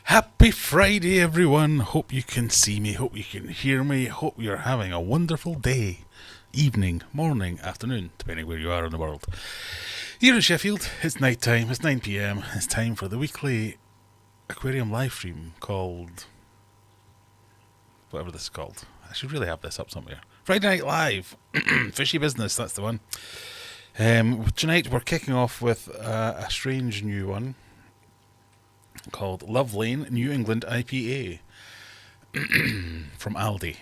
Happy Friday, everyone. Hope you can see me. Hope you can hear me. Hope you're having a wonderful day, evening, morning, afternoon, depending where you are in the world. Here in Sheffield, it's night time. It's 9 p.m. It's time for the weekly Aquarium live stream called whatever this is called. I should really have this up somewhere. Friday Night Live. Fishy business, that's the one. Tonight we're kicking off with a strange new one called Love Lane New England IPA from Aldi.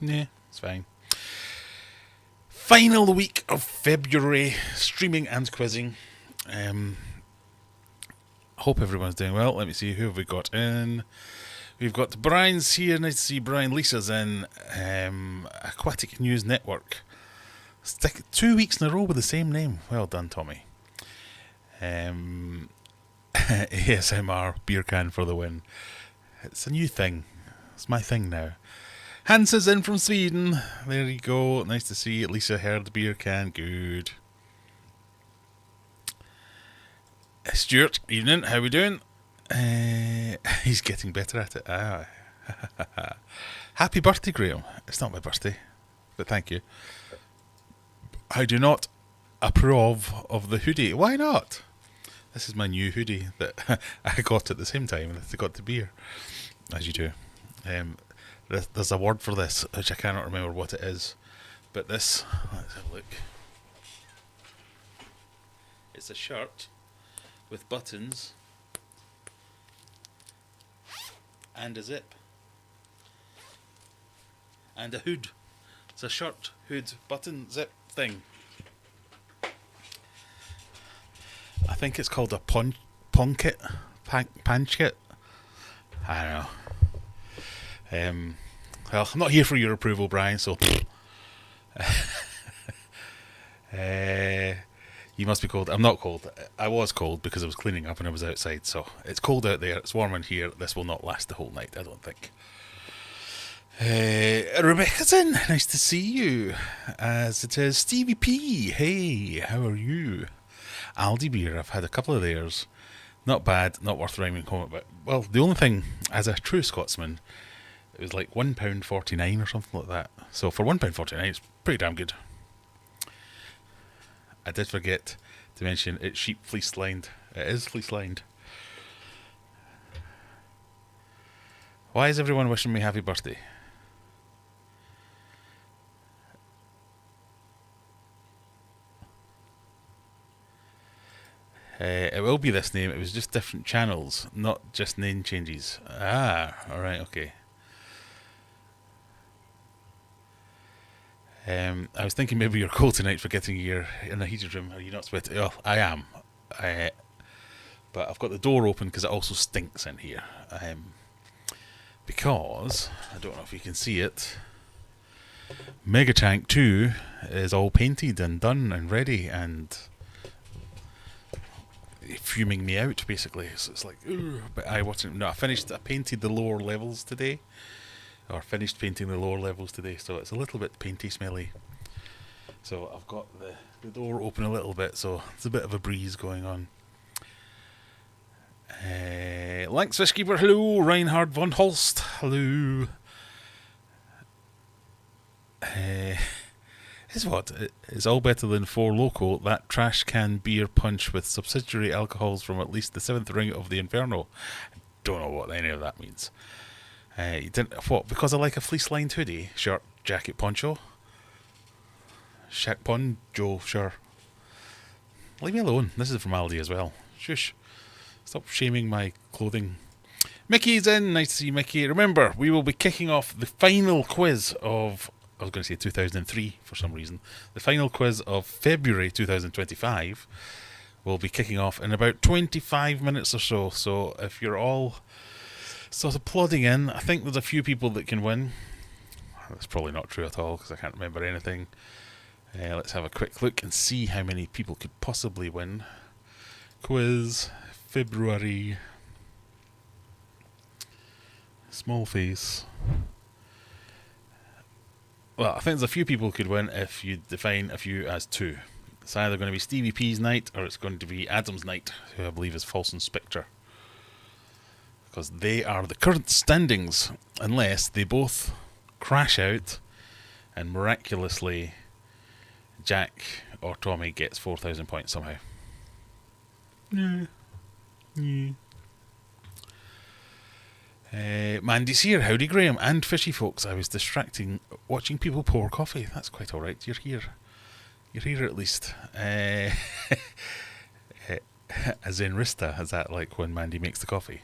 Yeah, it's fine. Final week of February, streaming and quizzing. Hope everyone's doing well. Let me see, who have we got in? We've got Brian's here. Nice to see Brian. Lisa's in. Aquatic News Network. 2 weeks in a row with the same name. Well done, Tommy. ASMR beer can for the win. It's a new thing. It's my thing now. Hans is in from Sweden. There you go. Nice to see you. Lisa heard the beer can. Good. Stuart, evening. How we doing? He's getting better at it. Happy birthday, Graham. It's not my birthday, but thank you. I do not approve of the hoodie. Why not? This is my new hoodie that I got at the same time that I got the beer, as you do. There's a word for this, which I cannot remember what it is, but this, let's have a look. It's a shirt with buttons and a zip and a hood. It's a shirt, hood, button, zip thing. I think it's called a punkit, panchkit. I don't know. Well, I'm not here for your approval, Brian, so you must be cold. I'm not cold. I was cold because I was cleaning up and I was outside, so it's cold out there, it's warm in here. This will not last the whole night, I don't think. Rebecca's in. Nice to see you. As it is Stevie P. Hey, how are you? Aldi beer, I've had a couple of theirs. Not bad, not worth rhyming home about. Well, the only thing, as a true Scotsman, it was like £1.49 or something like that. So for £1.49, it's pretty damn good. I did forget to mention it's sheep fleece lined. It is fleece lined. Why is everyone wishing me happy birthday? It will be this name. It was just different channels, not just name changes. Alright, okay. I was thinking maybe you're cold tonight for getting your in the heated room. Are you not sweating? Oh, I am. But I've got the door open because it also stinks in here. Because, I don't know if you can see it, Mega Tank 2 is all painted and done and ready and fuming me out, basically. So it's like, ooh, but I painted the lower levels today. Or finished painting the lower levels today, so it's a little bit painty, smelly. So I've got the door open a little bit, so there's a bit of a breeze going on. Lanx Fishkeeper, hello. Reinhard von Holst, hello. It's all better than Four Loco, that trash can beer punch with subsidiary alcohols from at least the 7th ring of the Inferno. I don't know what any of that means. You didn't what? Because I like a fleece-lined hoodie, shirt, jacket, poncho. Shaq poncho, sure. Leave me alone. This is from Aldi as well. Shush. Stop shaming my clothing. Mickey's in. Nice to see you, Mickey. Remember, we will be kicking off the final quiz of, I was going to say 2003 for some reason. The final quiz of February 2025 will be kicking off in about 25 minutes or so. So if you're all sort of plodding in, I think there's a few people that can win. That's probably not true at all because I can't remember anything. Let's have a quick look and see how many people could possibly win. Quiz February. Small face. Well, I think there's a few people who could win if you define a few as two. It's either going to be Stevie P's night or it's going to be Adam's night, who I believe is False Inspector. Because they are the current standings, unless they both crash out and miraculously Jack or Tommy gets 4,000 points somehow. Yeah. Mandy's here. Howdy, Graham and Fishy folks. I was distracting watching people pour coffee. That's quite alright. You're here. You're here at least. As in Rista. Is that like when Mandy makes the coffee?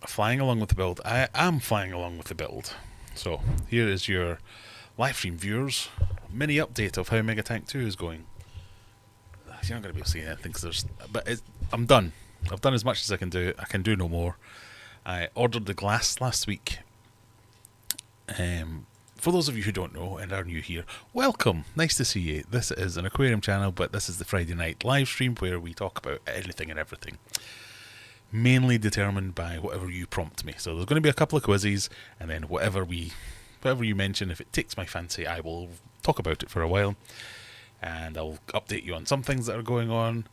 Flying along with the build. I am flying along with the build. So here is your live stream viewers mini update of how Mega Tank 2 is going. You're not going to be able to see anything because I'm done. I've done as much as I can do. I can do no more. I ordered the glass last week. For those of you who don't know and are new here, welcome. Nice to see you. This is an aquarium channel, but this is the Friday night live stream where we talk about anything and everything. Mainly determined by whatever you prompt me. So there's going to be a couple of quizzes, and then whatever you mention, if it takes my fancy, I will talk about it for a while, and I'll update you on some things that are going on.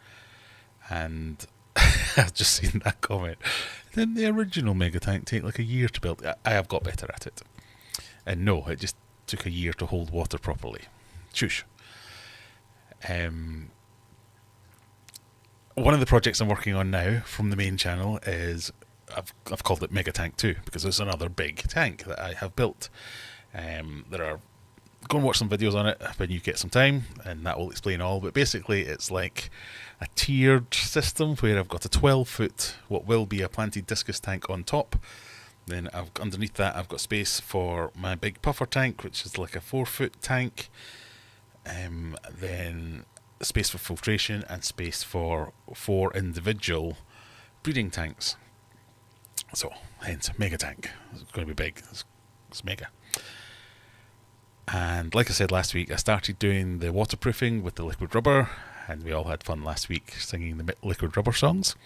And I've just seen that comment. Didn't the original Mega Tank take like a year to build? I have got better at it. And no, it just took a year to hold water properly. Shush. One of the projects I'm working on now from the main channel is, I've called it Mega Tank 2 because it's another big tank that I have built. Go and watch some videos on it when you get some time, and that will explain all. But basically it's like a tiered system where I've got a 12-foot, what will be a planted discus tank on top. Then underneath that I've got space for my big puffer tank, which is like a 4-foot tank. Then space for filtration and space for 4 individual breeding tanks. So, hence, Mega Tank. It's going to be big. It's mega. And like I said last week, I started doing the waterproofing with the liquid rubber, and we all had fun last week singing the liquid rubber songs.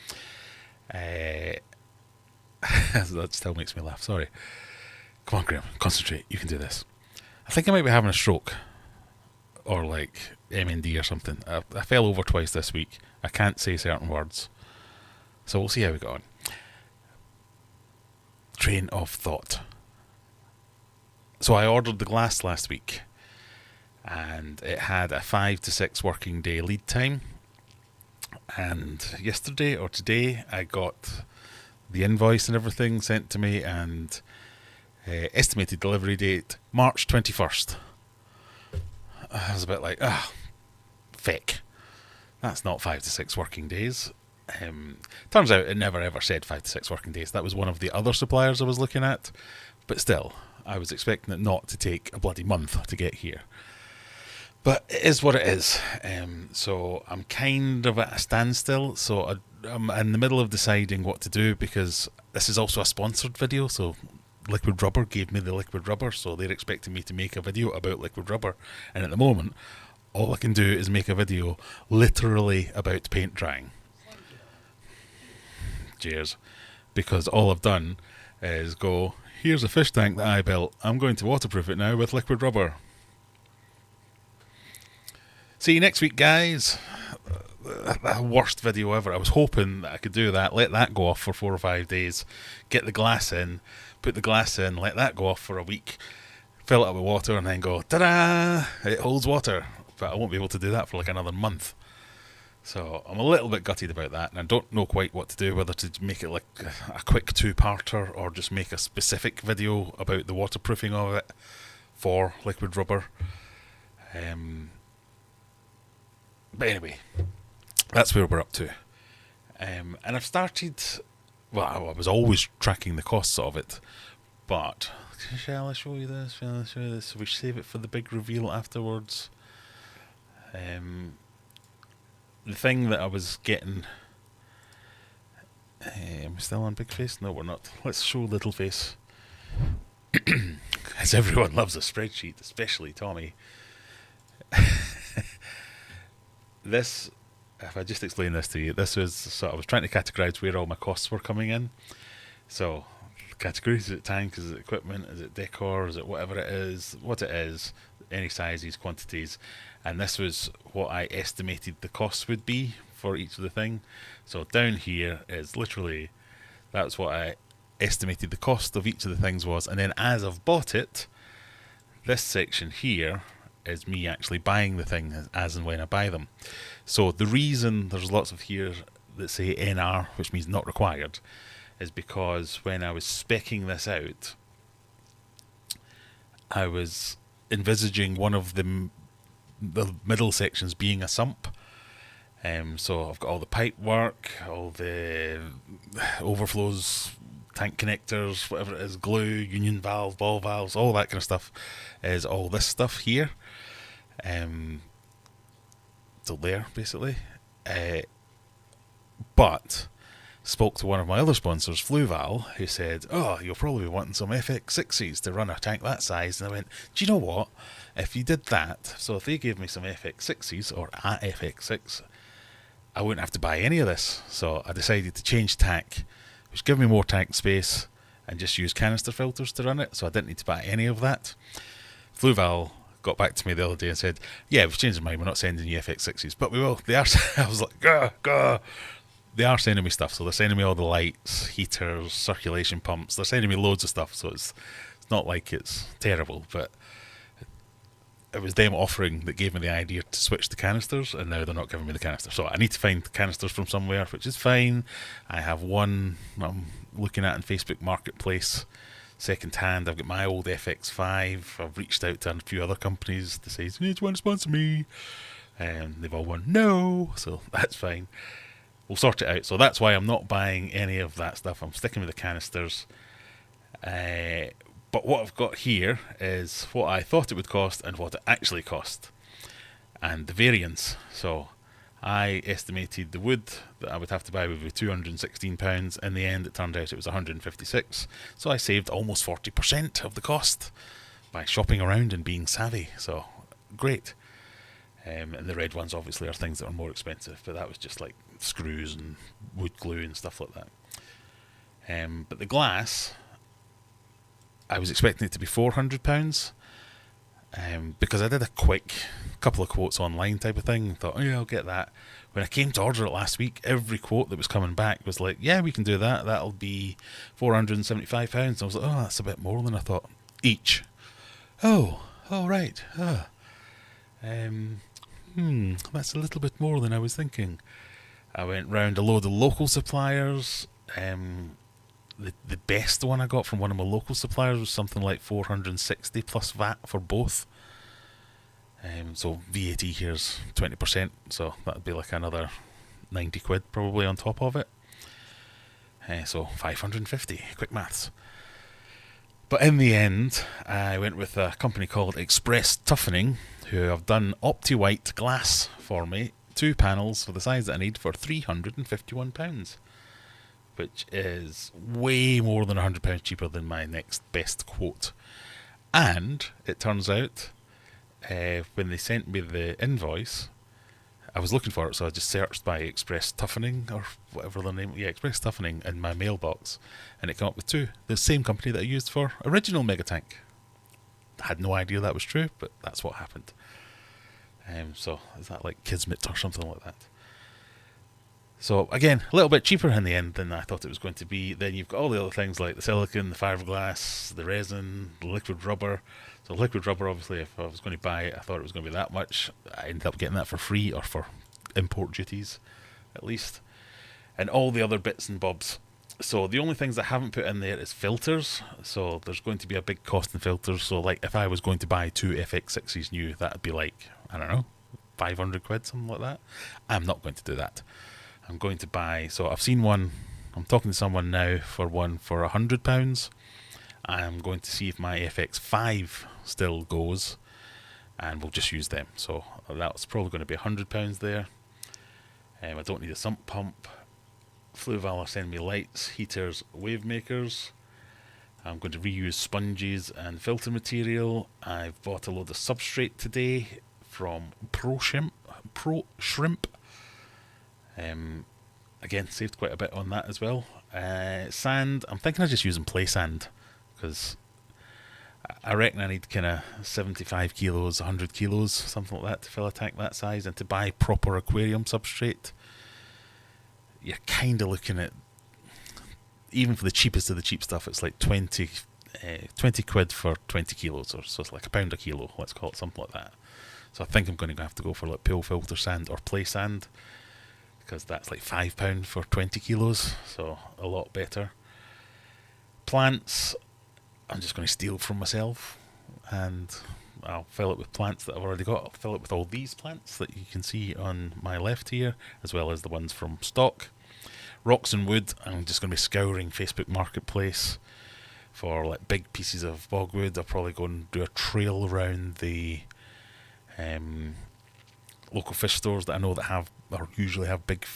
That still makes me laugh, sorry. Come on, Graham, concentrate. You can do this. I think I might be having a stroke. Or like MND or something. I fell over twice this week. I can't say certain words. So we'll see how we go on. Train of thought. So I ordered the glass last week, and it had a 5 to 6 working day lead time. And yesterday or today I got the invoice and everything sent to me, and estimated delivery date March 21st. I was a bit like, fake. That's not 5 to 6 working days. Turns out it never ever said 5 to 6 working days. That was one of the other suppliers I was looking at. But still, I was expecting it not to take a bloody month to get here. But it is what it is. So I'm kind of at a standstill. So I'm in the middle of deciding what to do, because this is also a sponsored video. So Liquid Rubber gave me the liquid rubber, so they're expecting me to make a video about liquid rubber. And at the moment, all I can do is make a video literally about paint drying. Cheers. Because all I've done is go, here's a fish tank that I built. I'm going to waterproof it now with liquid rubber. See you next week, guys. The worst video ever. I was hoping that I could do that, let that go off for 4 or 5 days, get the glass in, put the glass in, let that go off for a week, fill it up with water, and then go, ta-da! It holds water. But I won't be able to do that for like another month. So I'm a little bit gutted about that, and I don't know quite what to do, whether to make it like a quick 2-parter or just make a specific video about the waterproofing of it for liquid rubber. But anyway, that's where we're up to. And I've started, well, I was always tracking the costs of it, but shall I show you this? Shall I show you this? We save it for the big reveal afterwards. The thing that I was getting, am I still on big face? No, we're not. Let's show little face. As everyone loves a spreadsheet, especially Tommy. This if I just explain this to you, this was, so I was trying to categorise where all my costs were coming in. So, categories: is it tank, is it equipment, is it decor, is it whatever it is, what it is, any sizes, quantities. And this was what I estimated the cost would be for each of the thing. So down here is literally, that's what I estimated the cost of each of the things was. And then as I've bought it, this section here is me actually buying the thing as and when I buy them. So the reason there's lots of here that say NR, which means not required, is because when I was speccing this out, I was envisaging one of the middle sections being a sump. So I've got all the pipe work, all the overflows, tank connectors, whatever it is, glue, union valve, ball valves, all that kind of stuff is all this stuff here. So there, basically. But spoke to one of my other sponsors, Fluval, who said, oh, you'll probably be wanting some FX6s to run a tank that size. And I went, do you know what? If you did that, so if they gave me some FX6s or a FX6, I wouldn't have to buy any of this. So I decided to change tack, which gave me more tank space, and just use canister filters to run it. So I didn't need to buy any of that. Fluval got back to me the other day and said, yeah, we've changed our mind, we're not sending you FX6s, but we will. They are. I was like, gah. They are sending me stuff, so they're sending me all the lights, heaters, circulation pumps. They're sending me loads of stuff, so it's not like it's terrible, but it was them offering that gave me the idea to switch to canisters, and now they're not giving me the canister. So I need to find canisters from somewhere, which is fine. I have one I'm looking at in Facebook Marketplace, second hand. I've got my old FX5. I've reached out to a few other companies to say, do you want to sponsor me? And they've all won no, so that's fine. We'll sort it out. So that's why I'm not buying any of that stuff. I'm sticking with the canisters. But what I've got here is what I thought it would cost and what it actually cost, and the variance. So I estimated the wood that I would have to buy would be £216. In the end, it turned out it was £156. So I saved almost 40% of the cost by shopping around and being savvy. So great. And the red ones obviously are things that are more expensive, but that was just like screws and wood glue and stuff like that. But the glass, I was expecting it to be £400, because I did a quick couple of quotes online type of thing. Thought, oh yeah, I'll get that. When I came to order it last week, every quote that was coming back was like, yeah, we can do that. That'll be £475. I was like, oh, that's a bit more than I thought. Each. Oh, right. That's a little bit more than I was thinking. I went round a load of local suppliers. The best one I got from one of my local suppliers was something like $460 plus VAT for both. So VAT here's 20%, so that'd be like another £90 probably on top of it. So 550, quick maths. But in the end, I went with a company called Express Toughening, who have done Opti-White glass for me, 2 panels for the size that I need for £351, which is way more than £100 cheaper than my next best quote. And it turns out, when they sent me the invoice, I was looking for it, so I just searched by Express Toughening, or whatever the name, Express Toughening, in my mailbox, and it came up with 2. The same company that I used for original Megatank. I had no idea that was true, but that's what happened. So is that like Kismet or something like that? So again, a little bit cheaper in the end than I thought it was going to be. Then you've got all the other things like the silicone, the fiberglass, the resin, the liquid rubber. So liquid rubber, obviously, if I was going to buy it, I thought it was going to be that much. I ended up getting that for free, or for import duties, at least. And all the other bits and bobs. So the only things I haven't put in there is filters. So there's going to be a big cost in filters. So like if I was going to buy 2 FX6s new, that would be like, I don't know, £500, something like that. I'm not going to do that. I'm going to buy, so I've seen one, I'm talking to someone now for one for £100. I'm going to see if my FX5 still goes, and we'll just use them. So that's probably going to be £100 there. I don't need a sump pump. Fluval are sending me lights, heaters, wave makers. I'm going to reuse sponges and filter material. I've bought a load of substrate today from Pro Shrimp. Again, saved quite a bit on that as well. Sand, I'm thinking of just using play sand, because I reckon I need kind of 75 kilos, 100 kilos, something like that to fill a tank that size. And to buy proper aquarium substrate, you're kind of looking at, even for the cheapest of the cheap stuff, it's like 20 quid for 20 kilos, or so it's like £1 a kilo, let's call it something like that. So I think I'm going to have to go for like pill filter sand or play sand, because that's like £5 for 20 kilos, so a lot better. Plants, I'm just going to steal from myself, and I'll fill it with plants that I've already got. I'll fill it with all these plants that you can see on my left here, as well as the ones from stock. Rocks and wood, I'm just going to be scouring Facebook Marketplace for like big pieces of bogwood. I'll probably go and do a trail around the local fish stores that I know that have, or usually have big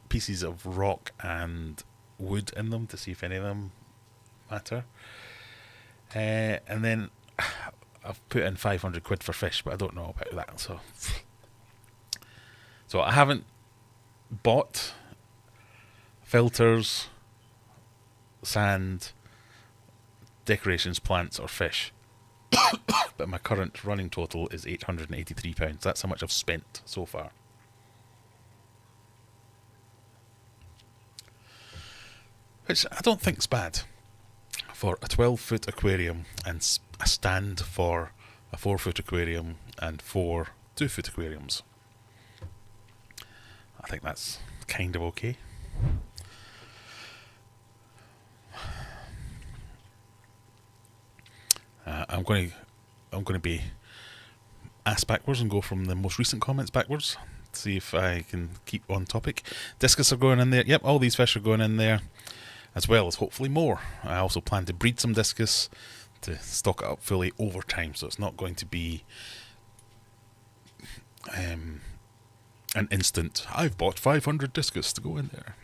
pieces of rock and wood in them, to see if any of them matter. And then I've put in 500 quid for fish, but I don't know about that. So I haven't bought filters, sand, decorations, plants, or fish. But my current running total is £883. That's how much I've spent so far. Which I don't think is bad for a 12-foot aquarium and a stand for a 4-foot aquarium and 4 2-foot aquariums. I think that's kind of okay. I'm going to be asked backwards and go from the most recent comments backwards. See if I can keep on topic. Discus are going in there. Yep, all these fish are going in there, as well as hopefully more. I also plan to breed some discus to stock it up fully over time, so it's not going to be an instant, I've bought 500 discus to go in there.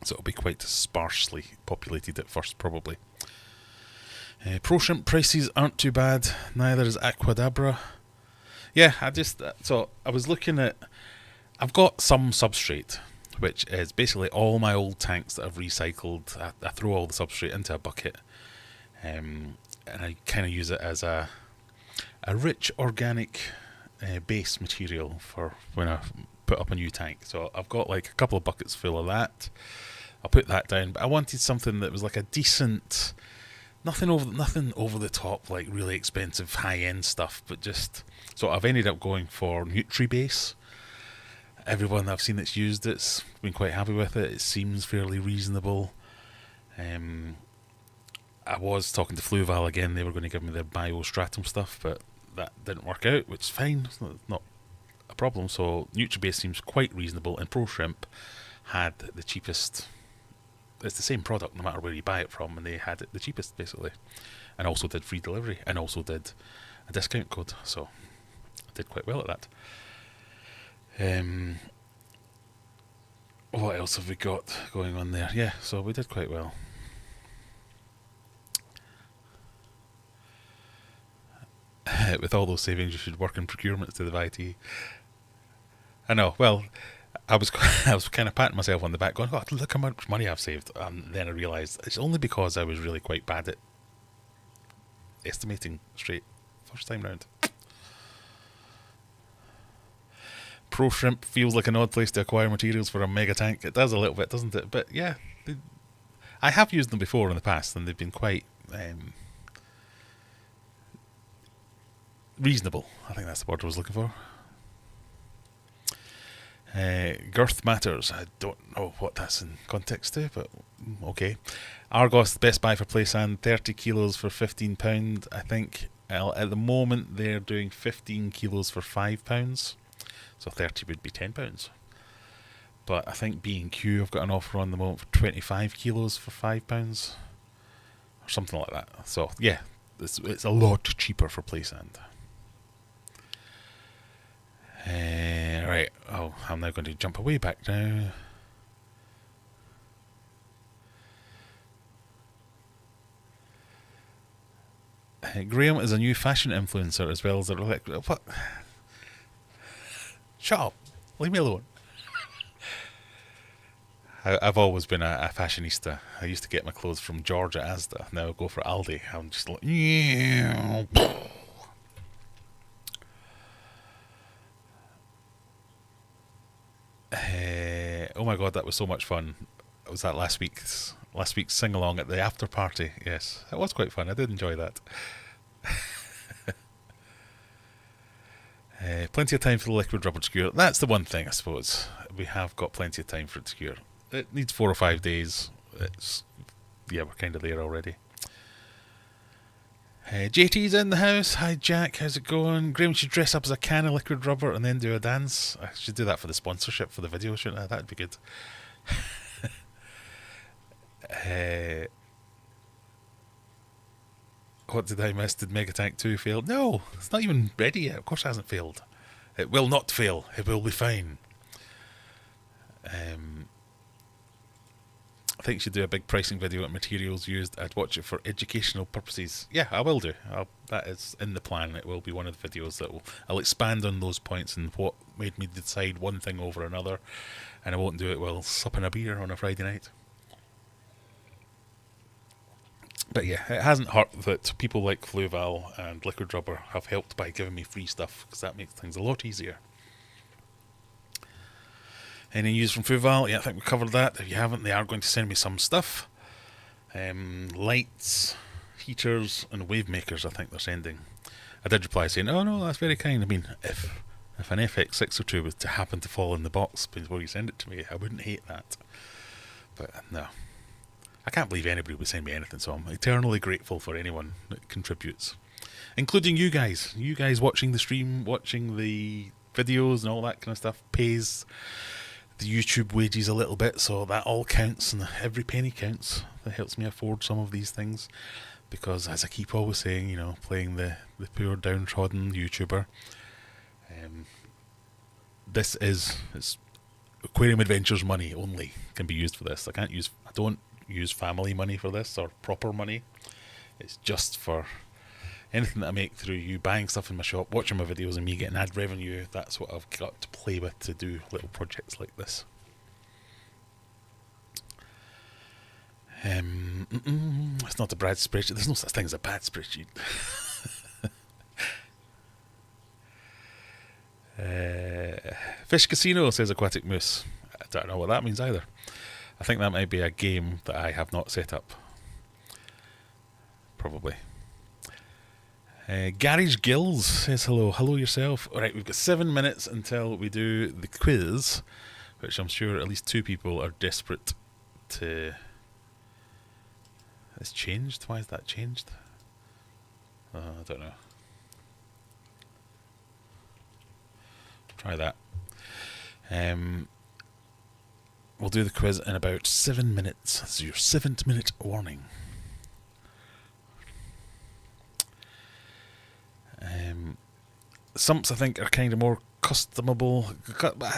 So it'll be quite sparsely populated at first, probably. Pro shrimp prices aren't too bad, neither is aquadabra. Yeah, so I was looking at, I've got some substrate, which is basically all my old tanks that I've recycled. I throw all the substrate into a bucket, and I kind of use it as a rich organic base material for when I put up a new tank. So I've got like a couple of buckets full of that. I'll put that down, but I wanted something that was like a decent, nothing over the top, like really expensive high end stuff, but just, so I've ended up going for Nutri-Base. Everyone I've seen that's used it's been quite happy with it. It seems fairly reasonable. I was talking to Fluval again. They were going to give me their biostratum stuff, but that didn't work out, which is fine. It's not a problem. So Nutri-Base seems quite reasonable, and Pro Shrimp had the cheapest. It's the same product no matter where you buy it from, and they had it the cheapest basically, and also did free delivery, and also did a discount code. So I did quite well at that. What else have we got going on there? Yeah, so we did quite well. With all those savings, you should work in procurement instead of IT. I know. Well, I was kind of patting myself on the back, going, "Oh, look how much money I've saved." And then I realised it's only because I was really quite bad at estimating straight first time round. Pro Shrimp feels like an odd place to acquire materials for a mega tank. It does a little bit, doesn't it? But yeah, I have used them before in the past, and they've been quite reasonable. I think that's the word I was looking for. Girth matters. I don't know what that's in context to, but okay. Argos, best buy for play sand, 30 kilos for £15. I think at the moment they're doing 15 kilos for £5. So 30 would be £10. But I think B&Q have got an offer on the moment for 25 kilos for £5. Or something like that. So yeah, it's a lot cheaper for play sand. Right, I'm now going to jump away back now. Graham is a new fashion influencer as well as a what? Shut up. Leave me alone. I've always been a fashionista. I used to get my clothes from George at Asda. Now I go for Aldi. I'm just like, yeah. Oh my god, that was so much fun. It was that last week's sing along at the after party. Yes, it was quite fun. I did enjoy that. Plenty of time for the liquid rubber to cure. That's the one thing, I suppose. We have got plenty of time for it to cure. It needs 4 or 5 days. We're kind of there already. JT's in the house. Hi Jack, how's it going? Graham should dress up as a can of liquid rubber and then do a dance. I should do that for the sponsorship for the video, shouldn't I? That'd be good. What did I miss? Did Megatank 2 fail? No, it's not even ready yet. Of course it hasn't failed. It will not fail. It will be fine. I think you should do a big pricing video on materials used. I'd watch it for educational purposes. Yeah, I will do. That is in the plan. It will be one of the videos that I'll expand on those points and what made me decide one thing over another. And I won't do it while supping a beer on a Friday night. But yeah, it hasn't hurt that people like Fluval and Liquid Rubber have helped by giving me free stuff, because that makes things a lot easier. Any news from Fluval? Yeah, I think we covered that. If you haven't, they are going to send me some stuff. Lights, heaters, and wave makers, I think they're sending. I did reply saying, oh no, that's very kind. I mean, if an FX602 was to happen to fall in the box before you send it to me, I wouldn't hate that. But no. I can't believe anybody would send me anything, so I'm eternally grateful for anyone that contributes. Including you guys. You guys watching the stream, watching the videos and all that kind of stuff pays the YouTube wages a little bit, so that all counts and every penny counts. That helps me afford some of these things. Because as I keep always saying, playing the poor downtrodden YouTuber, it's Aquarium Adventures money only can be used for this. I don't use family money for this or proper money. It's just for anything that I make through you buying stuff in my shop, watching my videos and me getting ad revenue. That's what I've got to play with to do little projects like this. It's not a bad spreadsheet. There's no such thing as a bad spreadsheet. Fish Casino, says Aquatic Moose. I don't know what that means either. I think that might be a game that I have not set up. Probably. Garage Gills says hello. Hello yourself. Alright, we've got 7 minutes until we do the quiz, which I'm sure at least 2 people are desperate to... It's changed? Why is that changed? I don't know. Try that. We'll do the quiz in about 7 minutes. This is your 7th minute warning. Sumps, I think, are kind of more customable.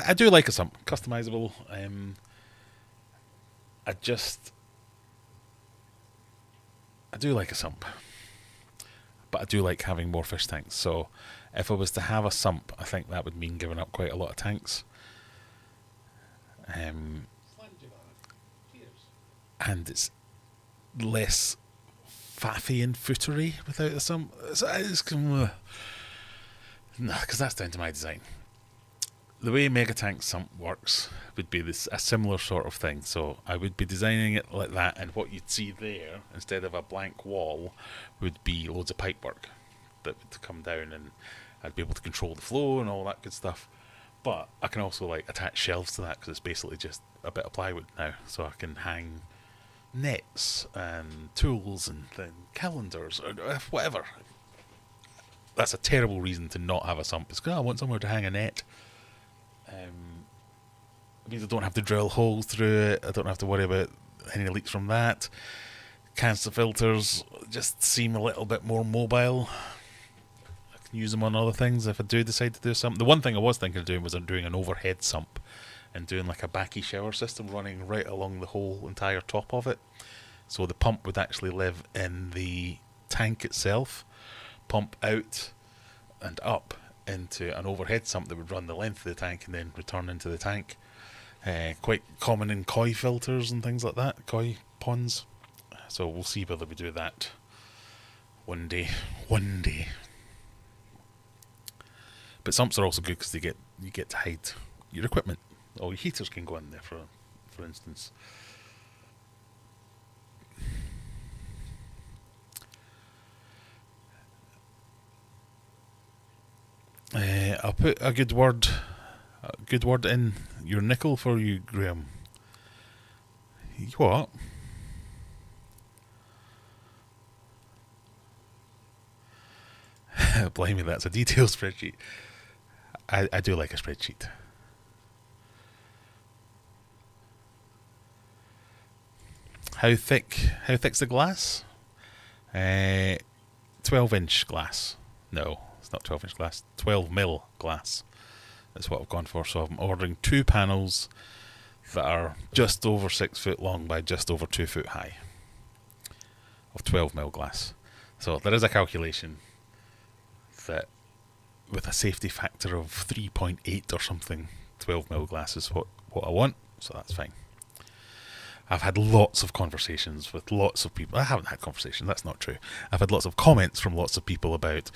I do like a sump. Customizable. I do like a sump. But I do like having more fish tanks. So if I was to have a sump, I think that would mean giving up quite a lot of tanks. And it's less faffy and footery without the sump. Because that's down to my design. The way Megatank sump works would be a similar sort of thing. So I would be designing it like that, and what you'd see there, instead of a blank wall, would be loads of pipework that would come down, and I'd be able to control the flow and all that good stuff. But I can also attach shelves to that, because it's basically just a bit of plywood now. So I can hang nets and tools and calendars or whatever. That's a terrible reason to not have a sump. It's because I want somewhere to hang a net. It means I don't have to drill holes through it. I don't have to worry about any leaks from that. Cancer filters just seem a little bit more mobile. I can use them on other things if I do decide to do something. The one thing I was thinking of doing was doing an overhead sump and doing like a backy shower system running right along the whole entire top of it. So the pump would actually live in the tank itself, pump out and up into an overhead sump that would run the length of the tank and then return into the tank. Quite common in koi filters and things like that, koi ponds. So we'll see whether we do that one day. But sumps are also good because you get to hide your equipment. All your heaters can go in there, for instance. I'll put a good word in your nickel for you, Graham. What? Blimey, that's a detailed spreadsheet. I do like a spreadsheet. How thick's the glass? 12-inch glass. No, it's not 12-inch glass. 12mm glass. That's what I've gone for. So I'm ordering 2 panels that are just over 6 foot long by just over 2 foot high of 12mm glass. So there is a calculation that with a safety factor of 3.8 or something, 12mm glass is what I want. So that's fine. I've had lots of conversations with lots of people. I haven't had conversations, that's not true. I've had lots of comments from lots of people about,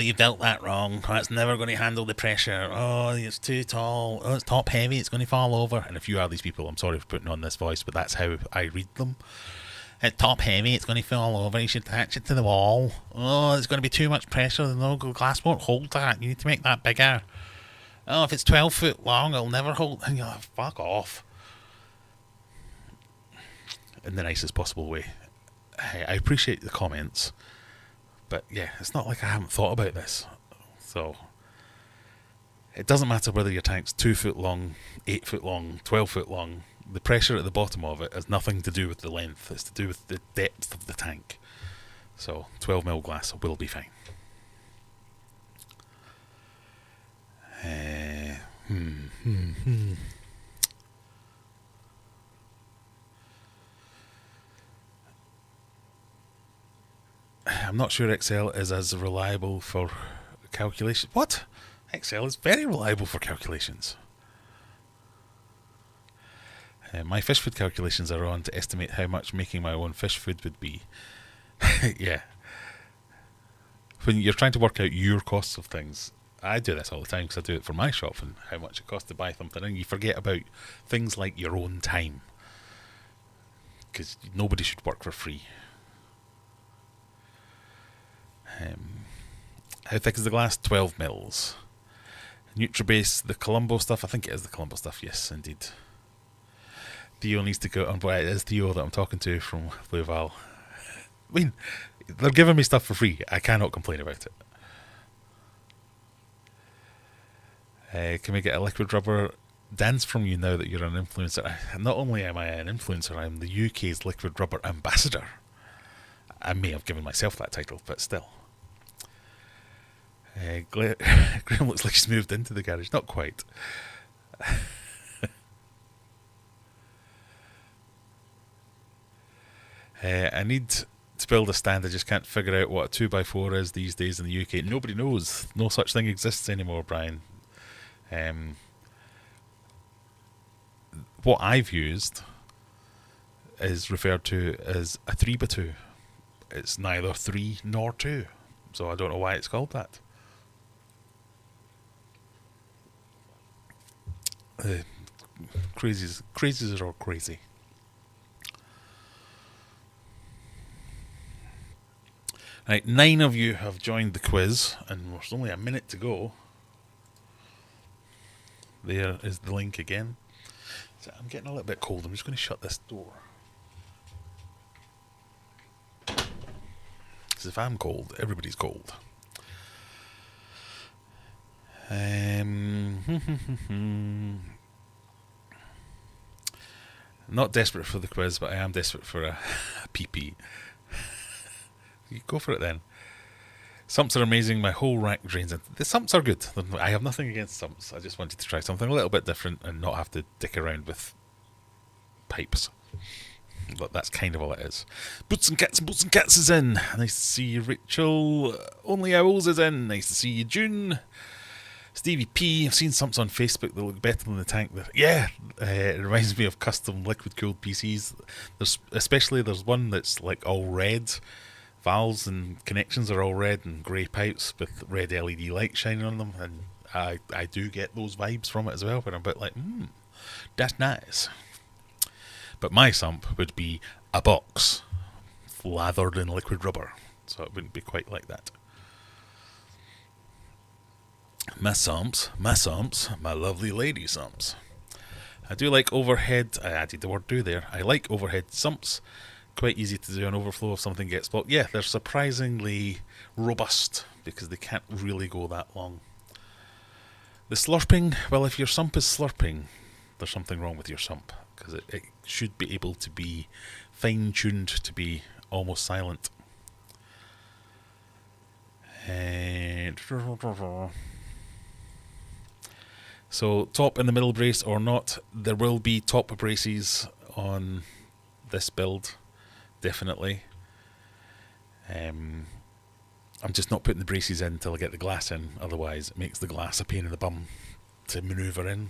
you built that wrong, that's never going to handle the pressure, oh, it's too tall, oh, it's top heavy, it's going to fall over. And if you are these people, I'm sorry for putting on this voice, but that's how I read them. It's top heavy, it's going to fall over, you should attach it to the wall. Oh, there's going to be too much pressure, the glass won't hold that, you need to make that bigger. Oh, if it's 12 foot long, it'll never hold. And you're like, fuck off. In the nicest possible way. I appreciate the comments, but yeah, it's not like I haven't thought about this. So it doesn't matter whether your tank's 2 foot long, 8 foot long, 12 foot long. The pressure at the bottom of it has nothing to do with the length. It's to do with the depth of the tank. So 12mm glass will be fine. I'm not sure Excel is as reliable for calculations. What? Excel is very reliable for calculations. My fish food calculations are on to estimate how much making my own fish food would be. Yeah. When you're trying to work out your costs of things, I do this all the time because I do it for my shop and how much it costs to buy something, and you forget about things like your own time. Because nobody should work for free. How thick is the glass? 12 mils. Nutribase, the Colombo stuff. I think it is the Colombo stuff. Yes, indeed. Theo needs to go on. Boy, it is Theo that I'm talking to from Blue Val. I mean, they're giving me stuff for free. I cannot complain about it. Can we get a liquid rubber dance from you now that you're an influencer? Not only am I an influencer, I'm the UK's liquid rubber ambassador. I may have given myself that title, but still. Graham looks like she's moved into the garage. Not quite. I need to build a stand. I just can't figure out what a 2x4 is these days in the UK. Nobody knows. No such thing exists anymore, Brian. What I've used is referred to as a 3x2. It's neither 3 nor 2. So I don't know why it's called that. Crazies are all crazy. Right, 9 of you have joined the quiz, and there's only a minute to go. There is the link again. So I'm getting a little bit cold. I'm just going to shut this door. Because if I'm cold, everybody's cold. Not desperate for the quiz, but I am desperate for a pee-pee. You go for it then. Sumps are amazing. My whole rack drains in. The sumps are good. I have nothing against sumps. I just wanted to try something a little bit different and not have to dick around with pipes. But that's kind of all it is. Boots and Cats is in. Nice to see you, Rachel. Only Owls is in. Nice to see you, June. Stevie P, I've seen sumps on Facebook that look better than the tank. Yeah, it reminds me of custom liquid cooled PCs. There's one that's like all red. Valves and connections are all red and grey pipes with red LED lights shining on them, and I do get those vibes from it as well, when I'm a bit like, that's nice. But my sump would be a box lathered in liquid rubber, so it wouldn't be quite like that. My sumps, my lovely lady sumps. I do like overhead, I added the word do there, I like overhead sumps. Quite easy to do an overflow if something gets blocked. Yeah, they're surprisingly robust because they can't really go that long. The slurping, well, if your sump is slurping, there's something wrong with your sump, because it should be able to be fine-tuned to be almost silent. And so top and the middle brace or not, there will be top braces on this build, definitely. I'm just not putting the braces in until I get the glass in, otherwise it makes the glass a pain in the bum to manoeuvre in.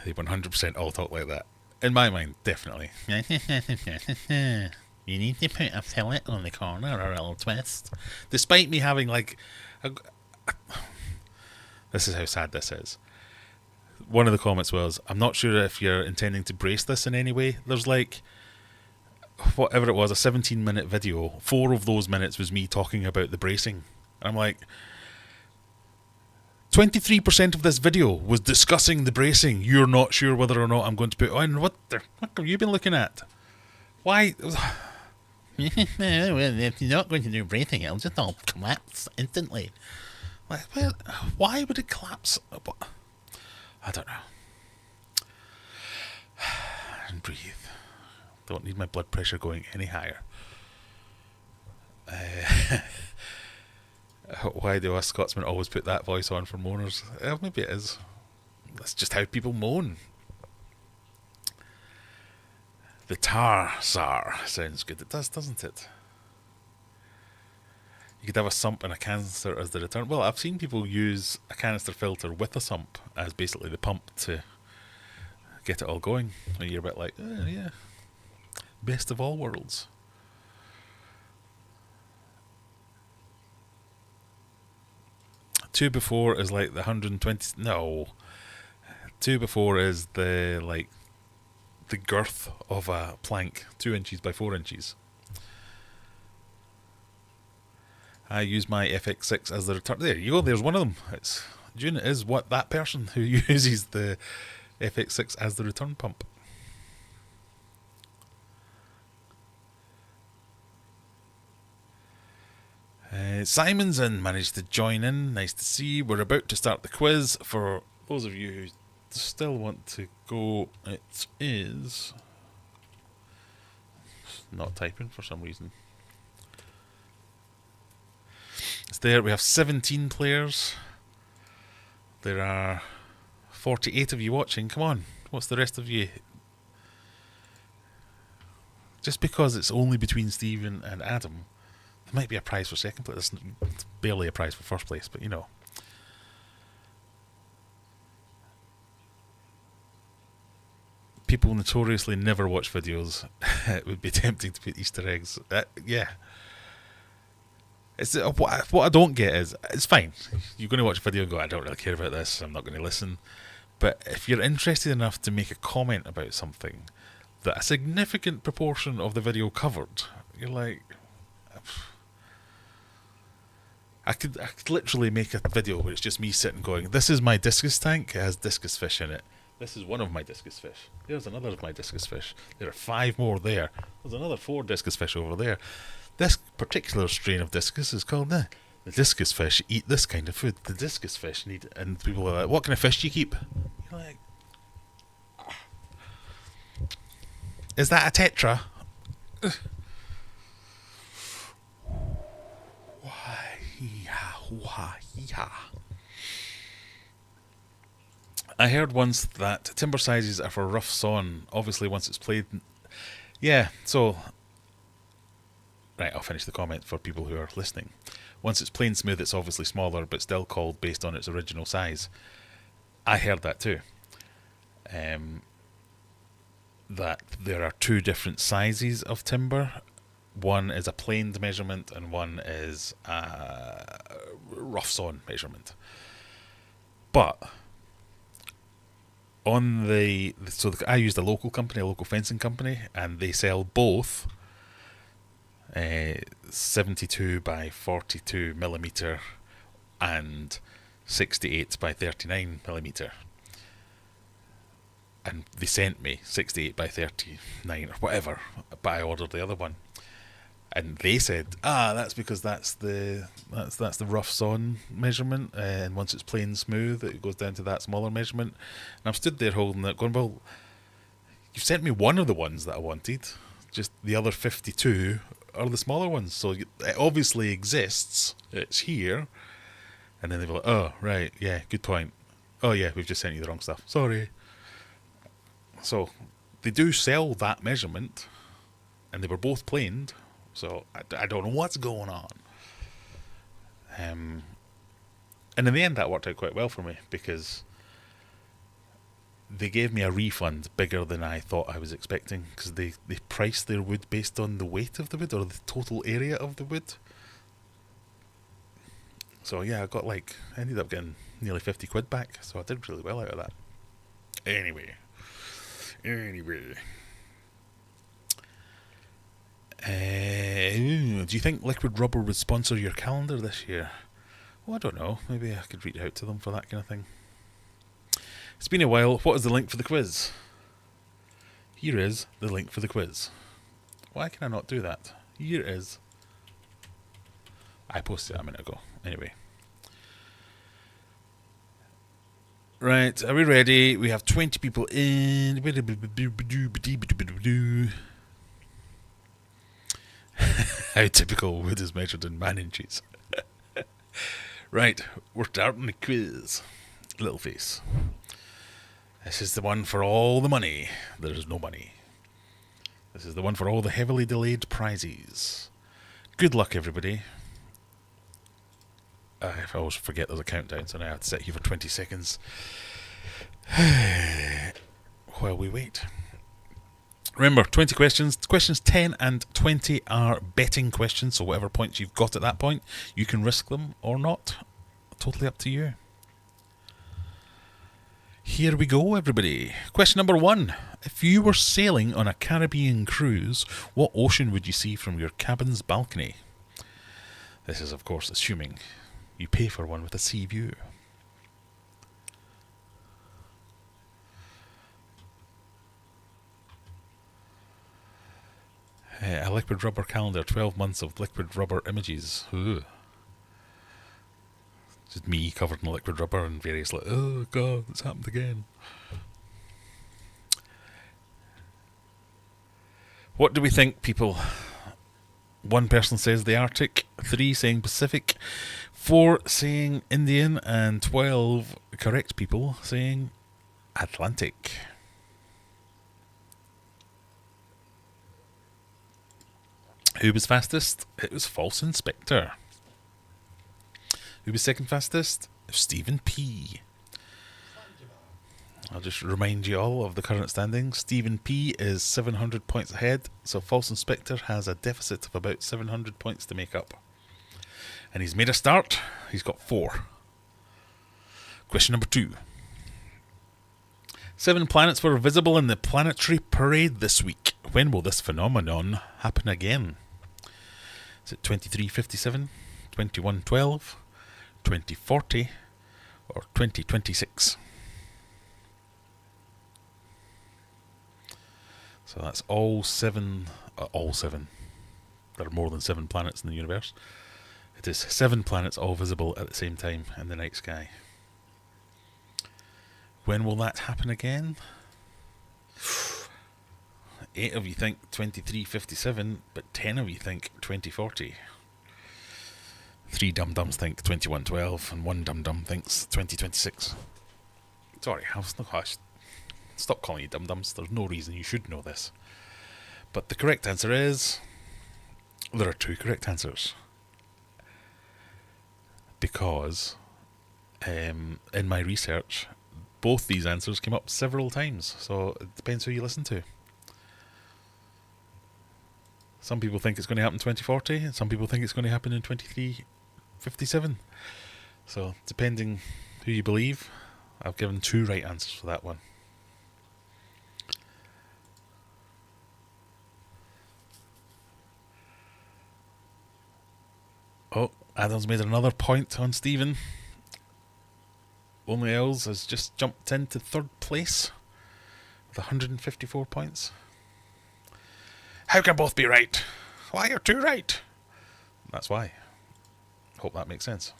They 100% all talk like that. In my mind, definitely. You need to put a fillet on the corner or it'll twist. Despite me having like... This is how sad this is. One of the comments was, I'm not sure if you're intending to brace this in any way. There's like, whatever it was, a 17-minute video. 4 of those minutes was me talking about the bracing. And I'm like, 23% of this video was discussing the bracing. You're not sure whether or not I'm going to put on. What the fuck have you been looking at? Why? Well, if you're not going to do bracing, it'll just all collapse instantly. Like, well, why would it collapse? I don't know. And breathe. Don't need my blood pressure going any higher. Why do us Scotsmen always put that voice on for moaners? Maybe it is. That's just how people moan. The tar sar sounds good. It does, doesn't it? You could have a sump and a canister as the return. Well, I've seen people use a canister filter with a sump as basically the pump to get it all going. And you're a bit like, oh, yeah, best of all worlds. Two before is like the 120. No, 2 before is the girth of a plank, 2 inches by 4 inches. I use my FX6 as the return. There you go, there's one of them. June is what that person who uses the FX6 as the return pump. Simon's in, managed to join in. Nice to see. We're about to start the quiz. For those of you who still want to go, it is not typing for some reason. It's there. We have 17 players. There are 48 of you watching. Come on. What's the rest of you? Just because it's only between Stephen and Adam, there might be a prize for second place. It's barely a prize for first place, but you know. People notoriously never watch videos. It would be tempting to put Easter eggs. Yeah. It's what I don't get is, it's fine. You're going to watch a video and go, I don't really care about this, I'm not going to listen. But if you're interested enough to make a comment about something that a significant proportion of the video covered, you're like, I could literally make a video where it's just me sitting going, this is my discus tank, it has discus fish in it. This is one of my discus fish. There's another of my discus fish. There are 5 more there. There's another 4 discus fish over there. This particular strain of discus is called the discus fish eat this kind of food. The discus fish need, and people are like, what kind of fish do you keep? You're like, is that a tetra? I heard once that timber sizes are for rough sawn. Obviously, once it's played, yeah. So Right, I'll finish the comment for people who are listening. Once it's plain smooth, it's obviously smaller, but still called based on its original size. I heard that too. That there are two different sizes of timber. One is a planed measurement and one is a rough sawn measurement. But on I used a local company, a local fencing company, and they sell both 72 by 42 millimeter and 68 by 39 millimeter. And they sent me 68 by 39 or whatever, but I ordered the other one. And they said, that's because that's the rough sawn measurement, and once it's plain smooth, it goes down to that smaller measurement. And I'm stood there holding it, going, well, you've sent me one of the ones that I wanted, just the other 52 are the smaller ones, so it obviously exists, it's here. And then they were like, oh, right, yeah, good point. Oh yeah, we've just sent you the wrong stuff, sorry. So they do sell that measurement, and they were both planed, so I don't know what's going on. And in the end that worked out quite well for me, because they gave me a refund bigger than I thought I was expecting, because they priced their wood based on the weight of the wood, or the total area of the wood. So yeah, I ended up getting nearly 50 quid back, so I did really well out of that. Anyway. Do you think liquid rubber would sponsor your calendar this year? Well, I don't know. Maybe I could reach out to them for that kind of thing. It's been a while. What is the link for the quiz? Here is the link for the quiz. Why can I not do that? Here is. I posted it a minute ago. Anyway. Right, are we ready? We have 20 people in. How typical wood is measured in man inches. Right, we're starting the quiz. Little face. This is the one for all the money. There's no money. This is the one for all the heavily delayed prizes. Good luck, everybody. I always forget there's a countdown, so now I have to sit here for 20 seconds while we wait. Remember, 20 questions. Questions 10 and 20 are betting questions, so whatever points you've got at that point, you can risk them or not. Totally up to you. Here we go, everybody. Question number 1. If you were sailing on a Caribbean cruise, what ocean would you see from your cabin's balcony? This is, of course, assuming you pay for one with a sea view. A liquid rubber calendar, 12 months of liquid rubber images. Ooh. Just me covered in liquid rubber and various oh god, it's happened again. What do we think, people? 1 person says the Arctic, 3 saying Pacific, 4 saying Indian, and 12 correct people saying Atlantic. Who was fastest? It was False Inspector. Who was second fastest? Stephen P. I'll just remind you all of the current standings. Stephen P is 700 points ahead, so False Inspector has a deficit of about 700 points to make up. And he's made a start. He's got 4. Question number 2. 7 planets were visible in the planetary parade this week. When will this phenomenon happen again? Is it 2357, 2112, 2040, or 2026? So that's all 7. All 7. There are more than 7 planets in the universe. It is 7 planets all visible at the same time in the night sky. When will that happen again? 8 of you think 2357, but 10 of you think 2040. 3 dum-dums think 2112, and 1 dum-dum thinks 2026. Sorry, I was not hushed. Stop calling you dum-dums. There's no reason you should know this. But the correct answer is There are two correct answers. Because in my research, both these answers came up several times. So it depends who you listen to. Some people think it's going to happen in 2040, and some people think it's going to happen in 2357. So, depending who you believe, I've given two right answers for that one. Oh, Adam's made another point on Stephen. Only Els has just jumped into third place with 154 points. How can both be right? Why are two right? That's why. Hope that makes sense.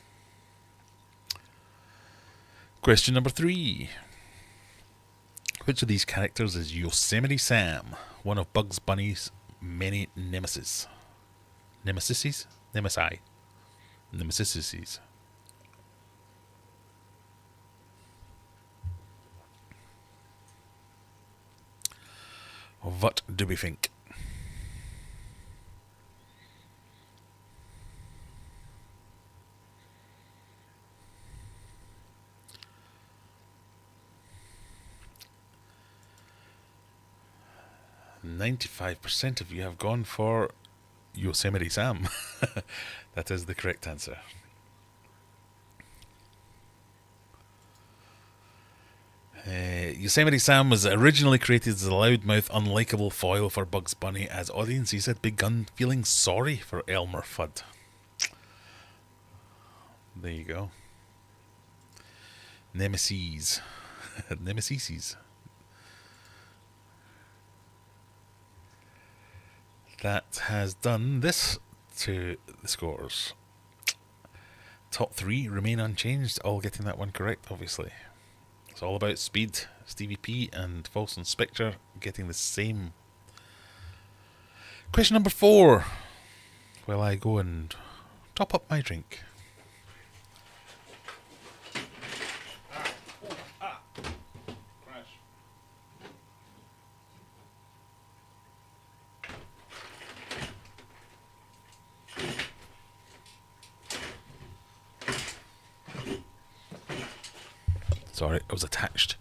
Question number 3. Which of these characters is Yosemite Sam, one of Bugs Bunny's many nemesis? Nemesises? Nemesi. Nemesises. What do we think? %95 of you have gone for Yosemite Sam. That is the correct answer. Yosemite Sam was originally created as a loudmouth, unlikable foil for Bugs Bunny, as audiences had begun feeling sorry for Elmer Fudd. There you go. Nemesis. Nemesis. That has done this to the scores. Top 3 remain unchanged, all getting that one correct, obviously. It's all about speed. Stevie P and False Inspector getting the same. Question number 4. While I go and top up my drink. Sorry, I was attached.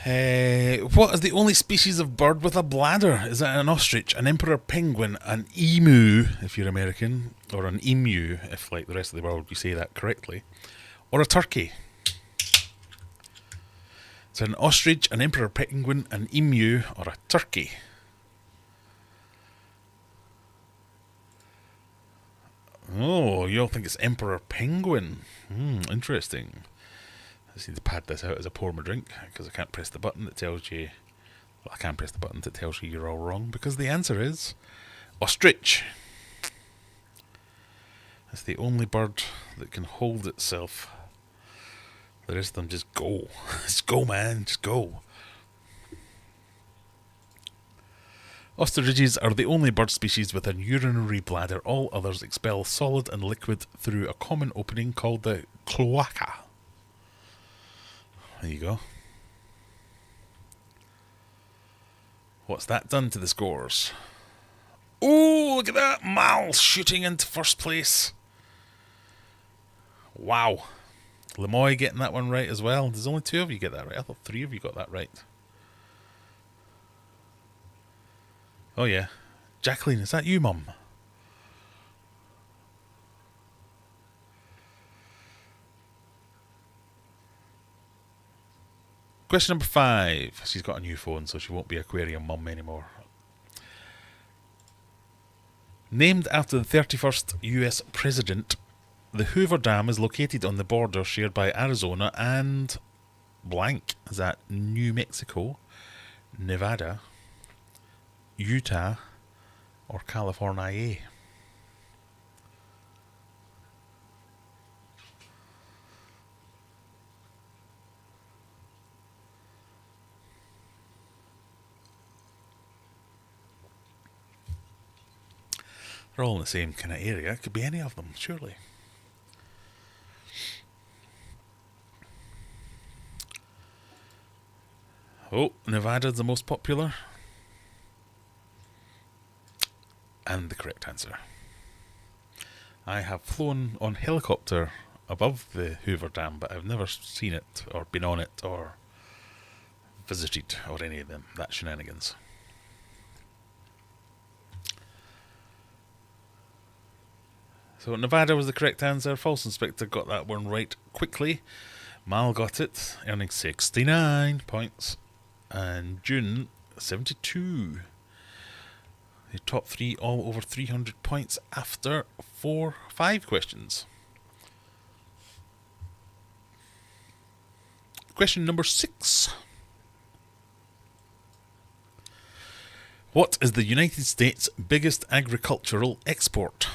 What is the only species of bird with a bladder? Is it an ostrich, an emperor penguin, an emu, if you're American, or an emu, if like the rest of the world you say that correctly, or a turkey? It's an ostrich, an emperor penguin, an emu, or a turkey. Oh, you all think it's emperor penguin. Interesting. I just need to pad this out as I pour my drink, because I can't press the button that tells you... Well, I can press the button that tells you you're all wrong, because the answer is ostrich. It's the only bird that can hold itself. The rest of them just go. Just go, man. Just go. Ostriches are the only bird species with a urinary bladder. All others expel solid and liquid through a common opening called the cloaca. There you go. What's that done to the scores? Oh, look at that. Mal shooting into first place. Wow. Lemoy getting that one right as well. There's only 2 of you get that right. I thought 3 of you got that right. Oh yeah. Jacqueline, is that you, Mum? Question number 5. She's got a new phone, so she won't be Aquarium Mum anymore. Named after the 31st US President, the Hoover Dam is located on the border shared by Arizona and blank. Is that New Mexico, Nevada, Utah, or California? They're all in the same kind of area. It could be any of them, surely. Oh, Nevada's the most popular. and the correct answer. I have flown on helicopter above the Hoover Dam, but I've never seen it or been on it or visited or any of them. That shenanigans. So Nevada was the correct answer. False Inspector got that one right quickly. Mal got it, earning 69 points. And June, 72. The top three all over 300 points after 5 questions. Question number 6. What is the United States' biggest agricultural export?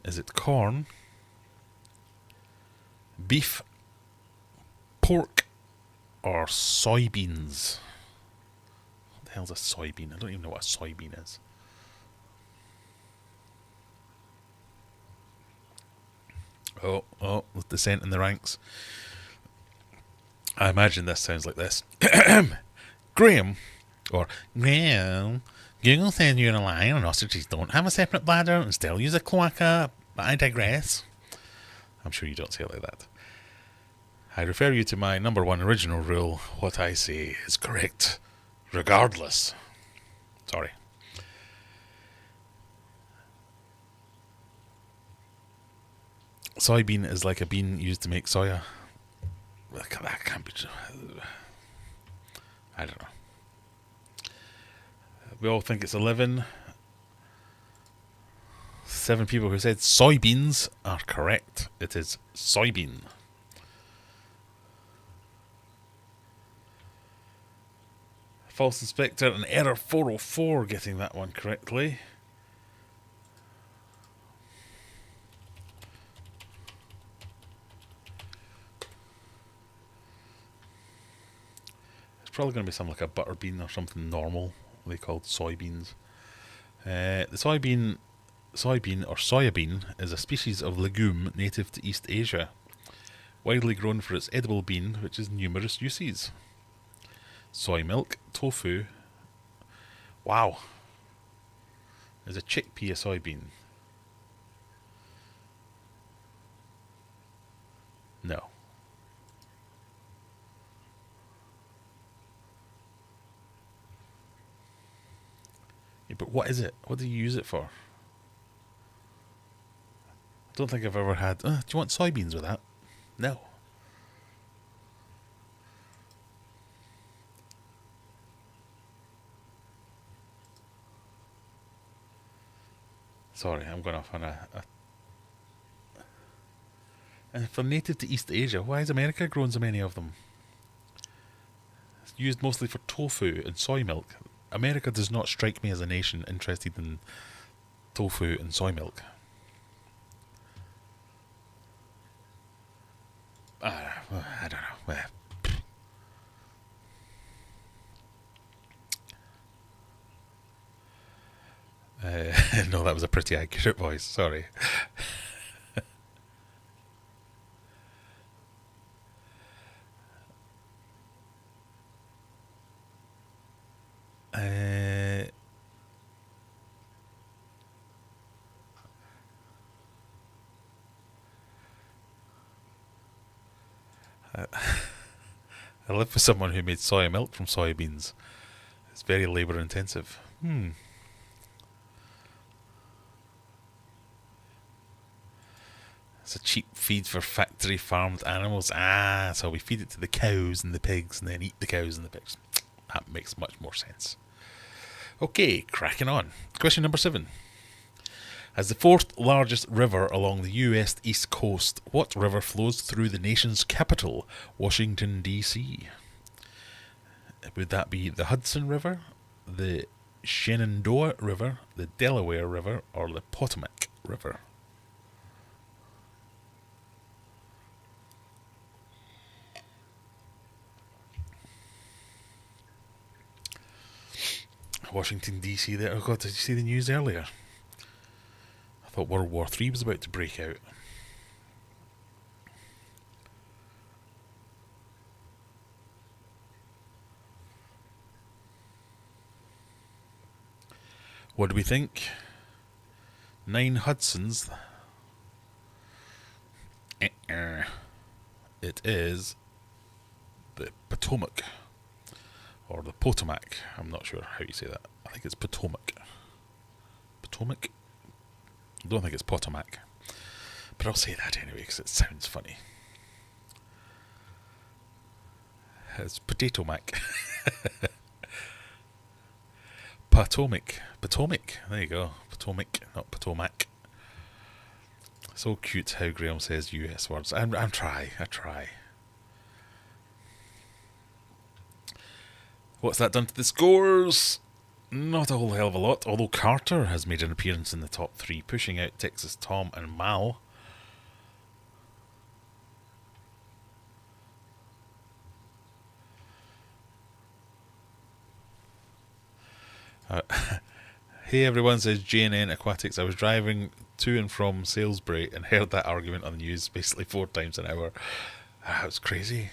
Is it corn, beef, pork, or soybeans? What the hell's a soybean? I don't even know what a soybean is. Oh, with dissent in the ranks. I imagine this sounds like this. Graham, or Graham, Google said you're a lion and ostriches don't have a separate bladder and still use a cloaca, but I digress. I'm sure you don't say it like that. I refer you to my number 1 original rule. What I say is correct, regardless. Sorry. Soybean is like a bean used to make soya. That can't be true. I don't know. We all think it's 11. 7 people who said soybeans are correct. It is soybean. False Inspector and error 404 getting that one correctly. It's probably going to be something like a butter bean or something normal. They called soybeans. The soybean or soya bean is a species of legume native to East Asia, widely grown for its edible bean, which has numerous uses. Soy milk, tofu. Wow. Is a chickpea a soybean? No. Yeah, but what is it? What do you use it for? I don't think I've ever had... do you want soybeans with that? No. Sorry, I'm going off on a... And if they're native to East Asia, why has America grown so many of them? It's used mostly for tofu and soy milk. America does not strike me as a nation interested in tofu and soy milk. I don't know. No, that was a pretty accurate voice. Sorry. I live with someone who made soya milk from soybeans. It's very labour intensive. It's a cheap feed for factory farmed animals. So we feed it to the cows and the pigs and then eat the cows and the pigs. That makes much more sense. Okay, cracking on. Question number 7. As the 4th largest river along the US East Coast, what river flows through the nation's capital, Washington, D.C.? Would that be the Hudson River, the Shenandoah River, the Delaware River, or the Potomac River? Washington, D.C. there. Oh God, did you see the news earlier? I thought World War III was about to break out. What do we think? 9 Hudsons. It is the Potomac. Or the Potomac. I'm not sure how you say that. I think it's Potomac. Potomac? I don't think it's Potomac. But I'll say that anyway because it sounds funny. It's Potato Mac. Potomac. Potomac. There you go. Potomac, not Potomac. So cute how Graham says US words. I try. What's that done to the scores? Not a whole hell of a lot, although Carter has made an appearance in the top 3, pushing out Texas Tom and Mal. Hey everyone, says JNN Aquatics. I was driving to and from Salisbury and heard that argument on the news basically 4 times an hour. That was crazy.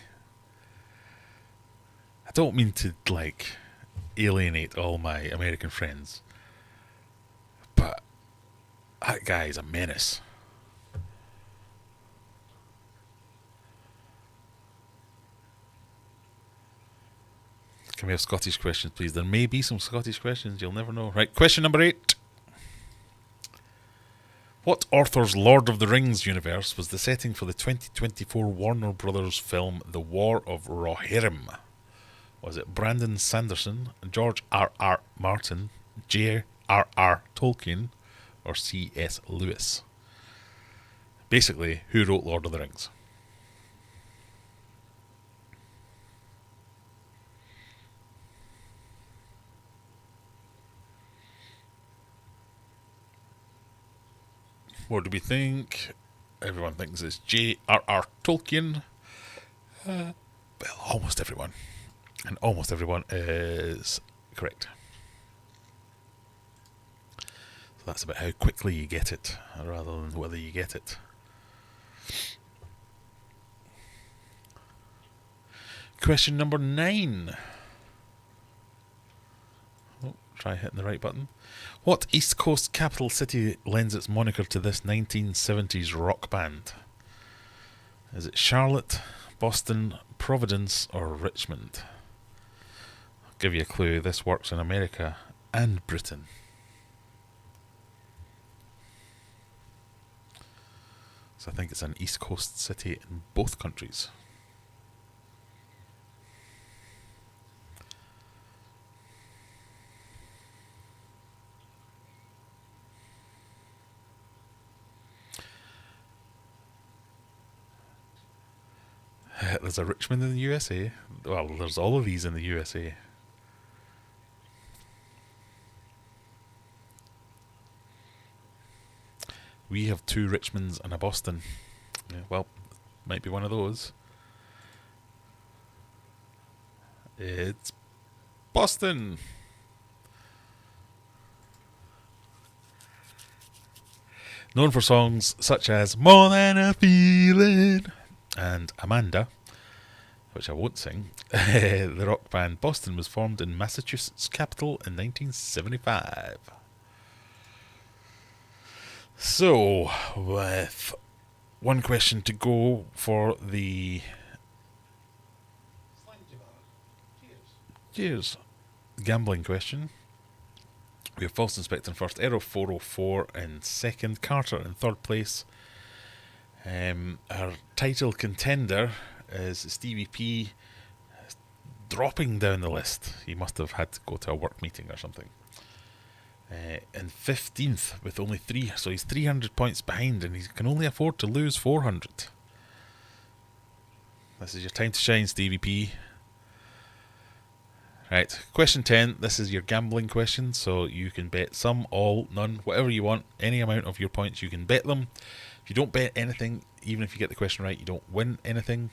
I don't mean to, alienate all my American friends, but that guy is a menace. Can we have Scottish questions, please? There may be some Scottish questions, you'll never know. Right, question number 8. What author's Lord of the Rings universe was the setting for the 2024 Warner Brothers film The War of Rohirrim? Was it Brandon Sanderson, George R.R. Martin, J.R.R. Tolkien, or C.S. Lewis? Basically, who wrote Lord of the Rings? What do we think? Everyone thinks it's J.R.R. Tolkien. Well, almost everyone. And almost everyone is correct. So that's about how quickly you get it, rather than whether you get it. Question number 9. Oh, try hitting the right button. What East Coast capital city lends its moniker to this 1970s rock band? Is it Charlotte, Boston, Providence, or Richmond? I'll give you a clue. This works in America and Britain. So I think it's an East Coast city in both countries. There's a Richmond in the USA. Well, there's all of these in the USA. We have 2 Richmonds and a Boston. Yeah, well, might be one of those. It's Boston. Known for songs such as More Than a Feeling and Amanda, which I won't sing, the rock band Boston was formed in Massachusetts' capital in 1975. So, with one question to go for the Cheers gambling question. We have False Inspector in first, Aero 404 in second, Carter in third place. Our title contender is Stevie P, dropping down the list. He must have had to go to a work meeting or something. In 15th with only 3, so he's 300 points behind and he can only afford to lose 400. This is your time to shine, Stevie P. Right, question 10. This is your gambling question, so you can bet some, all, none, whatever you want. Any amount of your points you can bet them. If you don't bet anything, even if you get the question right, you don't win anything.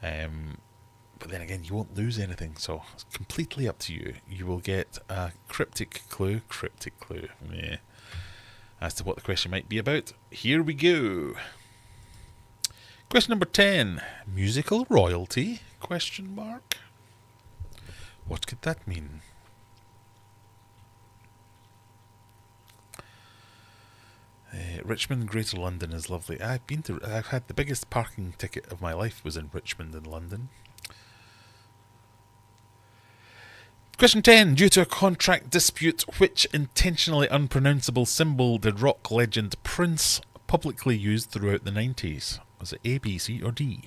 But then again, you won't lose anything, so it's completely up to you. You will get a cryptic clue, yeah, as to what the question might be about. Here we go. Question number 10. Musical royalty? Question mark. What could that mean? Richmond, Greater London is lovely. I've had the biggest parking ticket of my life was in Richmond in London. Question 10. Due to a contract dispute, which intentionally unpronounceable symbol did rock legend Prince publicly use throughout the 90s? Was it A, B, C or D?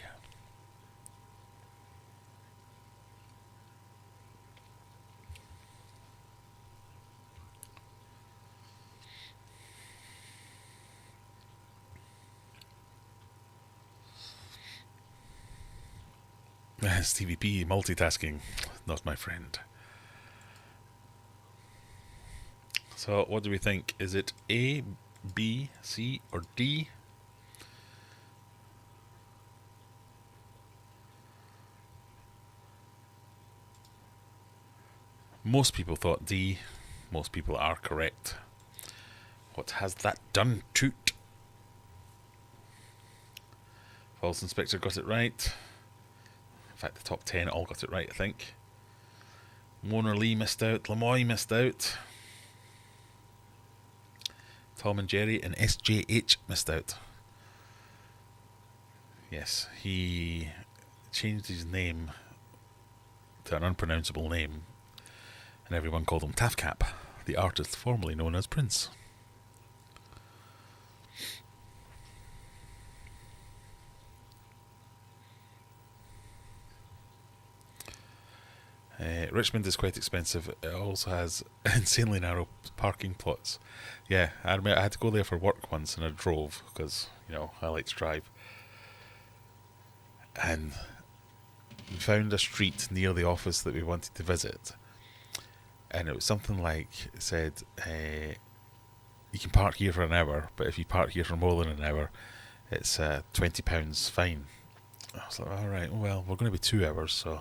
Stevie P, multitasking, not my friend. So, what do we think? Is it A, B, C, or D? Most people thought D. Most people are correct. What has that done, Toot? False Inspector got it right. In fact, the top 10 all got it right, I think. Mona Lee missed out. Lamoy missed out. Tom and Jerry and SJH missed out. Yes, he changed his name to an unpronounceable name, and everyone called him Tafcap, the artist formerly known as Prince. Richmond is quite expensive. It also has insanely narrow parking plots. Yeah, I admit I had to go there for work once and I drove because, I like to drive. And we found a street near the office that we wanted to visit. And it was something like, it said, you can park here for an hour, but if you park here for more than an hour, it's £20 fine. I was like, alright, well, we're going to be 2 hours, so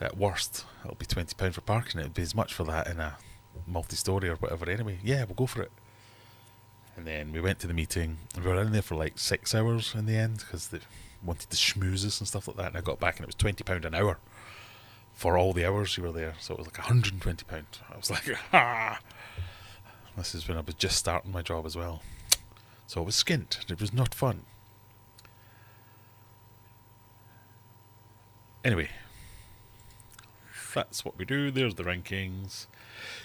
at worst, it'll be £20 for parking. It'd be as much for that in a multi-story or whatever anyway. Yeah, we'll go for it. And then we went to the meeting, and we were in there for like 6 hours in the end, because they wanted to schmooze us and stuff like that, and I got back and it was £20 an hour for all the hours you were there, so it was like £120. I was like, ah! This is when I was just starting my job as well. So I was skint. It was not fun. Anyway, that's what we do. There's the rankings.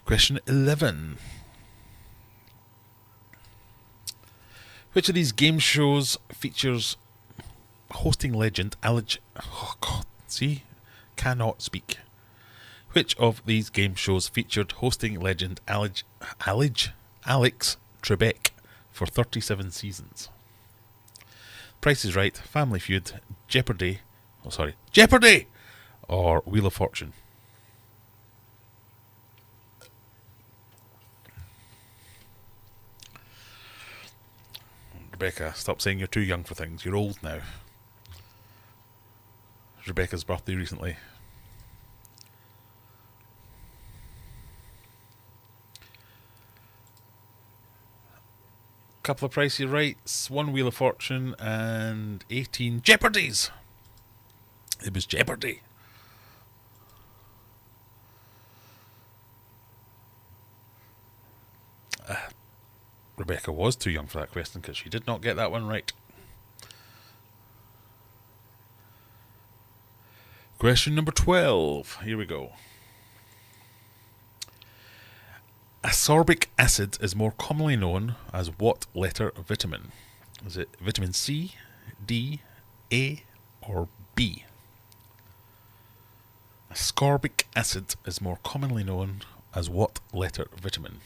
Question 11. Which of these game shows features hosting legend cannot speak. Which of these game shows featured hosting legend Alex Trebek for 37 seasons? Price is Right, Family Feud, Jeopardy! Or Wheel of Fortune? Rebecca, stop saying you're too young for things. You're old now. It was Rebecca's birthday recently. Couple of Pricey Rights, 1 Wheel of Fortune, and 18 Jeopardies. It was Jeopardy. Rebecca was too young for that question because she did not get that one right. Question number 12. Here we go. Ascorbic acid is more commonly known as what letter vitamin? Is it vitamin C, D, A, or B? Ascorbic acid is more commonly known as what letter vitamin?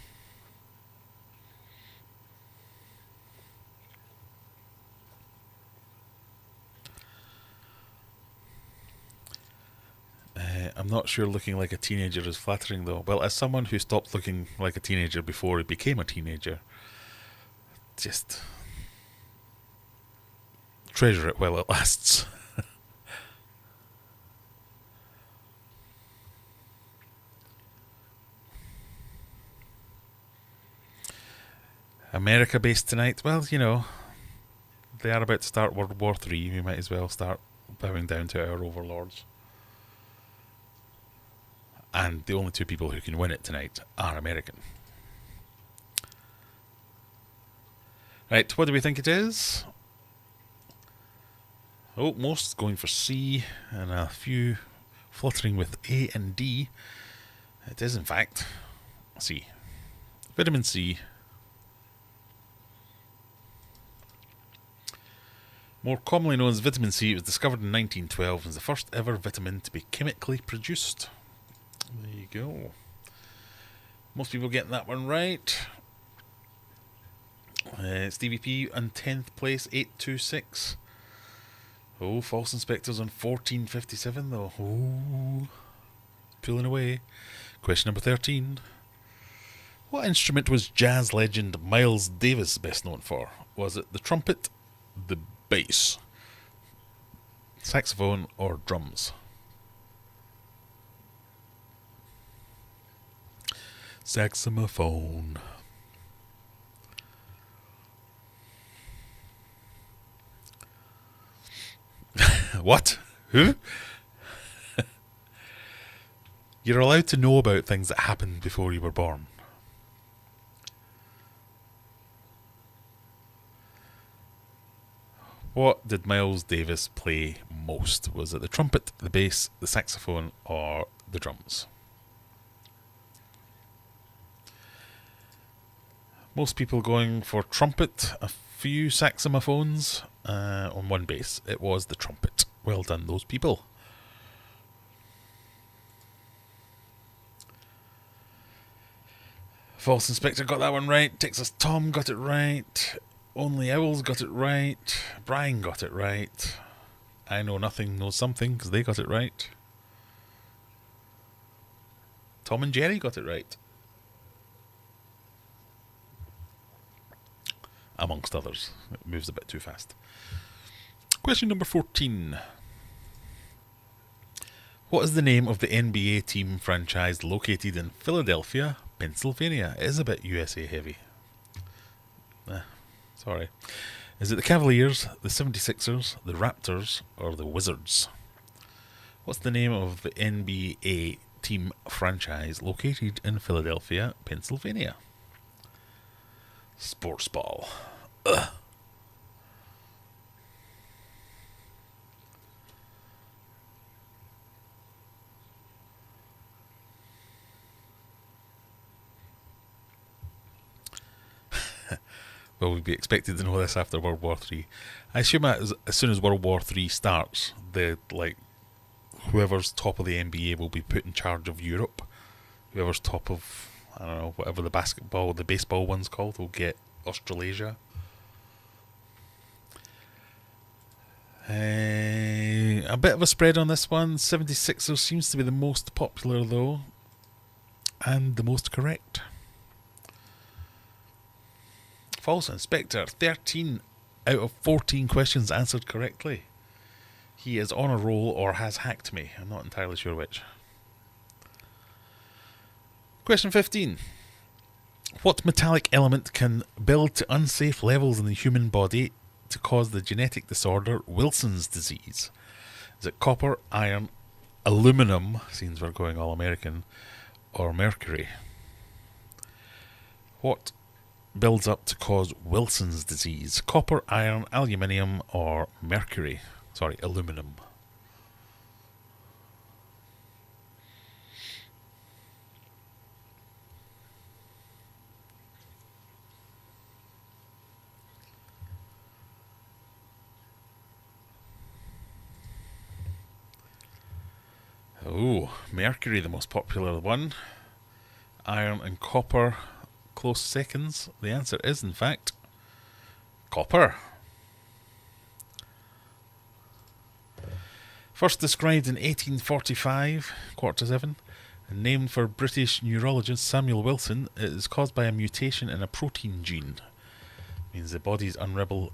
I'm not sure looking like a teenager is flattering though. Well, as someone who stopped looking like a teenager before he became a teenager, just treasure it while it lasts. America based tonight. Well, they are about to start World War III. We might as well start bowing down to our overlords. And the only two people who can win it tonight are American. Right, what do we think it is? Oh, most going for C, and a few fluttering with A and D. It is, in fact, C. Vitamin C. More commonly known as vitamin C, it was discovered in 1912 and was the first ever vitamin to be chemically produced. There you go. Most people getting that one right. Stevie P on 10th place, 826. Oh, false inspectors on 1457 though. Oh, pulling away. Question number 13. What instrument was jazz legend Miles Davis best known for? Was it the trumpet, the bass, saxophone, or drums? Saxophone. What? Who? You're allowed to know about things that happened before you were born. What did Miles Davis play most? Was it the trumpet, the bass, the saxophone, or the drums? Most people going for trumpet, a few saxophones, on one bass. It was the trumpet. Well done, those people. False Inspector got that one right. Texas Tom got it right. Only Owls got it right. Brian got it right. I Know Nothing Knows Something, because they got it right. Tom and Jerry got it right. Amongst others. It moves a bit too fast. Question number 14. What is the name of the NBA team franchise located in Philadelphia, Pennsylvania? It is a bit USA heavy. Sorry. Is it the Cavaliers, the 76ers, the Raptors, or the Wizards? What's the name of the NBA team franchise located in Philadelphia, Pennsylvania? Sports ball. Ugh. Well, we'd be expected to know this after World War III. I assume as soon as World War III starts, whoever's top of the NBA will be put in charge of Europe. Whoever's top of, I don't know, whatever the baseball one's called, will get Australasia. A bit of a spread on this one. 76ers seems to be the most popular though, and the most correct. False Inspector, 13 out of 14 questions answered correctly. He is on a roll or has hacked me. I'm not entirely sure which. Question 15. What metallic element can build to unsafe levels in the human body to cause the genetic disorder Wilson's disease? Is it copper, iron, aluminum, since we're going all American, or mercury? What builds up to cause Wilson's disease? Copper, iron, aluminium, or mercury? Sorry, aluminum. Oh, mercury, the most popular one. Iron and copper, close seconds. The answer is, in fact, copper. First described in 1845, 6:45, and named for British neurologist Samuel Wilson, it is caused by a mutation in a protein gene. It means the body's unable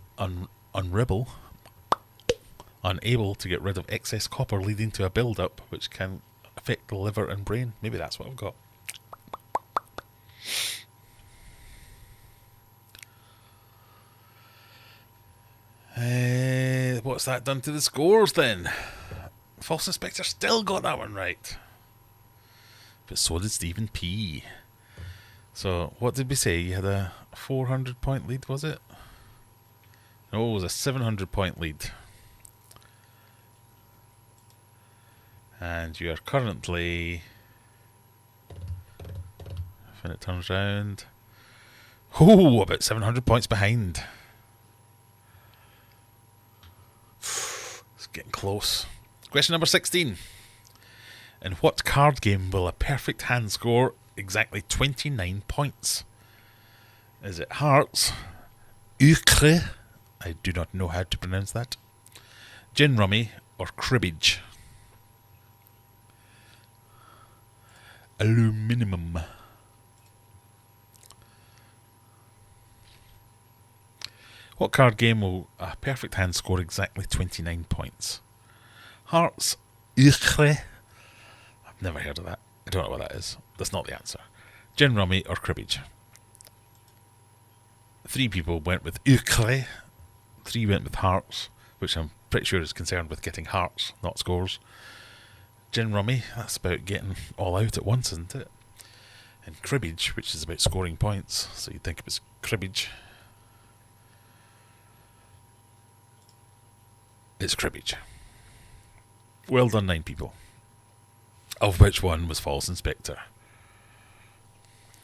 to get rid of excess copper, leading to a build-up which can affect the liver and brain. Maybe that's what I've got. What's that done to the scores then? False Inspector still got that one right. But so did Stephen P. So, what did we say? You had a 400 point lead, was it? No, it was a 700 point lead. And you are currently, when it turns round, about 700 points behind. It's getting close. Question number 16. In what card game will a perfect hand score exactly 29 points? Is it Hearts, Euchre, I do not know how to pronounce that, Gin Rummy, or Cribbage? Aluminum. What card game will a perfect hand score exactly 29 points? Hearts, Euchre. I've never heard of that. I don't know what that is. That's not the answer. Gin Rummy or Cribbage? 3 people went with Euchre. 3 went with Hearts, which I'm pretty sure is concerned with getting hearts, not scores. Gin Rummy, that's about getting all out at once, isn't it? And Cribbage, which is about scoring points, so you'd think it was Cribbage. It's Cribbage. Well done, 9 people. Of which one was False Inspector.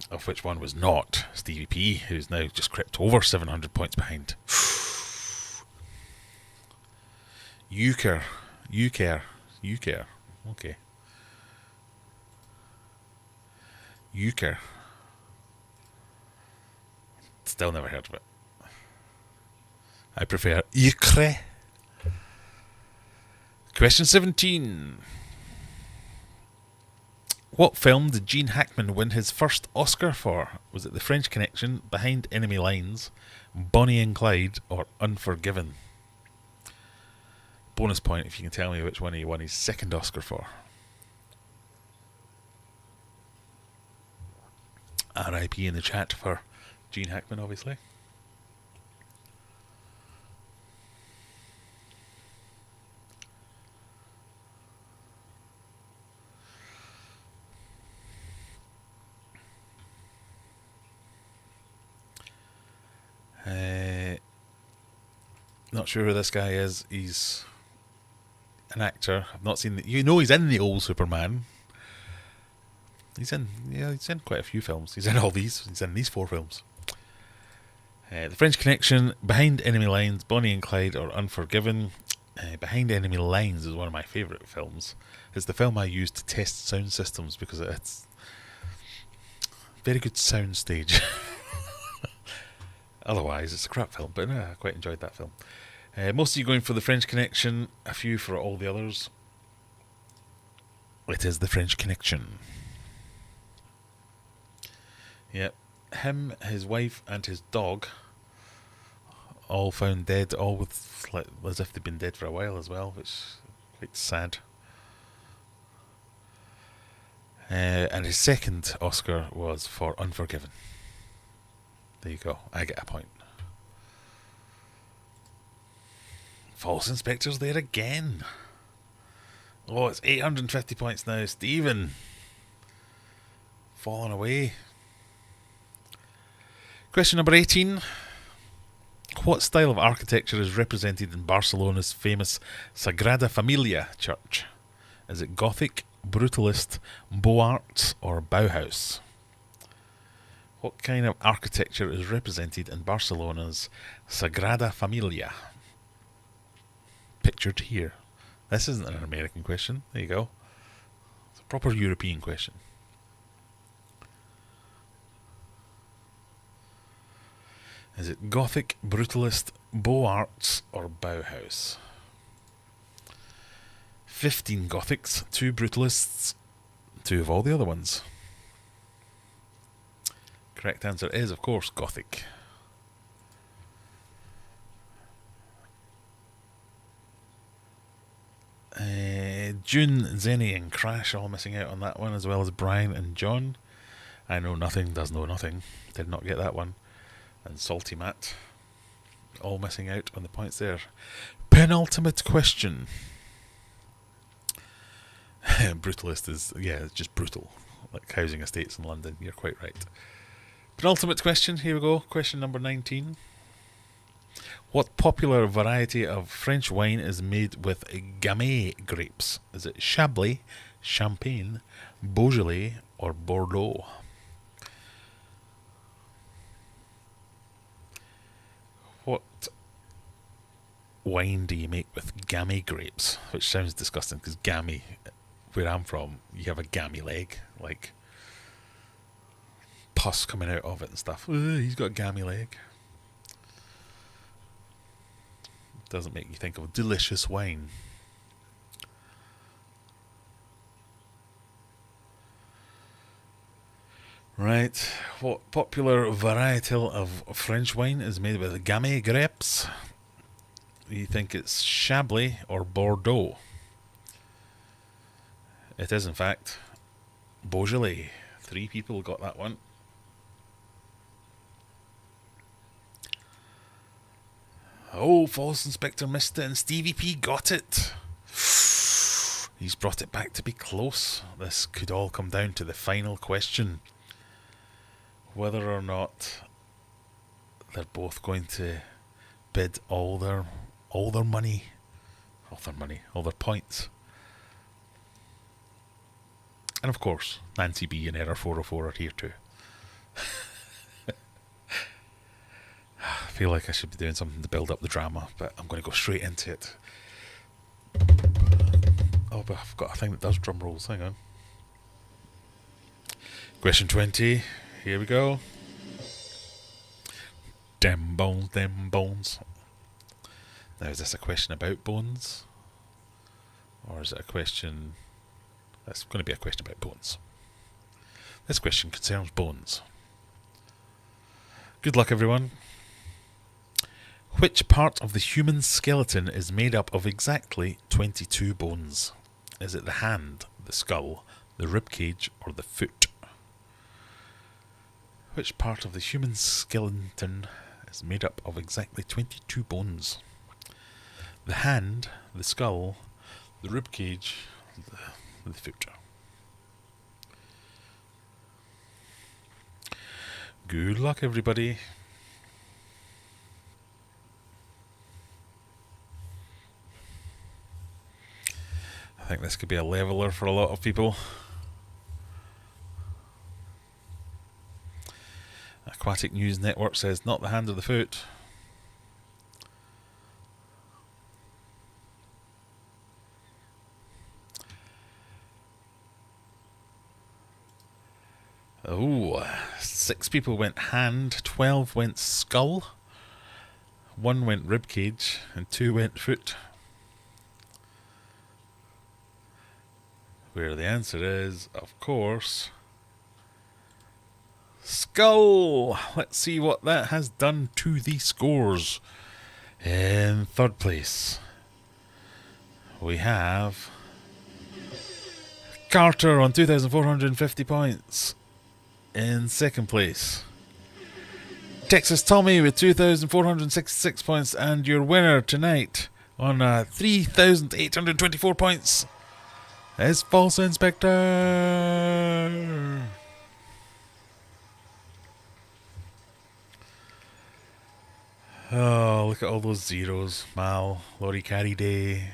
Of which one was not Stevie P, who's now just crept over 700 points behind. Euchre. Okay. Euchre. Still never heard of it. I prefer Euchre. Question 17. What film did Gene Hackman win his first Oscar for? Was it The French Connection, Behind Enemy Lines, Bonnie and Clyde, or Unforgiven? Bonus point if you can tell me which one he won his second Oscar for. R.I.P. in the chat for Gene Hackman, obviously. Not sure who this guy is. He's an actor. I've not seen. He's in the old Superman. He's in quite a few films. He's in all these. He's in these 4 films. The French Connection, Behind Enemy Lines, Bonnie and Clyde, or Unforgiven. Behind Enemy Lines is one of my favourite films. It's the film I use to test sound systems because it's very good sound stage. Otherwise, it's a crap film, but I quite enjoyed that film. Most of you going for The French Connection, a few for all the others. It is The French Connection. Yep. Him, his wife, and his dog all found dead, all with as if they'd been dead for a while as well, which is quite sad. And his second Oscar was for Unforgiven. There you go. I get a point. False Inspector's there again. Oh, it's 850 points now. Stephen. Falling away. Question number 18. What style of architecture is represented in Barcelona's famous Sagrada Familia church? Is it Gothic, Brutalist, Beaux Arts, or Bauhaus? What kind of architecture is represented in Barcelona's Sagrada Familia? Pictured here. This isn't an American question. There you go. It's a proper European question. Is it Gothic, Brutalist, Beaux Arts, or Bauhaus? 15 Gothics, 2 Brutalists, 2 of all the other ones. Correct answer is, of course, Gothic. June, Zenny, and Crash all missing out on that one, as well as Brian and John. I know nothing, does know nothing. Did not get that one. And Salty Matt all missing out on the points there. Penultimate question. Brutalist is, it's just brutal. Like housing estates in London, you're quite right. Penultimate question, here we go. Question number 19. What popular variety of French wine is made with Gamay grapes? Is it Chablis, Champagne, Beaujolais, or Bordeaux? What wine do you make with Gamay grapes? Which sounds disgusting because Gamay, where I'm from, you have a Gamay leg, like pus coming out of it and stuff. He's got a Gamay leg. Doesn't make you think of delicious wine. Right, what popular varietal of French wine is made with Gamay grapes? You think it's Chablis or Bordeaux? It is, in fact, Beaujolais. 3 people got that one. Oh, False Inspector missed it and Stevie P got it. He's brought it back to be close. This could all come down to the final question. Whether or not they're both going to bid all their money, all their points. And of course, Nancy B and Error 404 are here too. I feel like I should be doing something to build up the drama, but I'm going to go straight into it. Oh, but I've got a thing that does drum rolls. Hang on. Question 20. Here we go. Them bones, them bones. Now, is this a question about bones? Or is it a question... That's going to be a question about bones. This question concerns bones. Good luck, everyone. Which part of the human skeleton is made up of exactly 22 bones? Is it the hand, the skull, the ribcage, or the foot? Which part of the human skeleton is made up of exactly 22 bones? The hand, the skull, the ribcage, the foot. Good luck, everybody. I think this could be a leveler for a lot of people. Aquatic News Network says not the hand or the foot. Oh, 6 people went hand, 12 went skull, 1 went ribcage, and 2 went foot. Where the answer is, of course, skull. Let's see what that has done to the scores. In third place, we have Carter on 2,450 points. In second place, Texas Tommy with 2,466 points. And your winner tonight on 3,824 points is False Inspector. Oh, look at all those zeros. Mal, Laurie Carey Day,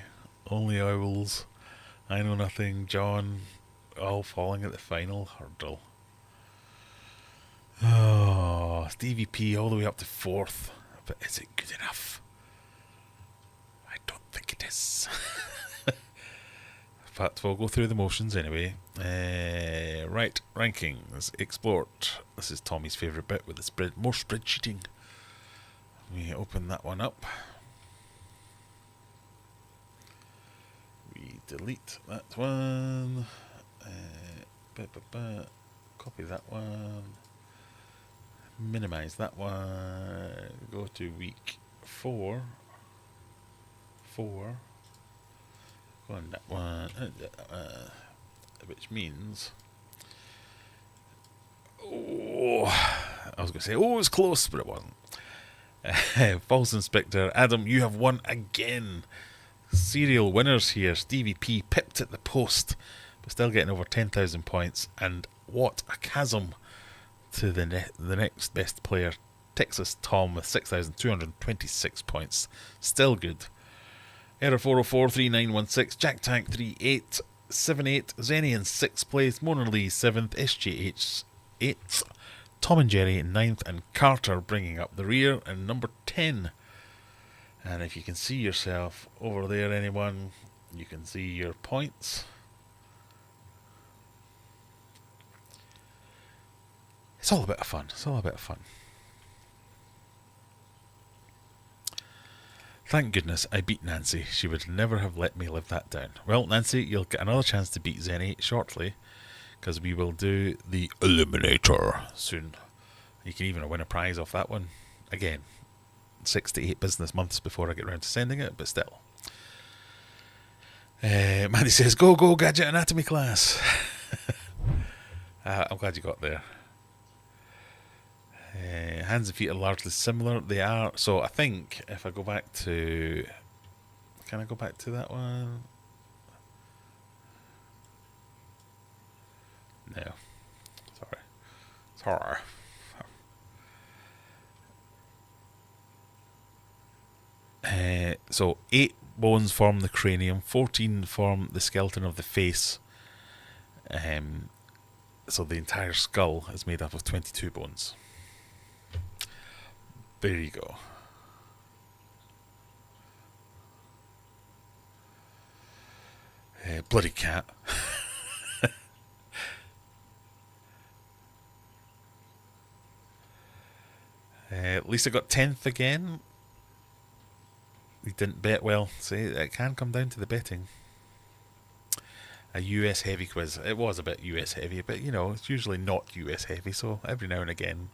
Only Owls, I Know Nothing, John, all falling at the final hurdle. Oh, Stevie P all the way up to 4th. But is it good enough? I don't think it is. But we'll go through the motions anyway. Right, rankings, export. This is Tommy's favourite bit with the more spreadsheeting. We open that one up. We delete that one. Copy that one. Minimize that one. Go to week 4. Go on that one. Which means... Oh, I was going to say, oh, it was close, but it wasn't. False Inspector, Adam, you have won again. Serial winners here. Stevie P pipped at the post, but still getting over 10,000 points. And what a chasm to the next best player, Texas Tom with 6,226 points. Still good. Error 4043916, Jack Tank 3878, Zenny in 6th place, Mona Lee 7th, SGH 8th, Tom and Jerry in 9th, and Carter bringing up the rear in number 10. And if you can see yourself over there, anyone, you can see your points. It's all a bit of fun. It's all a bit of fun. Thank goodness I beat Nancy. She would never have let me live that down. Well, Nancy, you'll get another chance to beat Zenny shortly, because we will do the eliminator soon. You can even win a prize off that one. Again, 6 to 8 business months before I get round to sending it, but still. Mandy says, go, gadget anatomy class. I'm glad you got there. Hands and feet are largely similar. They are. So I think if I go back to... Can I go back to that one? No. Sorry. So 8 bones form the cranium, 14 form the skeleton of the face. So the entire skull is made up of 22 bones. There you go. Bloody cat. Lisa got 10th again. He didn't bet well. See, it can come down to the betting. A US heavy quiz. It was a bit US heavy, but you know, it's usually not US heavy, so every now and again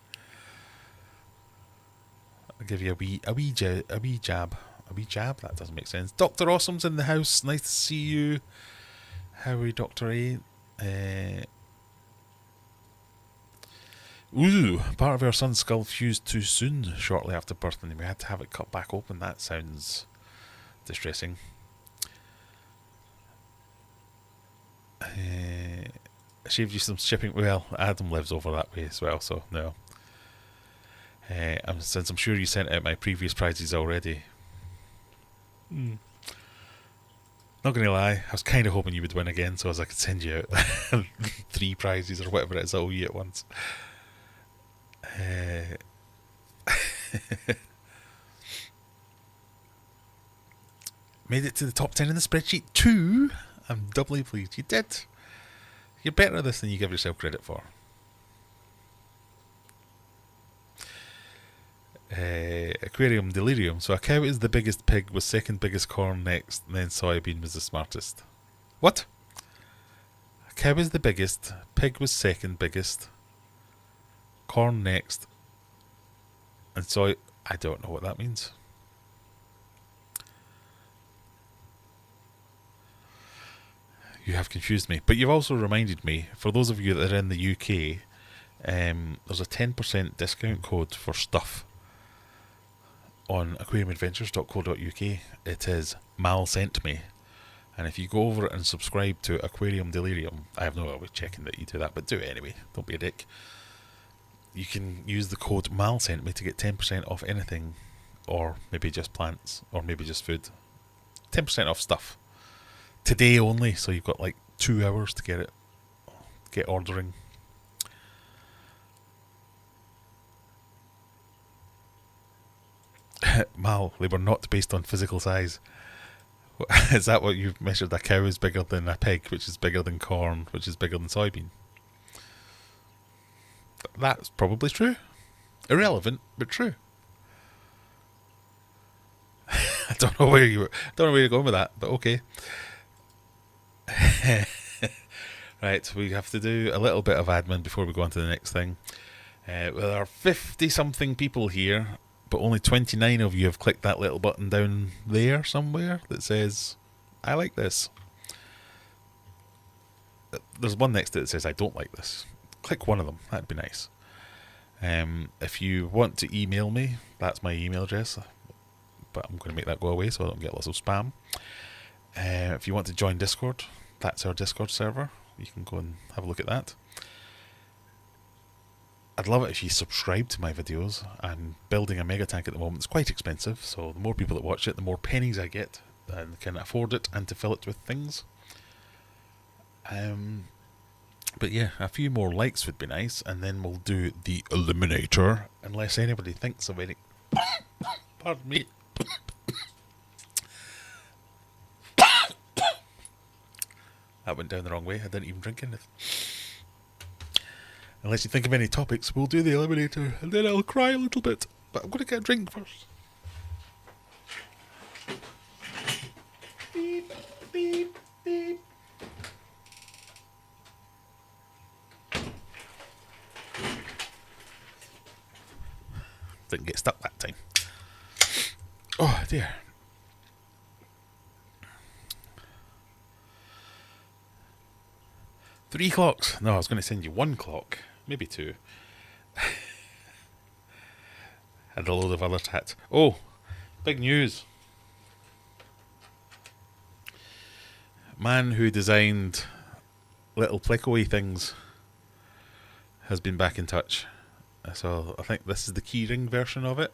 I'll give you a wee jab. A wee jab? That doesn't make sense. Dr. Awesome's in the house. Nice to see you. How are we, Dr. A? Part of our son's skull fused too soon shortly after birth, and we had to have it cut back open. That sounds distressing. I shaved you some shipping. Well, Adam lives over that way as well, so no. Since I'm sure you sent out my previous prizes already. Not going to lie, I was kind of hoping you would win again, so as I could send you out 3 prizes or whatever it is I owe you at once. Made it to the top 10 in the spreadsheet too. I'm doubly pleased. You did. You're better at this than you give yourself credit for. Aquarium delirium. So a cow is the biggest pig, was second biggest corn next, and then soybean was the smartest. What? A cow is the biggest, pig was second biggest, corn next, and soy... I don't know what that means. You have confused me. But you've also reminded me, for those of you that are in the UK, there's a 10% discount code for stuff on aquariumadventures.co.uk. It is Mal sent me. And if you go over and subscribe to Aquarium Delirium, I have no way of checking that you do that, but do it anyway. Don't be a dick. You can use the code Mal sent me to get 10% off anything, or maybe just plants, or maybe just food. 10% off stuff. Today only, so you've got like 2 hours to get ordering. Mal, they were not based on physical size. Is that what you've measured? A cow is bigger than a pig, which is bigger than corn, which is bigger than soybean. That's probably true. Irrelevant, but true. I don't know where you're going with that, but okay. Right, we have to do a little bit of admin before we go on to the next thing. There are 50 something people here, but only 29 of you have clicked that little button down there somewhere that says I like this. There's one next to it that says I don't like this. Click one of them, that'd be nice. If you want to email me, that's my email address, but I'm going to make that go away so I don't get lots of spam. If you want to join Discord, that's our Discord server. You can go and have a look at that. I'd love it if you subscribe to my videos. And building a mega tank at the moment is quite expensive, so the more people that watch it, the more pennies I get and can afford it and to fill it with things. But yeah, a few more likes would be nice, and then we'll do the eliminator, unless anybody thinks of any. Pardon me. That went down the wrong way. I didn't even drink anything. Unless you think of any topics, we'll do the eliminator, and then I'll cry a little bit. But I'm going to get a drink first. Beep, beep, beep. Didn't get stuck that time. Oh dear. Three clocks. No, I was going to send you one clock. Maybe two. And a load of other tats. Oh, big news. Man who designed little Plecaway things has been back in touch. So I think this is the keyring version of it.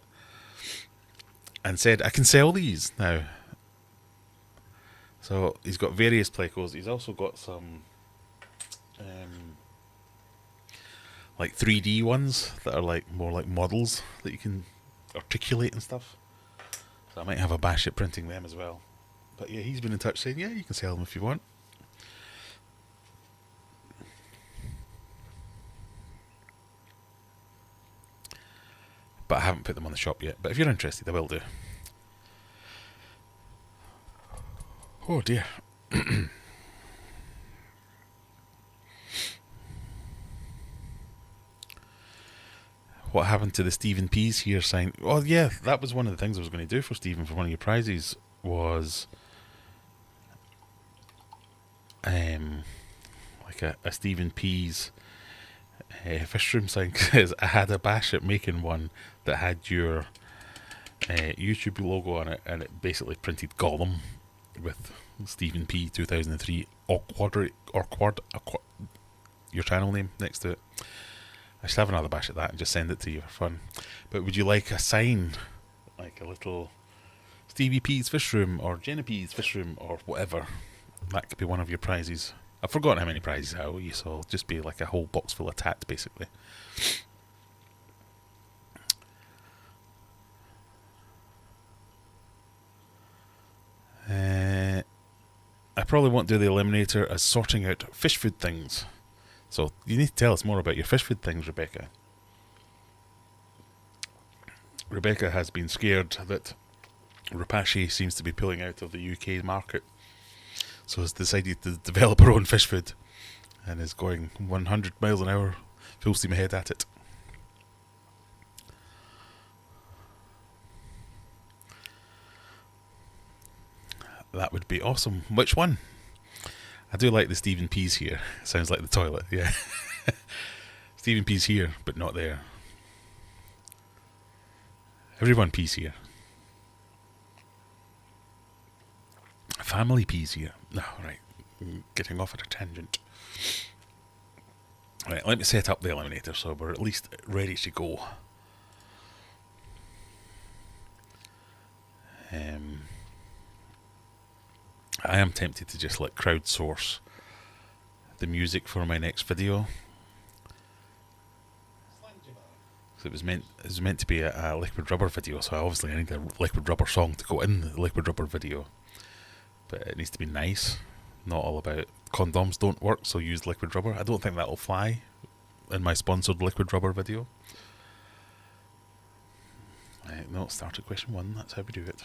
And said, I can sell these now. So he's got various Plecos. He's also got some like 3D ones that are like more like models that you can articulate and stuff. So I might have a bash at printing them as well. But yeah, he's been in touch saying, yeah, you can sell them if you want. But I haven't put them on the shop yet. But if you're interested, I will do. Oh dear. What happened to the Stephen Pease here sign? Well, yeah, that was one of the things I was going to do for Stephen for one of your prizes was like a Stephen Pease fish room sign, because I had a bash at making one that had your YouTube logo on it, and it basically printed Gollum with Stephen P 2003 your channel name next to it. I should have another bash at that and just send it to you for fun. But would you like a sign, like a little Stevie P's fish room or Jenna P's fish room or whatever? That could be one of your prizes. I've forgotten how many prizes I owe you, so it'll just be like a whole box full of tat, basically. I probably won't do the eliminator as sorting out fish food things. So you need to tell us more about your fish food things, Rebecca. Rebecca has been scared that Rapashi seems to be pulling out of the UK market. So has decided to develop her own fish food and is going 100 miles an hour, full steam ahead at it. That would be awesome. Which one? I do like the Stephen Pease here. Sounds like the toilet, yeah. Stephen Pease here, but not there. Everyone pees here. Family pees here. No, right. Getting off at a tangent. Right, let me set up the eliminator so we're at least ready to go. I am tempted to just like crowdsource the music for my next video. So it was meant to be a liquid rubber video, so obviously I need a liquid rubber song to go in the liquid rubber video. But it needs to be nice, not all about condoms don't work, so use liquid rubber. I don't think that'll fly in my sponsored liquid rubber video. No, start at question 1, that's how we do it.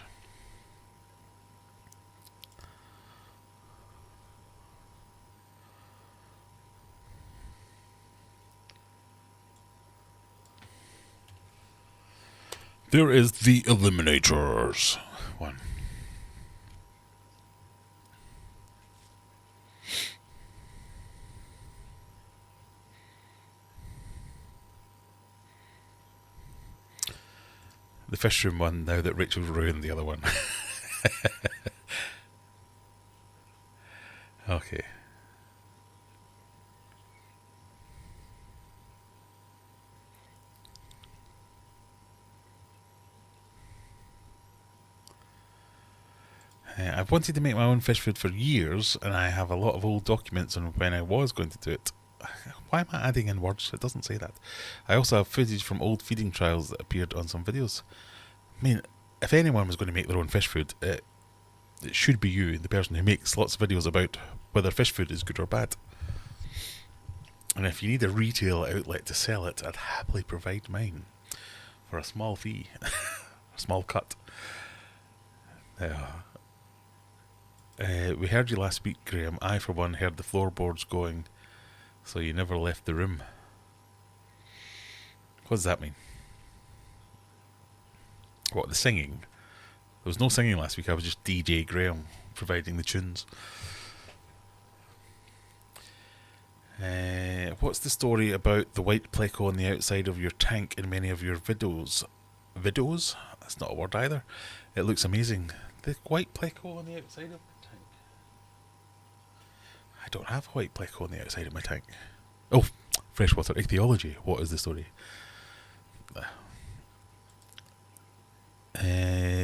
There is the eliminators. 1. The fish room one, now that Rachel's ruined the other one. Okay. I've wanted to make my own fish food for years, and I have a lot of old documents on when I was going to do it. Why am I adding in words? It doesn't say that. I also have footage from old feeding trials that appeared on some videos. I mean, if anyone was going to make their own fish food, it should be you, the person who makes lots of videos about whether fish food is good or bad. And if you need a retail outlet to sell it, I'd happily provide mine for a small fee, a small cut. We heard you last week, Graham. I, for one, heard the floorboards going, so you never left the room. What does that mean? What, the singing? There was no singing last week. I was just DJ Graham providing the tunes. What's the story about the white pleco on the outside of your tank in many of your videos? Videos? That's not a word either. It looks amazing. The white pleco on the outside of my tank. I don't have a white pleco on the outside of my tank. Oh, freshwater ichthyology. What is the story?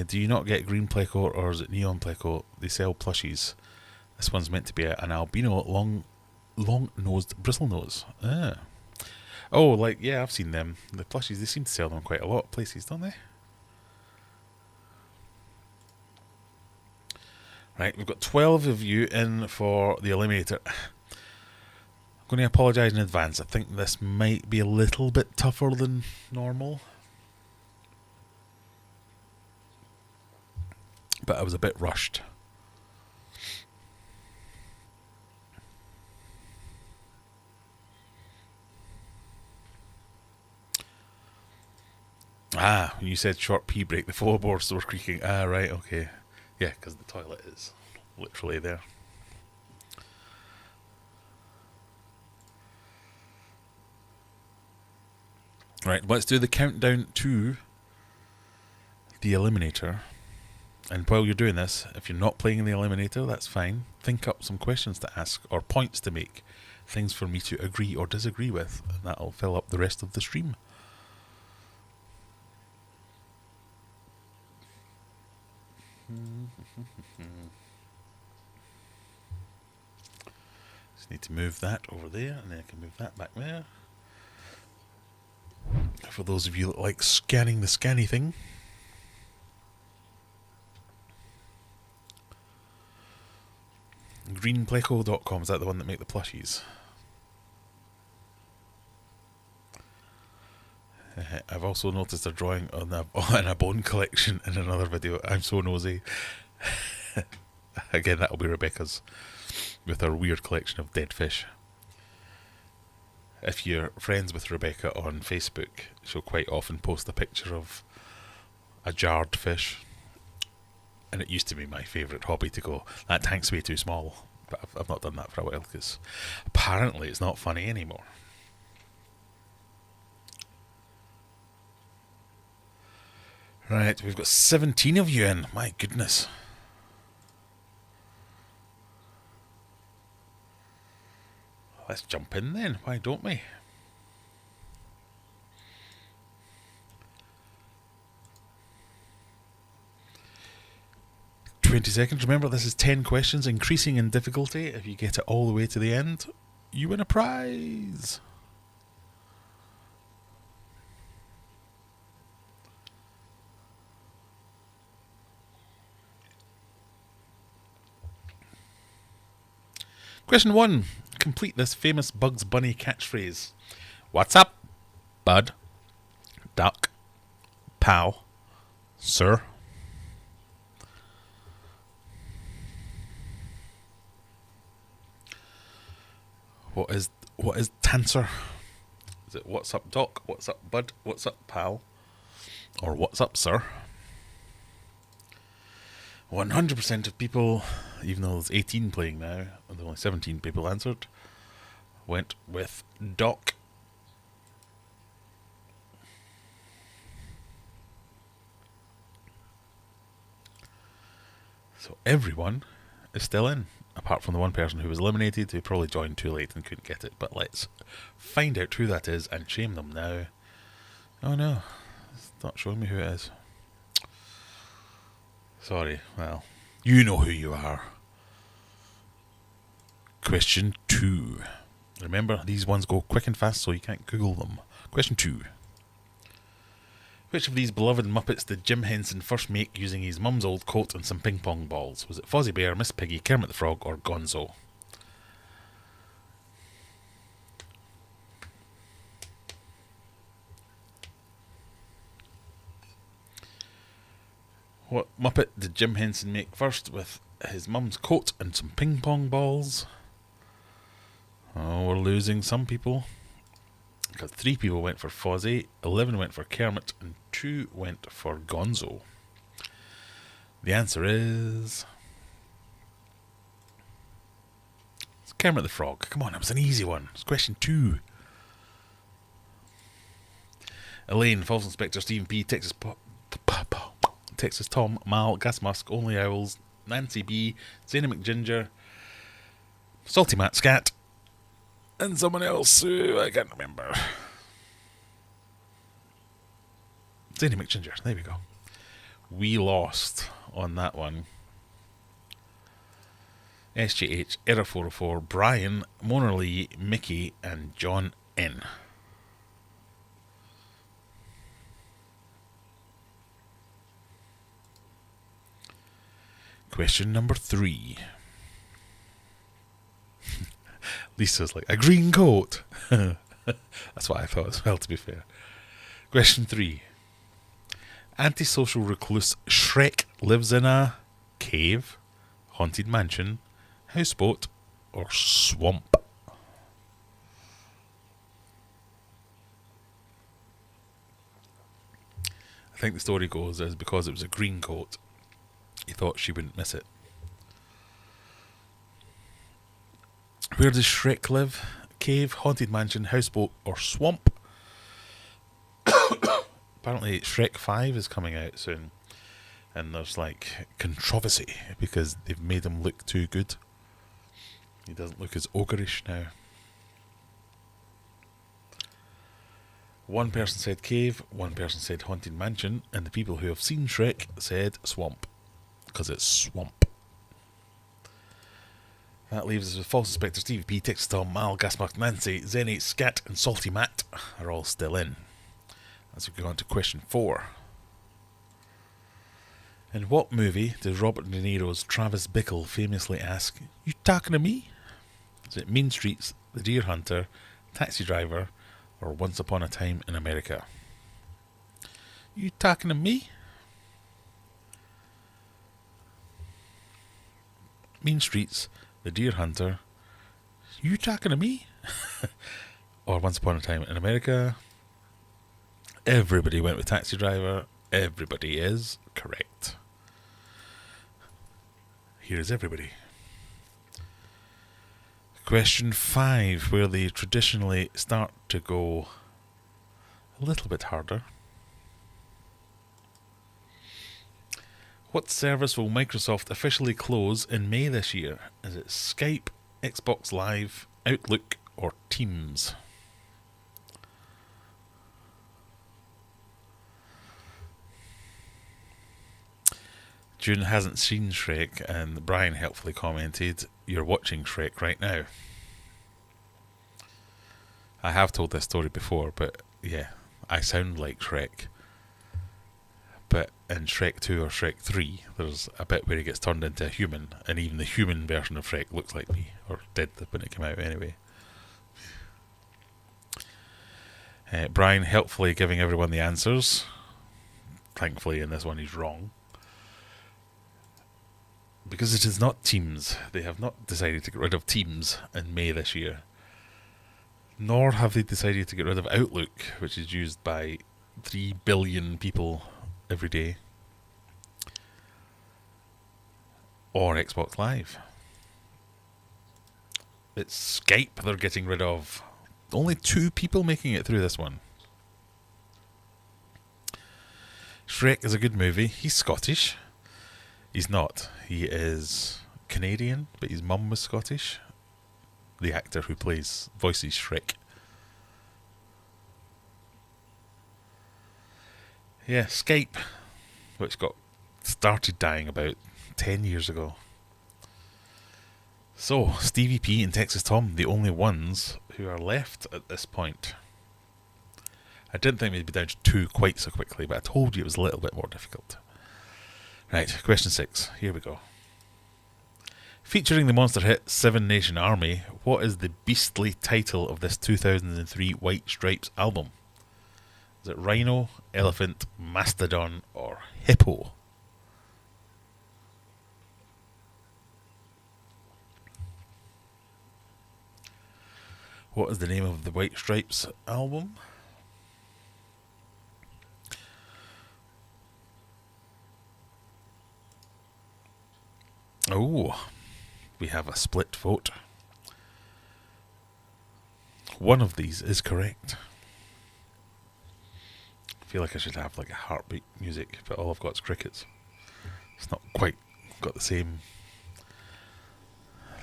Do you not get green pleco, or is it neon pleco? They sell plushies. This one's meant to be an albino long-nosed bristlenose. Oh, like, yeah, I've seen them. The plushies, they seem to sell them quite a lot of places, don't they? Right, we've got 12 of you in for the eliminator. I'm going to apologise in advance. I think this might be a little bit tougher than normal. But I was a bit rushed. When you said short pee break, the floorboards were creaking. Right, okay. Yeah, because the toilet is literally there. Right, let's do the countdown to the eliminator. And while you're doing this, if you're not playing in the eliminator, that's fine. Think up some questions to ask or points to make. Things for me to agree or disagree with. And that'll fill up the rest of the stream. Just need to move that over there, and then I can move that back there. For those of you that like scanning the scanny thing. Greenpleco.com, is that the one that make the plushies? I've also noticed a drawing on a bone collection in another video. I'm so nosy. Again, that'll be Rebecca's, with her weird collection of dead fish. If you're friends with Rebecca on Facebook, she'll quite often post a picture of a jarred fish. And it used to be my favourite hobby to go, that tank's way too small. But I've not done that for a while, because apparently it's not funny anymore. Right, we've got 17 of you in. My goodness. Let's jump in then. Why don't we? $20. Remember, this is 10 questions, increasing in difficulty. If you get it all the way to the end, you win a prize. Question 1. Complete this famous Bugs Bunny catchphrase. What's up, bud? Duck. Pal. Sir. What is Tanser? Is it what's up, Doc? What's up, bud? What's up, pal? Or what's up, sir? 100% of people, even though there's 18 playing now, and only 17 people answered, went with Doc. So everyone is still in, apart from the one person who was eliminated, who probably joined too late and couldn't get it. But let's find out who that is and shame them now. Oh no, it's not showing me who it is. Sorry, well, You know who you are. Question 2. Remember, these ones go quick and fast, so you can't Google them. Question 2. Which of these beloved Muppets did Jim Henson first make using his mum's old coat and some ping pong balls? Was it Fozzie Bear, Miss Piggy, Kermit the Frog, or Gonzo? What Muppet did Jim Henson make first with his mum's coat and some ping pong balls? Oh, we're losing some people. Because 3 people went for Fozzie, 11 went for Kermit, and 2 went for Gonzo. The answer is... it's Kermit the Frog. Come on, it was an easy one. It's question 2. Elaine, False Inspector, Stephen P, Texas Tom, Mal, Gas Musk, Only Owls, Nancy B, Zana McGinger, Salty Matt Scat, and someone else who I can't remember. Zany McGinger, there we go. We lost on that one. SJH, Error 404, Brian, Mona Lee, Mickey, and John N. Question number 3. Lisa's like, a green coat. That's what I thought as well, to be fair. Question 3. Antisocial recluse Shrek lives in a cave, haunted mansion, houseboat, or swamp? I think the story goes as because it was a green coat, he thought she wouldn't miss it. Where does Shrek live? Cave, haunted mansion, houseboat, or swamp? Apparently Shrek 5 is coming out soon. And there's like controversy because they've made him look too good. He doesn't look as ogreish now. One person said cave, one person said haunted mansion, and the people who have seen Shrek said swamp. Because it's swamp. That leaves us with False Inspector, Stevie P, Texas Tom, Mal, Gasmark, Nancy, Zenny, Scat, and Salty Matt are all still in. As we go on to question 4. In what movie does Robert De Niro's Travis Bickle famously ask, "You talking to me?" Is it Mean Streets, The Deer Hunter, Taxi Driver, or Once Upon a Time in America? You talking to me? Mean Streets, The Deer Hunter, you talking to me? Or Once Upon a Time in America? Everybody went with Taxi Driver. Everybody is correct. Here is everybody. Question 5, where they traditionally start to go a little bit harder. What service will Microsoft officially close in May this year? Is it Skype, Xbox Live, Outlook, or Teams? June hasn't seen Shrek, and Brian helpfully commented, "You're watching Shrek right now." I have told this story before, but yeah, I sound like Shrek. But in Shrek 2 or Shrek 3, there's a bit where he gets turned into a human, and even the human version of Shrek looks like me, or did when it came out anyway. Brian helpfully giving everyone the answers. Thankfully, in this one, he's wrong. Because it is not Teams. They have not decided to get rid of Teams in May this year. Nor have they decided to get rid of Outlook, which is used by 3 billion people every day. Or Xbox Live. It's Skype they're getting rid of. Only 2 people making it through this one. Shrek is a good movie. He's Scottish. He's not. He is Canadian, but his mum was Scottish. The actor who voices Shrek. Yeah, Skype, which got started dying about 10 years ago. So, Stevie P and Texas Tom, the only ones who are left at this point. I didn't think we'd be down to 2 quite so quickly, but I told you it was a little bit more difficult. Right, question 6. Here we go. Featuring the monster hit Seven Nation Army, what is the beastly title of this 2003 White Stripes album? Is it Rhino, Elephant, Mastodon, or Hippo? What is the name of the White Stripes album? Oh, we have a split vote. One of these is correct. I feel like I should have like a heartbeat music, but all I've got is crickets. It's not quite got the same.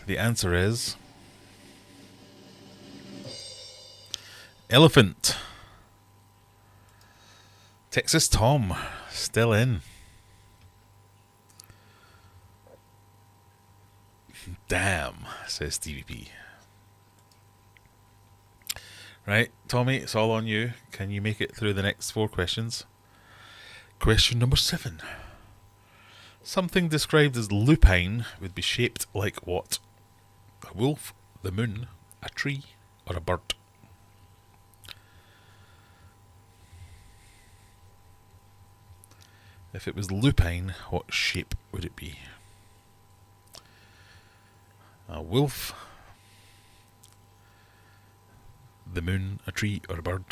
The answer is Elephant. Texas Tom, still in. Damn, says Stevie P. Right, Tommy, it's all on you. Can you make it through the next 4 questions? Question number 7. Something described as lupine would be shaped like what? A wolf, the moon, a tree, or a bird? If it was lupine, what shape would it be? A wolf, the moon, a tree, or a bird?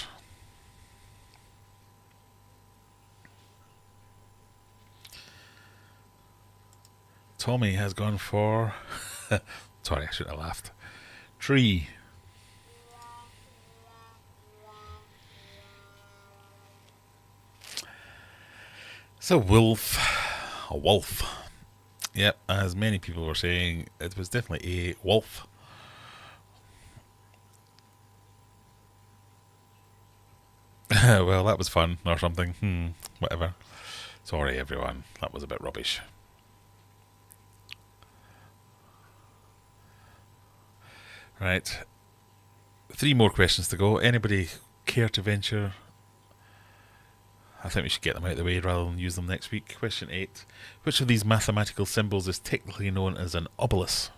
Tommy has gone for... Sorry, I shouldn't have laughed. Tree. It's a wolf. A wolf. Yep, as many people were saying, it was definitely a wolf. Well, that was fun, or something. Whatever. Sorry, everyone. That was a bit rubbish. Right. 3 more questions to go. Anybody care to venture? I think we should get them out of the way rather than use them next week. Question 8. Which of these mathematical symbols is technically known as an obelus?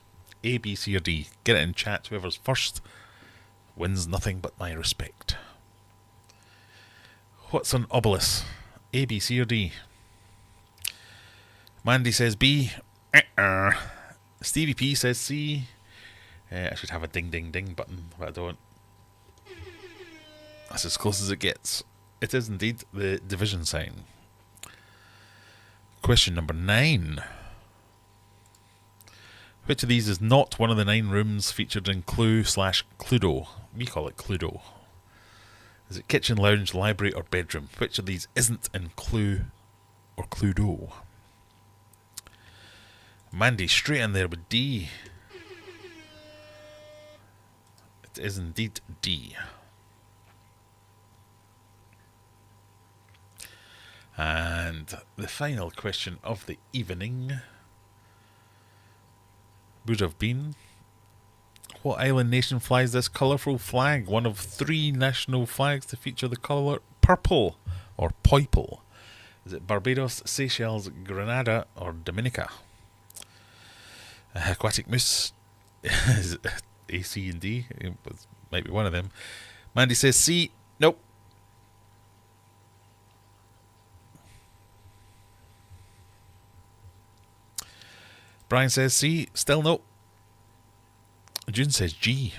A, B, C, or D? Get it in chat. Whoever's first wins nothing but my respect. What's an obelus? A, B, C, or D? Mandy says B. Stevie P says C. I should have a ding ding ding button, but I don't. That's as close as it gets. It is indeed the division sign. Question number 9. Which of these is not one of the 9 rooms featured in Clue/Cluedo? We call it Cluedo. Is it kitchen, lounge, library, or bedroom? Which of these isn't in Clue or Cluedo? Mandy straight in there with D. It is indeed D. And the final question of the evening would have been, what island nation flies this colourful flag? One of 3 national flags to feature the colour purple or poiple. Is it Barbados, Seychelles, Grenada, or Dominica? Aquatic moose. Is it A, C, and D? It might be one of them. Mandy says C. Nope. Brian says C. Still no. June says G.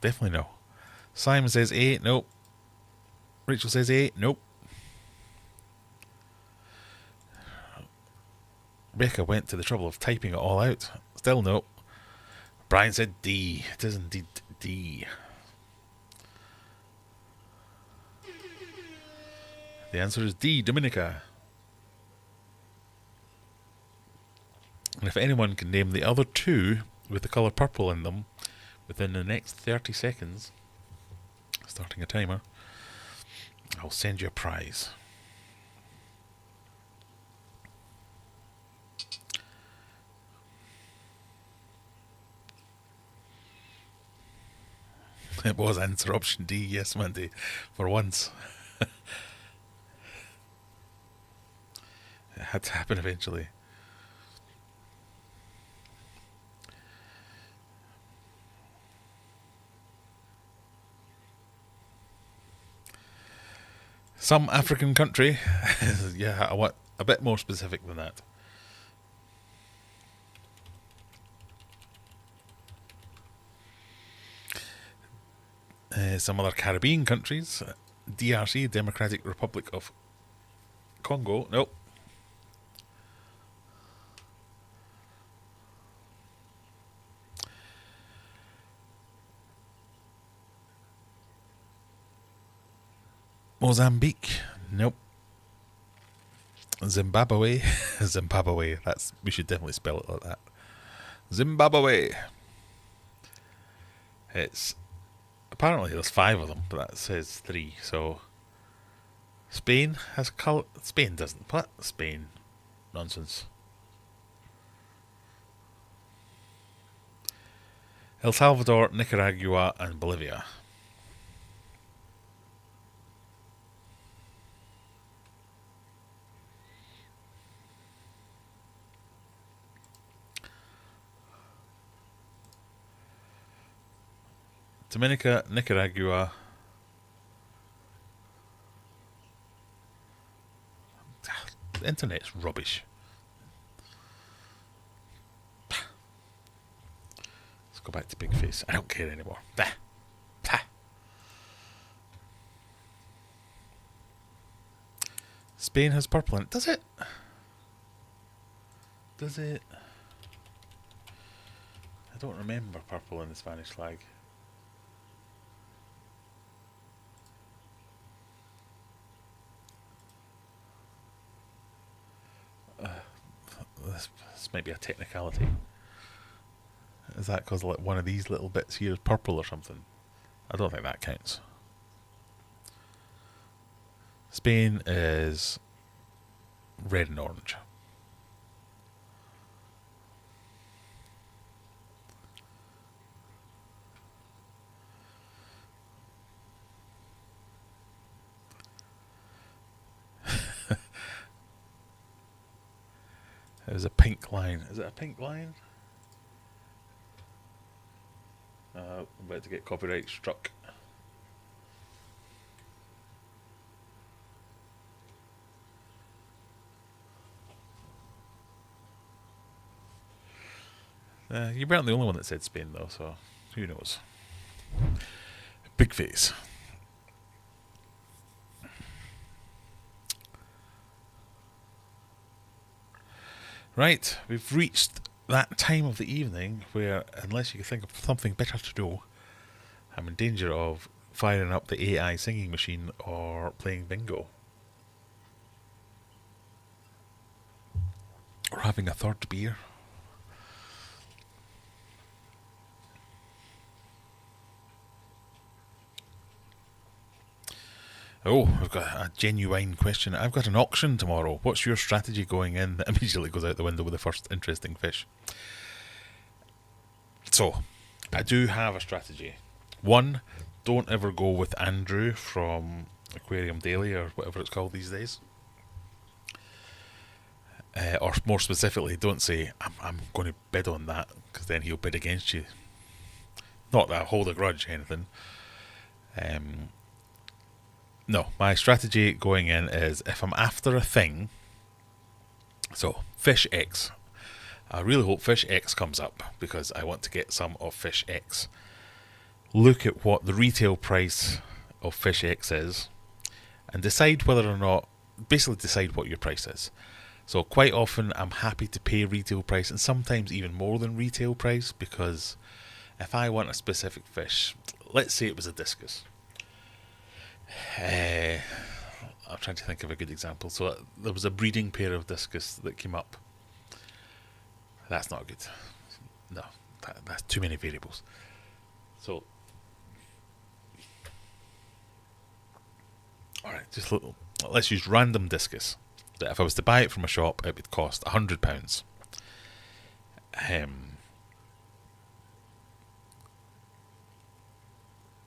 Definitely no. Simon says A. Nope. Rachel says A. Nope. Rebecca went to the trouble of typing it all out. Still no. Brian said D. It is indeed D. The answer is D. Dominica. And if anyone can name the other 2 with the colour purple in them within the next 30 seconds, starting a timer, I'll send you a prize. It was answer option D, yes, Monday, for once. It had to happen eventually. Some African country. Yeah, I want a bit more specific than that. Some other Caribbean countries. DRC, Democratic Republic of Congo. Nope. Mozambique. Nope. Zimbabwe. Zimbabwe. We should definitely spell it like that. Zimbabwe. It's apparently there's 5 of them, but that says 3. So Spain has colour. Spain doesn't. What? Spain. Nonsense. El Salvador, Nicaragua, and Bolivia. Dominica, Nicaragua. The internet's rubbish. Let's go back to Big Face. I don't care anymore. Spain has purple in it. Does it? Does it? I don't remember purple in the Spanish flag. This might be a technicality. Is that because like one of these little bits here is purple or something? I don't think that counts. Spain is red and orange. There's a pink line. Is it a pink line? I'm about to get copyright struck. You weren't the only one that said Spain though, so who knows? Big Face. Right, we've reached that time of the evening where, unless you can think of something better to do, I'm in danger of firing up the AI singing machine or playing bingo. Or having a third beer. Oh, I've got a genuine question. I've got an auction tomorrow. What's your strategy going in? That immediately goes out the window with the first interesting fish. So, I do have a strategy. 1, don't ever go with Andrew from Aquarium Daily or whatever it's called these days. Or more specifically, don't say, I'm going to bid on that, because then he'll bid against you. Not that I hold a grudge or anything. No, my strategy going in is if I'm after a thing, so fish X, I really hope fish X comes up because I want to get some of fish X. Look at what the retail price of fish X is and decide whether or not, basically decide what your price is. So quite often I'm happy to pay retail price and sometimes even more than retail price, because if I want a specific fish, let's say it was a discus. I'm trying to think of a good example. So there was a breeding pair of discus that came up. That's not good. No, that's too many variables. So, alright, let's use random discus. That if I was to buy it from a shop, it would cost £100.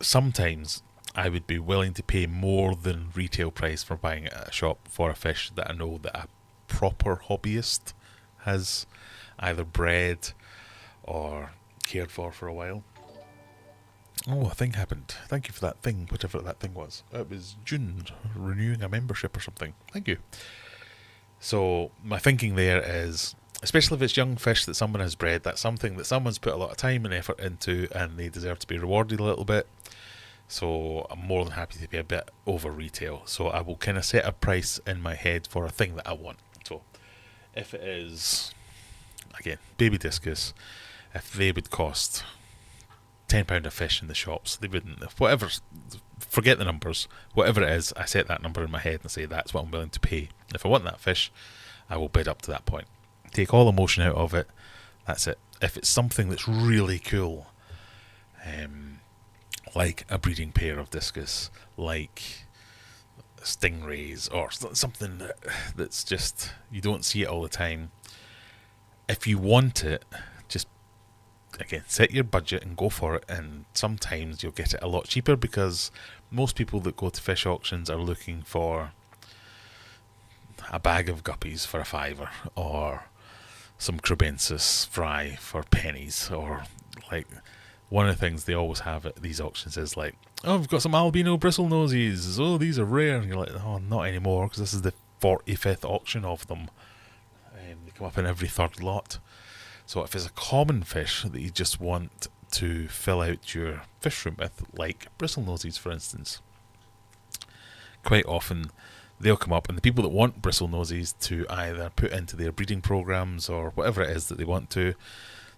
sometimes I would be willing to pay more than retail price for buying it at a shop for a fish that I know that a proper hobbyist has either bred or cared for a while. Oh, a thing happened. Thank you for that thing, whatever that thing was. It was June, renewing a membership or something. Thank you. So, my thinking there is, especially if it's young fish that someone has bred, that's something that someone's put a lot of time and effort into and they deserve to be rewarded a little bit. So, I'm more than happy to be a bit over retail. So, I will kind of set a price in my head for a thing that I want. So, if it is, again, baby discus, if they would cost £10 a fish in the shops, they wouldn't. Whatever, forget the numbers. Whatever it is, I set that number in my head and say that's what I'm willing to pay. If I want that fish, I will bid up to that point. Take all emotion out of it. That's it. If it's something that's really cool, like a breeding pair of discus, like stingrays, or something that's just, you don't see it all the time. If you want it, just, again, set your budget and go for it, and sometimes you'll get it a lot cheaper because most people that go to fish auctions are looking for a bag of guppies for a fiver, or some crubensis fry for pennies, or like one of the things they always have at these auctions is like, oh, we've got some albino bristlenoses, oh, these are rare, and you're like, oh, not anymore, because this is the 45th auction of them, and they come up in every third lot. So if it's a common fish that you just want to fill out your fish room with, like bristlenoses for instance, quite often they'll come up, and the people that want bristlenoses to either put into their breeding programs or whatever it is that they want to,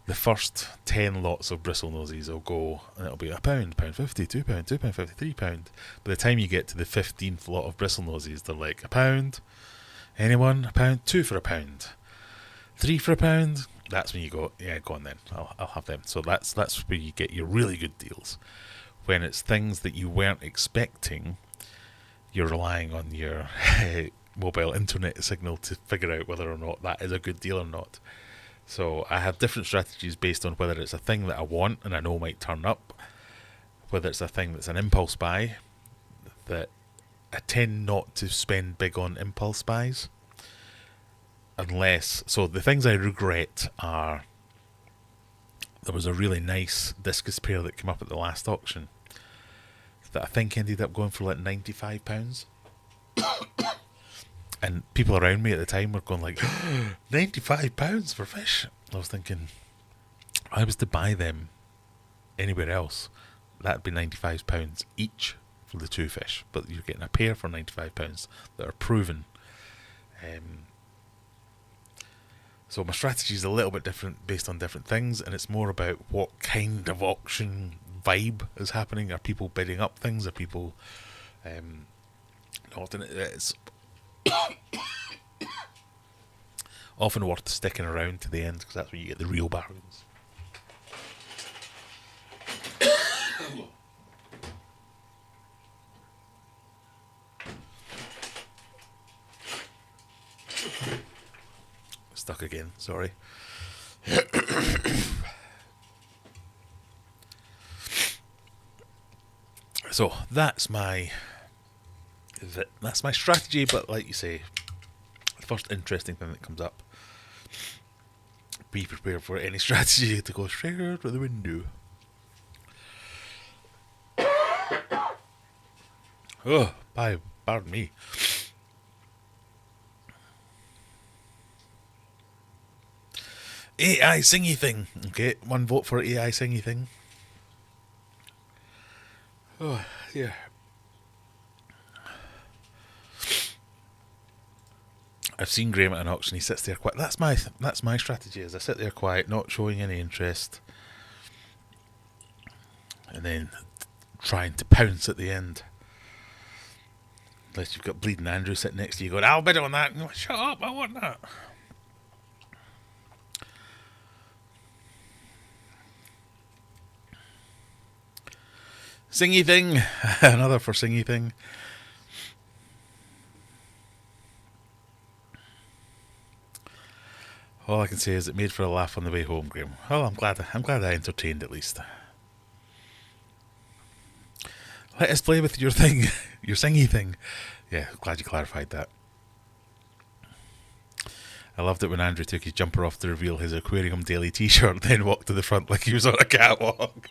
the first 10 lots of bristlenoses will go, and it'll be £1, £1.50, £2, £2.50, £3. By the time you get to the 15th lot of bristlenoses, they're like £1, anyone, £1, 2 for £1, 3 for £1. That's when you go, yeah, go on then, I'll have them. So that's where you get your really good deals. When it's things that you weren't expecting, you're relying on your mobile internet signal to figure out whether or not that is a good deal or not. So I have different strategies based on whether it's a thing that I want and I know might turn up, whether it's a thing that's an impulse buy, that I tend not to spend big on impulse buys. Unless, so the things I regret are, there was a really nice discus pair that came up at the last auction that I think ended up going for like £95. And people around me at the time were going like, £95 for fish. I was thinking, if I was to buy them anywhere else, that'd be £95 each for the two fish. But you're getting a pair for £95 that are proven. So my strategy is a little bit different based on different things, and it's more about what kind of auction vibe is happening. Are people bidding up things? Are people not? And it's often worth sticking around to the end because that's when you get the real bargains. Stuck again, sorry. So that's my strategy, but like you say, the first interesting thing that comes up, be prepared for any strategy to go straight out the window. Oh, pardon me. AI singy thing. Okay, one vote for AI singy thing. Oh, yeah. I've seen Graham at an auction. He sits there quiet. That's my strategy. Is I sit there quiet, not showing any interest, and then trying to pounce at the end. Unless you've got Bleeding Andrew sitting next to you, going, "I'll bid on that." And you're like, shut up! I want that. Singy thing, another for singy thing. All I can say is it made for a laugh on the way home, Graham. Oh, I'm glad I entertained at least. Let us play with your thing, your singy thing. Yeah, glad you clarified that. I loved it when Andrew took his jumper off to reveal his Aquarium Daily t-shirt, then walked to the front like he was on a catwalk.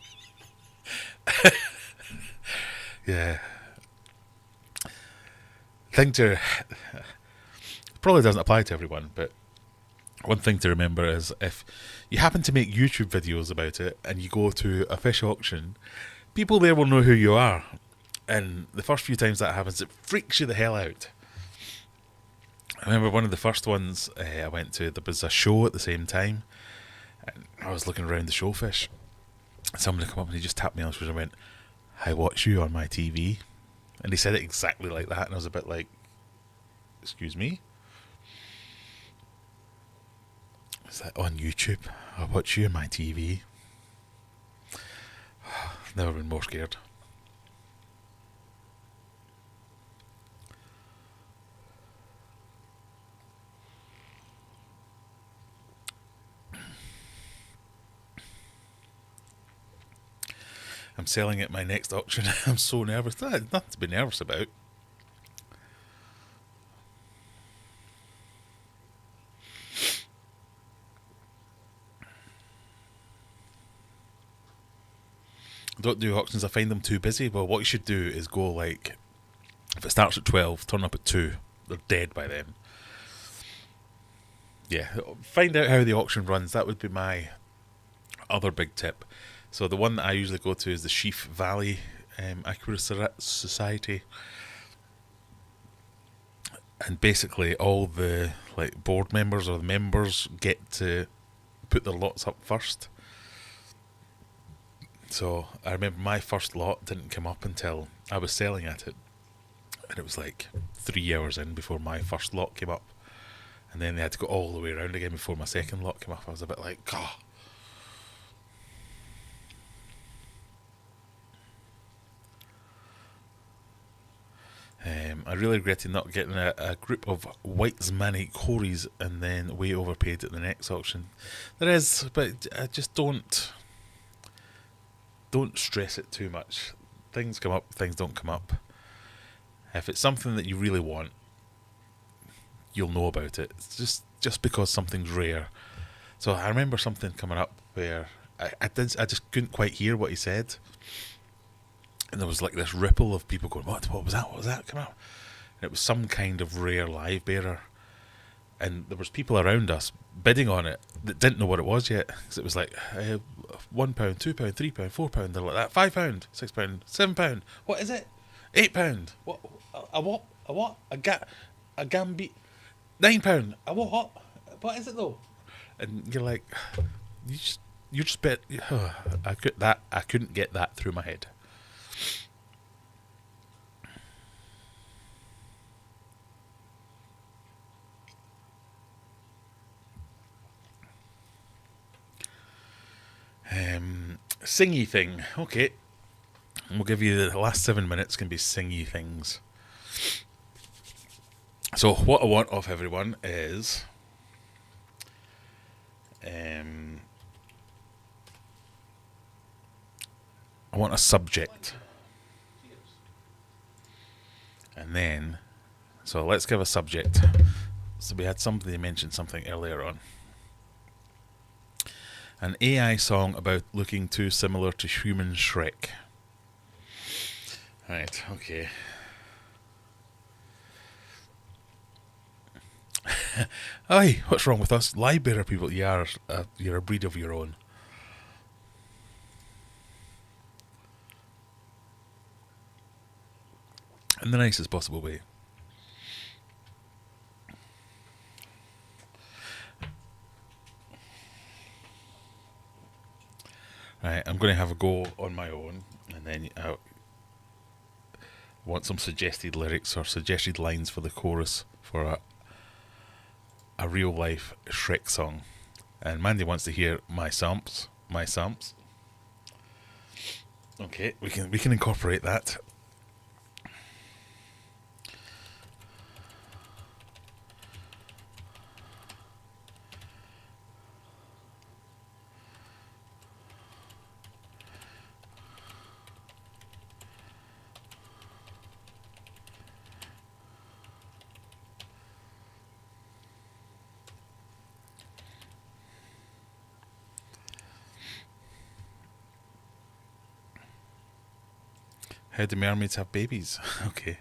Yeah. Thing to... probably doesn't apply to everyone, but one thing to remember is if you happen to make YouTube videos about it and you go to a fish auction, people there will know who you are. And the first few times that happens, it freaks you the hell out. I remember one of the first ones I went to, there was a show at the same time, and I was looking around the showfish. Somebody come up and he just tapped me on the shoulder and went, "I watch you on my TV." And he said it exactly like that, and I was a bit like, "Excuse me?" It's like, "On YouTube, I watch you on my TV." Never been more scared. I'm selling at my next auction. I'm so nervous. Nothing to be nervous about. Don't do auctions. I find them too busy. Well, what you should do is go like, if it starts at 12, turn up at 2. They're dead by then. Yeah, find out how the auction runs. That would be my other big tip. So the one that I usually go to is the Sheaf Valley Aquarium Society, and basically all the like board members or the members get to put their lots up first. So I remember my first lot didn't come up until I was selling at it, and it was like 3 hours in before my first lot came up, and then they had to go all the way around again before my second lot came up. I was a bit like, "God." I really regretted not getting a group of whites mani cories and then way overpaid at the next auction. There is, but I just don't stress it too much. Things come up, things don't come up. If it's something that you really want, you'll know about it. It's just because something's rare. So I remember something coming up where I just couldn't quite hear what he said. And there was like this ripple of people going, what was that? What was that coming up? And it was some kind of rare live bearer. And there was people around us bidding on it that didn't know what it was yet. Because it was like £1, £2, £3, £4. They're like that. £5, £6, £7. What is it? £8. What? A what? A what? A Gambi? £9. A what? What is it though? And you're like, you just bet. I couldn't get that through my head. Singy thing. Okay. We'll give you the last 7 minutes can be singy things. So what I want of everyone is I want a subject. And then so let's give a subject. So we had somebody mention something earlier on. An AI song about looking too similar to human Shrek. Right, okay. Aye, what's wrong with us? Live bearer people, you're a breed of your own. In the nicest possible way. Right, I'm going to have a go on my own, and then I want some suggested lyrics or suggested lines for the chorus for a real life Shrek song. And Mandy wants to hear my samps. Okay, we can incorporate that. How do mermaids have babies? Okay.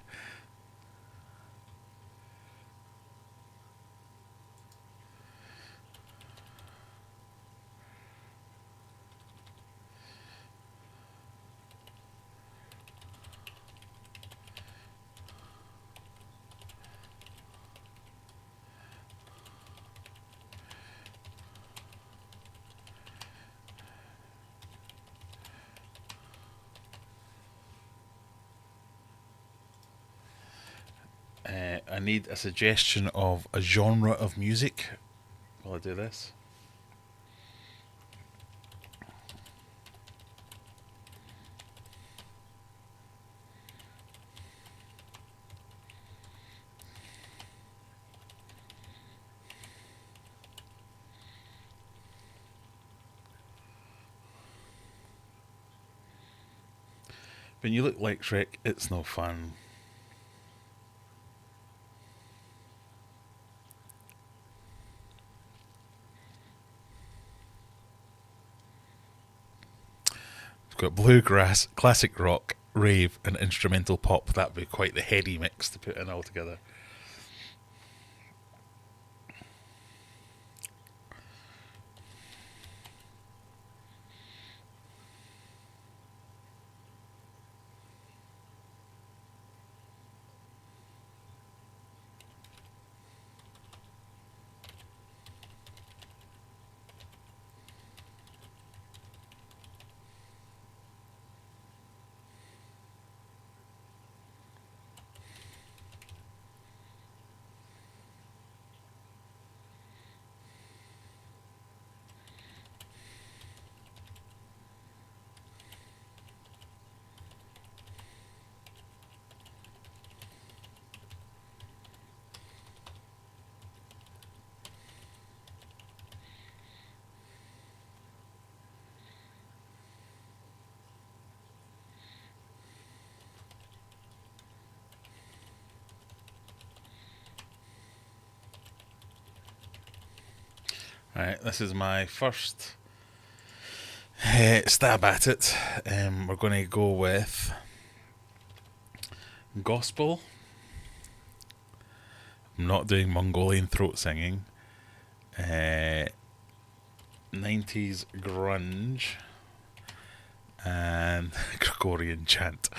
I need a suggestion of a genre of music while I do this. When you look like Shrek, it's no fun. We've got bluegrass, classic rock, rave, and instrumental pop. That'd be quite the heady mix to put in all together. Right, this is my first stab at it. We're going to go with gospel. I'm not doing Mongolian throat singing. 90s grunge and Gregorian chant.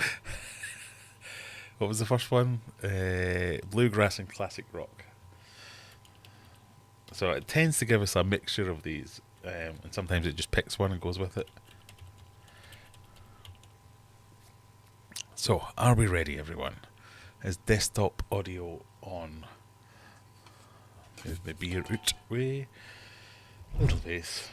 What was the first one? Bluegrass and classic rock. So it tends to give us a mixture of these, and sometimes it just picks one and goes with it. So, are we ready, everyone? Is desktop audio on? There's my beer out way. Little bass.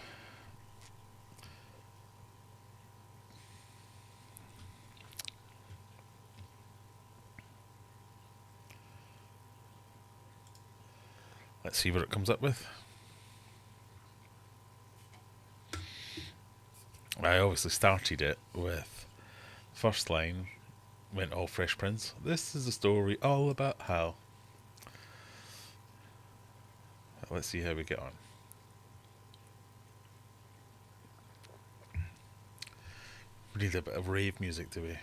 Let's see what it comes up with. I obviously started it with first line, went all Fresh Prince. This is a story all about how. Let's see how we get on. We need a bit of rave music, do we?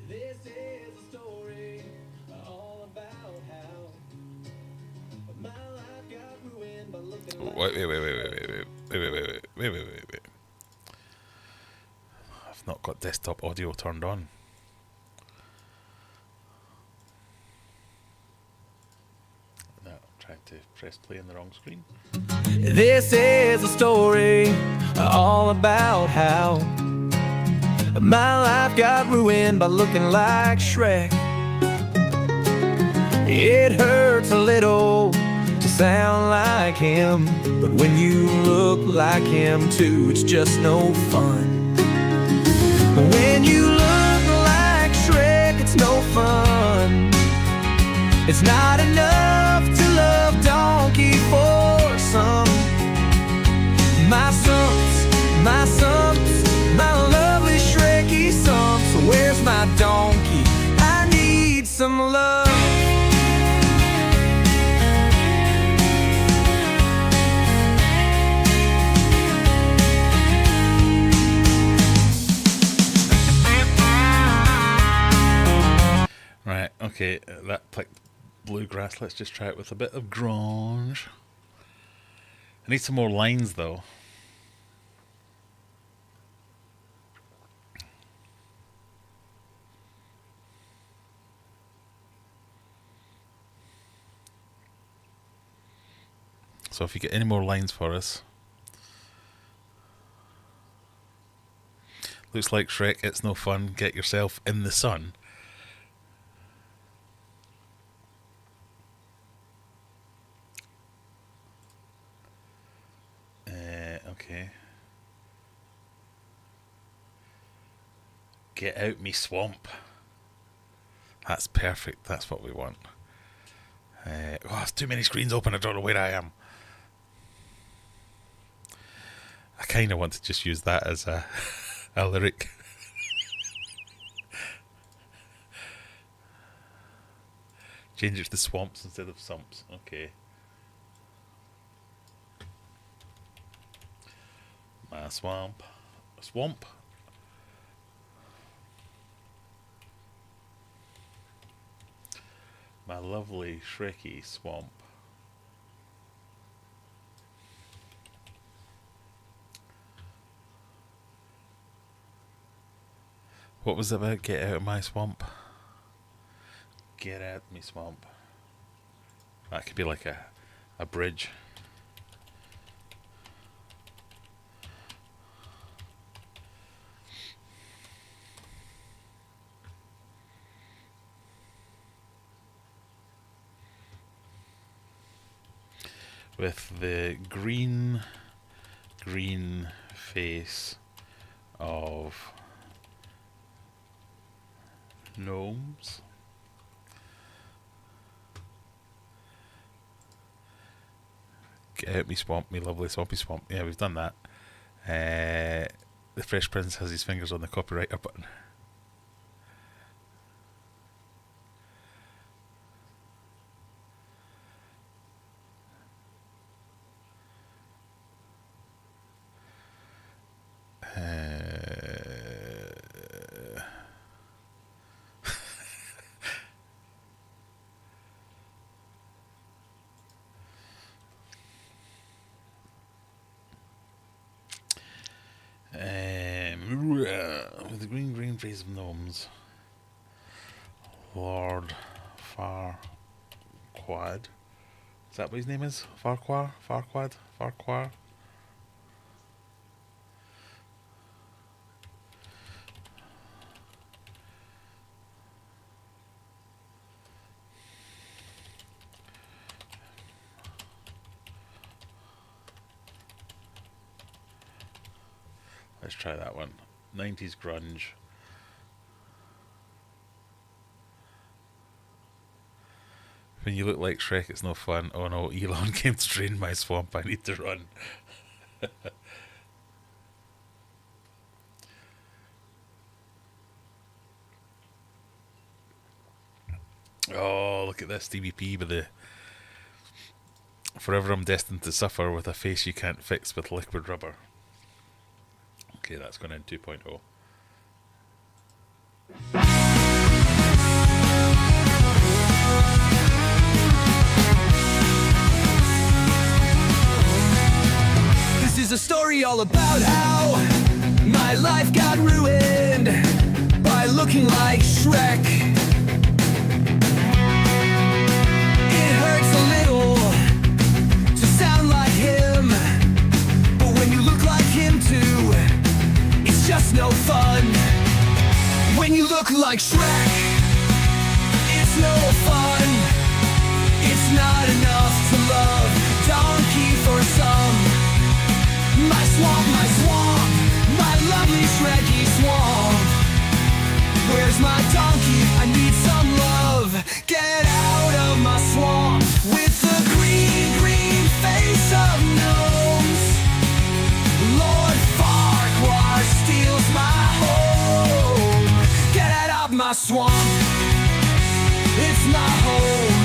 This is a story all about how my life got ruined by looking like... Wait. I've not got desktop audio turned on. No, I'm trying to press play on the wrong screen. This is a story all about how my life got ruined by looking like Shrek. It hurts a little to sound like him, but when you look like him too, it's just no fun. When you look like Shrek, it's no fun. It's not enough to love Donkey for some. My sons, my lovely Shreky son. So where's my donkey? I need some love. Okay, that picked bluegrass. Let's just try it with a bit of grunge. I need some more lines though. So if you get any more lines for us. Looks like Shrek, it's no fun. Get yourself in the sun. Okay. Get out me swamp. That's perfect. That's what we want. There's too many screens open. I don't know where I am. I kind of want to just use that as a lyric. Change it to the swamps instead of sumps. Okay. My swamp. Swamp. My lovely Shreky swamp. What was it about? Get out of my swamp. Get out of me swamp. That could be like a bridge. With the green face of gnomes. Get out me swamp, me lovely swampy swamp. Yeah, we've done that. The Fresh Prince has his fingers on the copywriter button. With the green face of gnomes. Lord Farquaad. Is that what his name is? Farquaad? Let's try that one. 90s grunge. When you look like Shrek, it's no fun. Oh no, Elon came to drain my swamp. I need to run. Oh, look at this DBP with the forever I'm destined to suffer with a face you can't fix with liquid rubber. Okay, that's going in 2.0. This is a story all about how my life got ruined by looking like Shrek. It hurts a little to sound like him, but when you look like him too, it's just no fun. When you look like Shrek, it's no fun. It's not enough to love donkey for some. My swamp, my lovely Shreky swamp. Where's my donkey? I need some love. Get out of my swamp with the green face of gnomes. Lord Farquaad steals my home. Get out of my swamp. It's my home.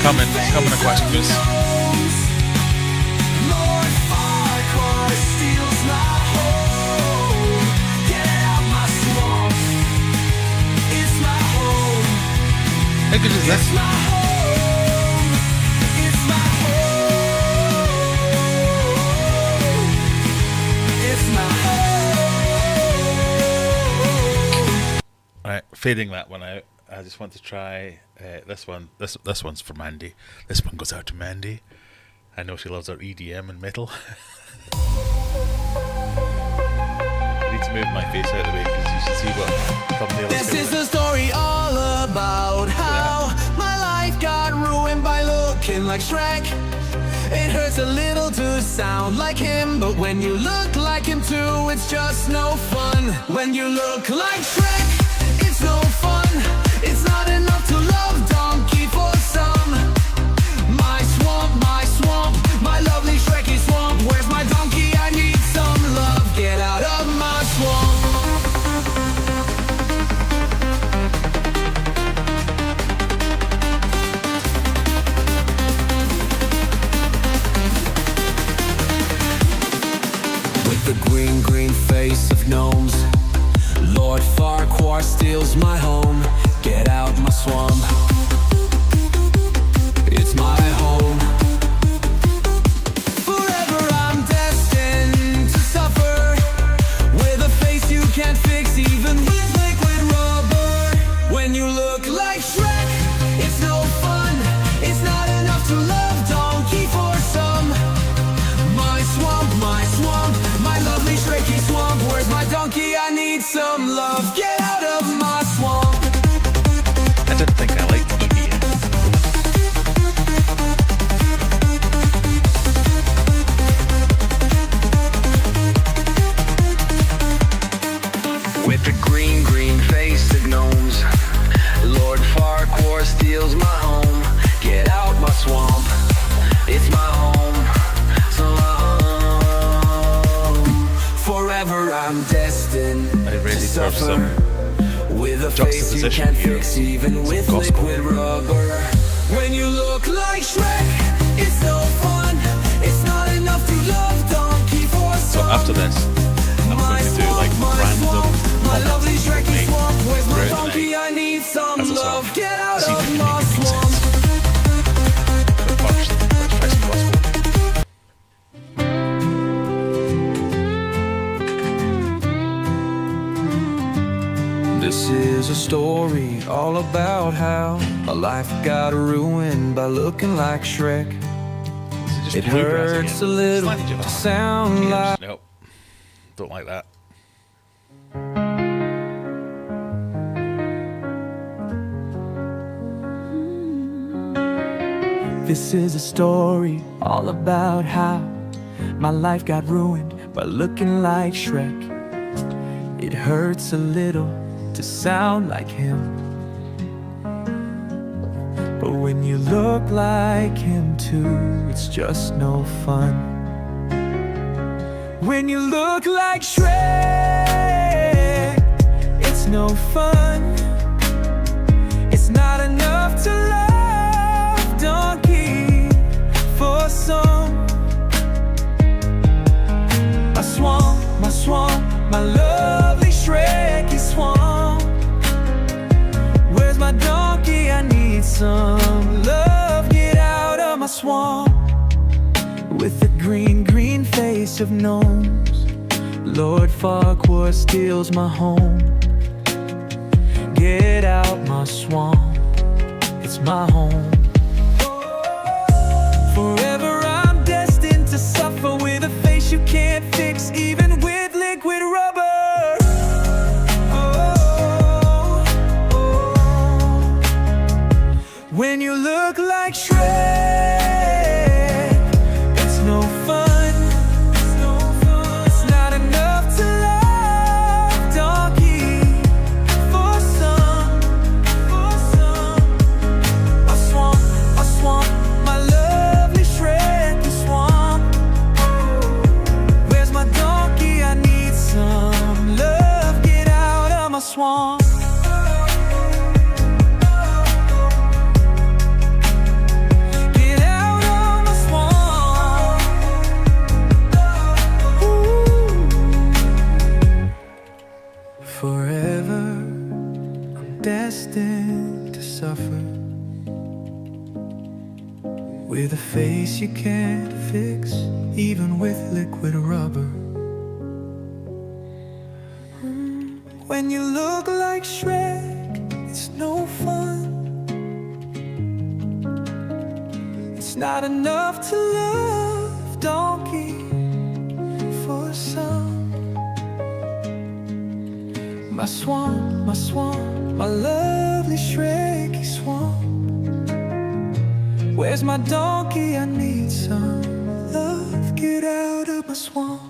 coming, aquatic goose. Lord Farquhar steals my home. Get out my swamp. It's my home. How good is this? It's my home. It's my home. It's my home. Alright, fading that one out. I just want to try this one. This one's for Mandy. This one goes out to Mandy. I know she loves her EDM and metal. I need to move my face out of the way because you should see what thumbnail This is the story all about how my life got ruined by looking like Shrek. It hurts a little to sound like him, but when you look like him too, it's just no fun. When you look like Shrek, it's no fun. It's not enough to love donkey for some. My swamp, my lovely Shreky swamp. Where's my donkey? I need some love. Get out of my swamp. With the green, green face of gnomes, Lord Farquhar steals my home. Get out my swamp. It's my home. Forever I'm destined to suffer with a face you can't fix, even with liquid rubber. When you look like Shrek, it's no fun. It's not enough to love donkey for some. My swamp, my lovely Shreky swamp. Where's my donkey? I need some love. Get out of my swamp. I didn't think I liked EDM. With the green, green face of gnomes, Lord Farquhar steals my home. Get out my swamp. It's my home. So forever I'm destined I ready to for suffer some with a face you juxtaposition can't here. fix, even with gospel. liquid rubber. When you look like Shrek, it's no fun. It's not enough to love donkey for So some. after this, I'm going to do like random my lovely comments Shreky make swamp. Where's my throughout the donkey? night I need some as a song. love. Get out See if of you can my make it make swamp. sense. But first, let's try some gospel. This is a story all about how my life got ruined by looking like Shrek. Is just It bluegrass hurts again? a little Slightly to jazz. sound like. Nope. Don't like that. This is a story all about how my life got ruined by looking like Shrek. It hurts a little to sound like him, but when you look like him too, it's just no fun. When you look like Shrek, it's no fun. It's not enough to love donkey for some. My swamp, my lovely Shreky swamp. Where's my donkey? I need some love. Get out of my swamp. With the green, green face of gnomes, Lord Farquhar steals my home. Get out my swamp. It's my home. Forever I'm destined to suffer with a face you can't fix, even with liquid rubber. Oh, when you look like Shrek, it's no fun. It's not enough to love donkey for some. A swamp, my lovely Shreky swamp. Where's my donkey? I need some love. Get out of my swamp. with a face you can't fix, even with liquid rubber. When you look like Shrek, it's no fun. It's not enough to love Donkey for some. My swamp, my lovely Shreky swamp. Where's my donkey? I need some love. Get out of my swamp.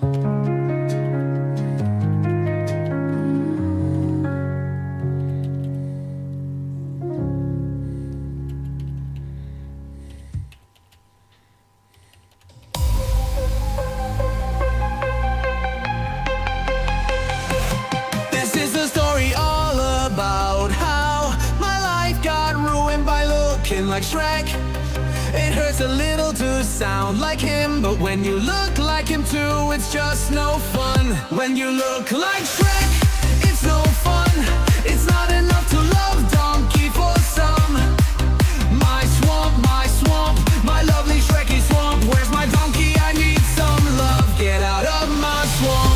This is a story all about how my life got ruined by looking like Shrek. It hurts a little to sound like him, but when you look like him too, it's just no fun. When you look like Shrek, it's no fun. It's not enough to love Donkey for some. My swamp, my lovely Shreky swamp. Where's my donkey? I need some love. Get out of my swamp.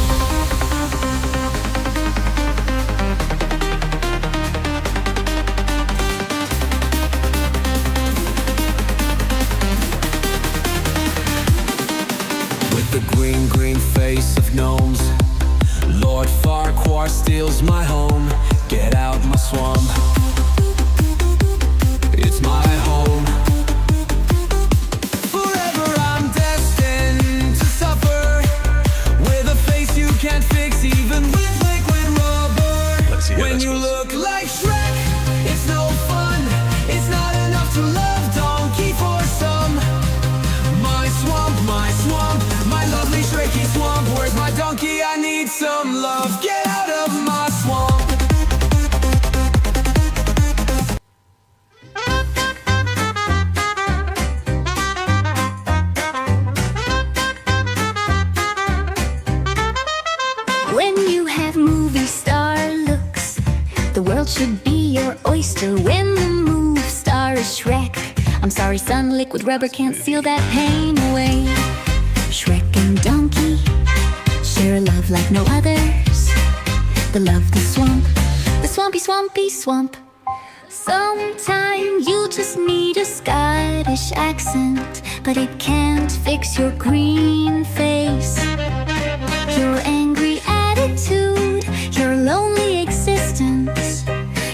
The green face of gnomes, Lord Farquhar steals my home. Get out my swamp, it's my home. Forever I'm destined to suffer, with a face you can't fix, even with liquid rubber. When you look like Shrek, it's no fun. It's not enough to love Donkey for some. My swamp, my lovely Shreky swamp. Where's my donkey? I need some love. Get out of my swamp. When you have movie star looks, the world should be your oyster. When the movie star is Shrek, I'm sorry son, liquid rubber can't seal that pain away. Shrek and Donkey share a love like no others. The love, the swamp, the swampy swamp. Sometimes you just need a Scottish accent, but it can't fix your green face, your angry attitude, your lonely existence.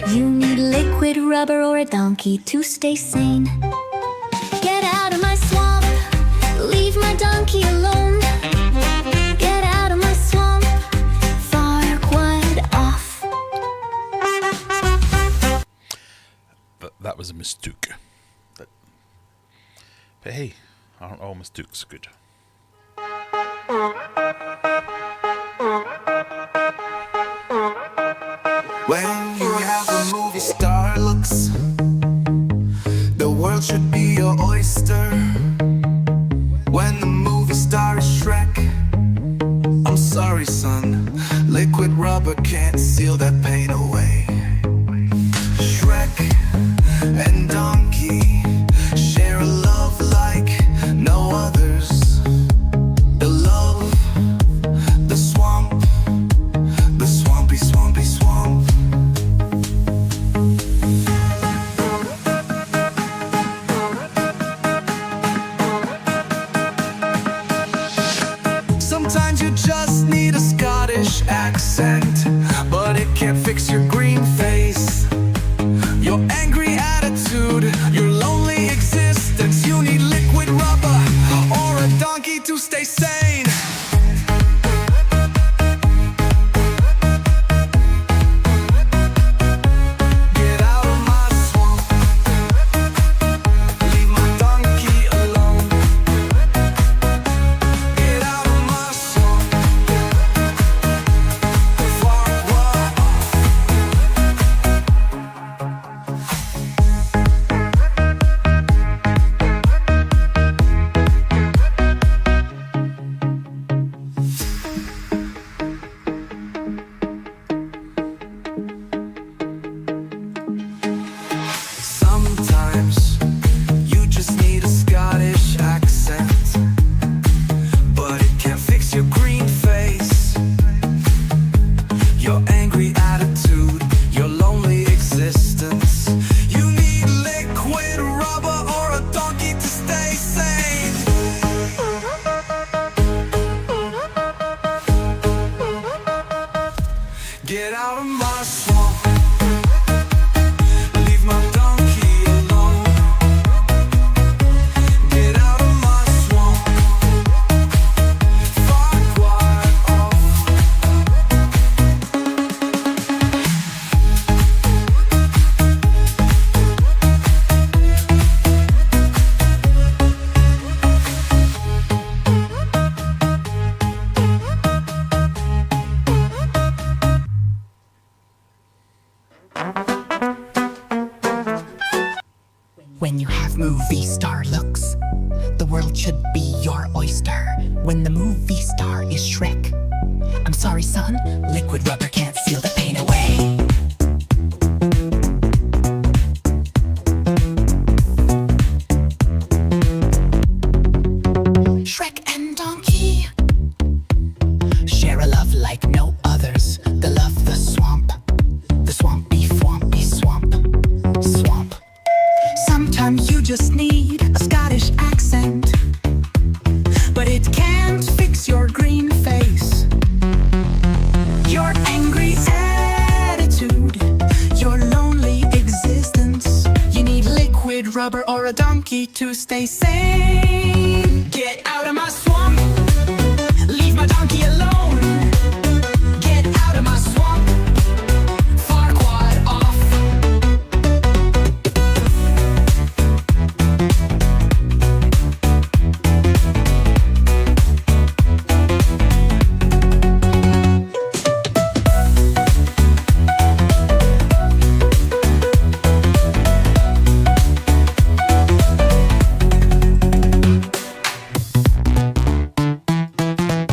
You need liquid rubber or a donkey to stay sane. Get out of my swamp, leave my donkey alone. Get out of my swamp, far quite off. That was a mistook. But hey, aren't all mistooks good? When you have a movie star looks, the world should be your oyster. When the movie star is Shrek, I'm sorry son, liquid rubber can't seal that pain away. Shrek and Donkey share a love like no others. The love, the swamp, the swampy swamp. Sometimes you just need a Scottish accent, but it can't fix your green face, your angry attitude, have movie star looks. The world should be your oyster. When the movie star is Shrek, I'm sorry, son, liquid rubber can't seal the pain away. Shrek and Donkey share a love like no others. They love the swamp, the swampy, swampy swamp, swamp. Sometimes you just need a Scottish accent, but it can't fix your green face, your angry attitude, your lonely existence. You need liquid rubber or a donkey to stay sane. Get out of my swamp, leave my donkey alone. Get out of my swamp, far quad off.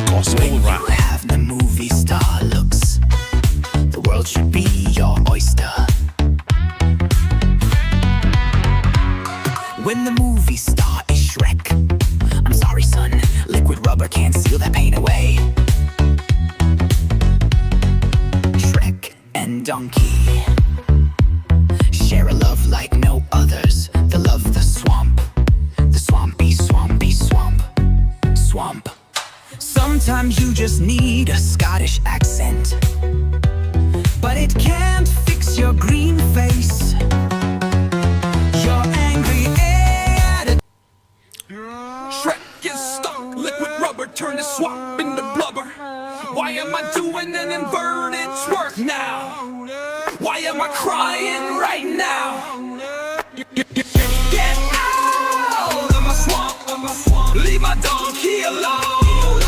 Gospel rap. You have the movie star looks. The world should be your oyster. When the movie star is Shrek, I'm sorry, son, liquid rubber can't seal that pain away. Shrek and Donkey share a love like no others. They love the swamp, the swampy, swampy swamp, swamp. Sometimes you just need a Scottish accent, but it can't fix your green face, your angry attitude. Shrek is stuck, liquid rubber turned the swamp into blubber. Why am I doing an inverted twerk now? Why am I crying right now? Get out of my swamp, leave my donkey alone.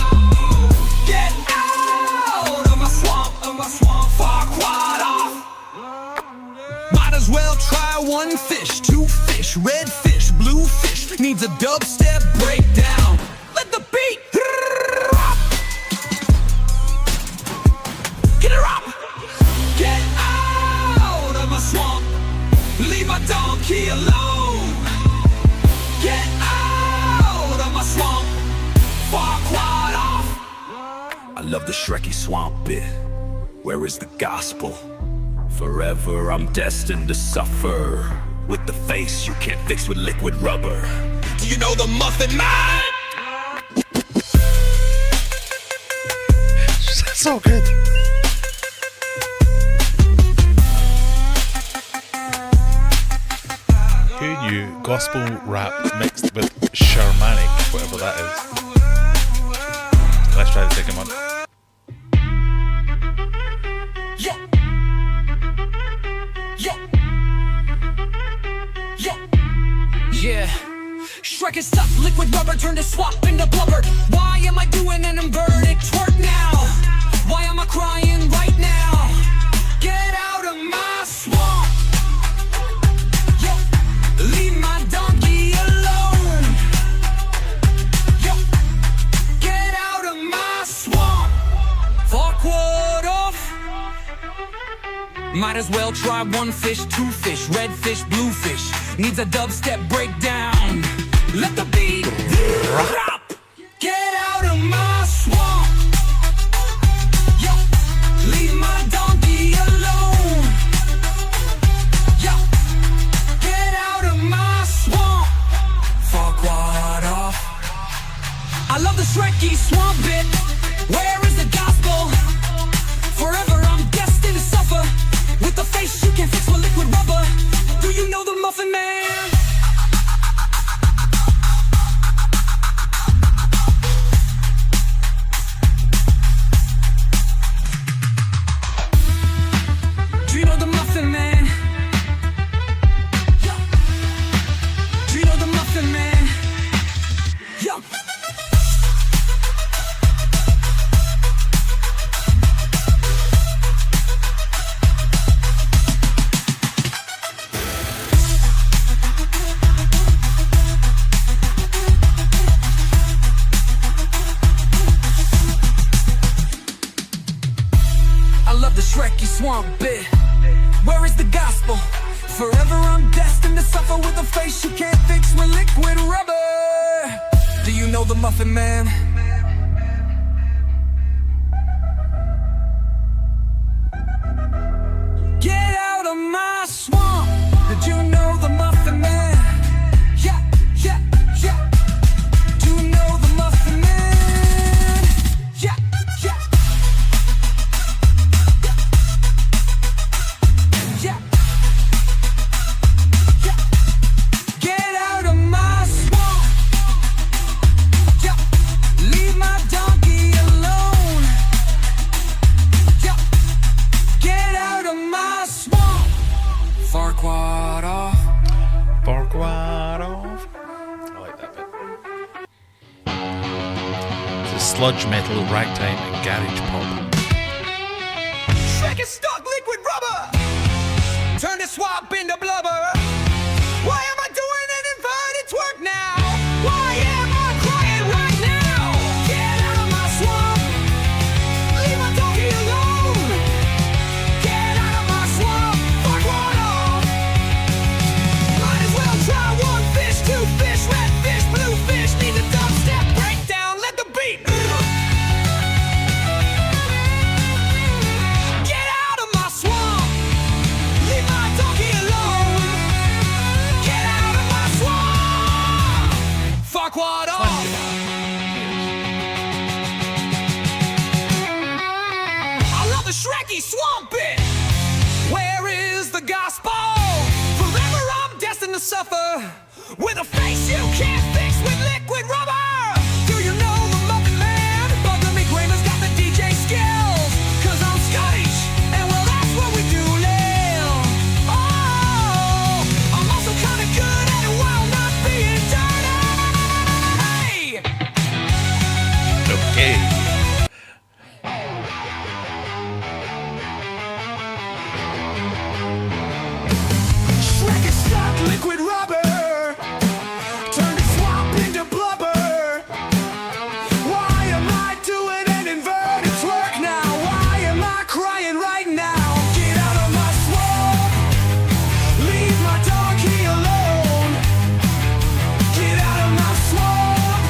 Get out of my swamp, far quad off. Might as well try one fish, two fish, red fish, blue fish. Needs a dubstep breakdown. Let the beat drop. Get it up. Get out of my swamp, leave my donkey alone. Get out of my swamp, far quad off. I love the Shreky swamp bit. Where is the gospel? Forever I'm destined to suffer with the face you can't fix with liquid rubber. Do you know the Muffin Man? So good. Who knew gospel rap mixed with shamanic, whatever that is? Let's try the second one. Yeah. Yeah. Yeah. Yeah. Shrek is stuck, liquid rubber turned to swamp into blubber. Why am I doing an inverted twerk now? Why am I crying right now? Get out of my swamp. Yo, leave my donkey alone. Yo, get out of my swamp. Forward off. Might as well try one fish, two fish, red fish, blue fish. Needs a dubstep breakdown. Let the beat drop. Get out of my swamp. Yo, leave my donkey alone. Yo, get out of my swamp. Forward off. I love the Shreky swamp bit. Where is the gospel? Forever I'm destined to suffer with the face you can't fix with liquid rubber. Do you know the Muffin Man? Do you know the Muffin Man? Do you know the Muffin Man? Yo. swamp bit. Where is the gospel? Forever I'm destined to suffer with a face you can't fix with liquid rubber. Do you know the Muffin Man? Get out of my swamp. Did you know the Muffin Man? Yeah, yeah, yeah. Do you know the Muffin Man? Yeah, yeah. Yeah. Yeah. Get out of my swamp. Yeah. Leave my donkey alone. Yeah. Get out of my swamp. Farquaad off. Farquaad off. I like that bit. It's a sludge metal ragtime and garage pop. Shrek is stuck liquid rubber. Turn the swamp into blubber. Why am I doing an inverted twerk now? Why am I crying right now? Get out of my swamp. Leave my donkey alone. Get out of my swamp. Fuck right off. Might as well try one fish, two fish, red fish, blue fish. Need a dubstep breakdown. Let the beat. Get out of my swamp. Leave my donkey alone. Get out of my swamp. Fuck what off. I love the Shrekky swamp bit. Where is the gospel? Forever I'm destined to suffer with a face you can't fix with liquid rubber. Do you know the Muffin Man? Bugger me, Kramer's got the DJ skills. Cause I'm Scottish, and well that's what we do now. Oh, I'm also kinda good at it while not being dirty. Okay. Shrek is stuck liquid rubber. Turn the swamp into blubber. Why am I doing an inverted twerk now? Why am I crying right now? Get out of my swamp. Leave my donkey alone. Get out of my swamp.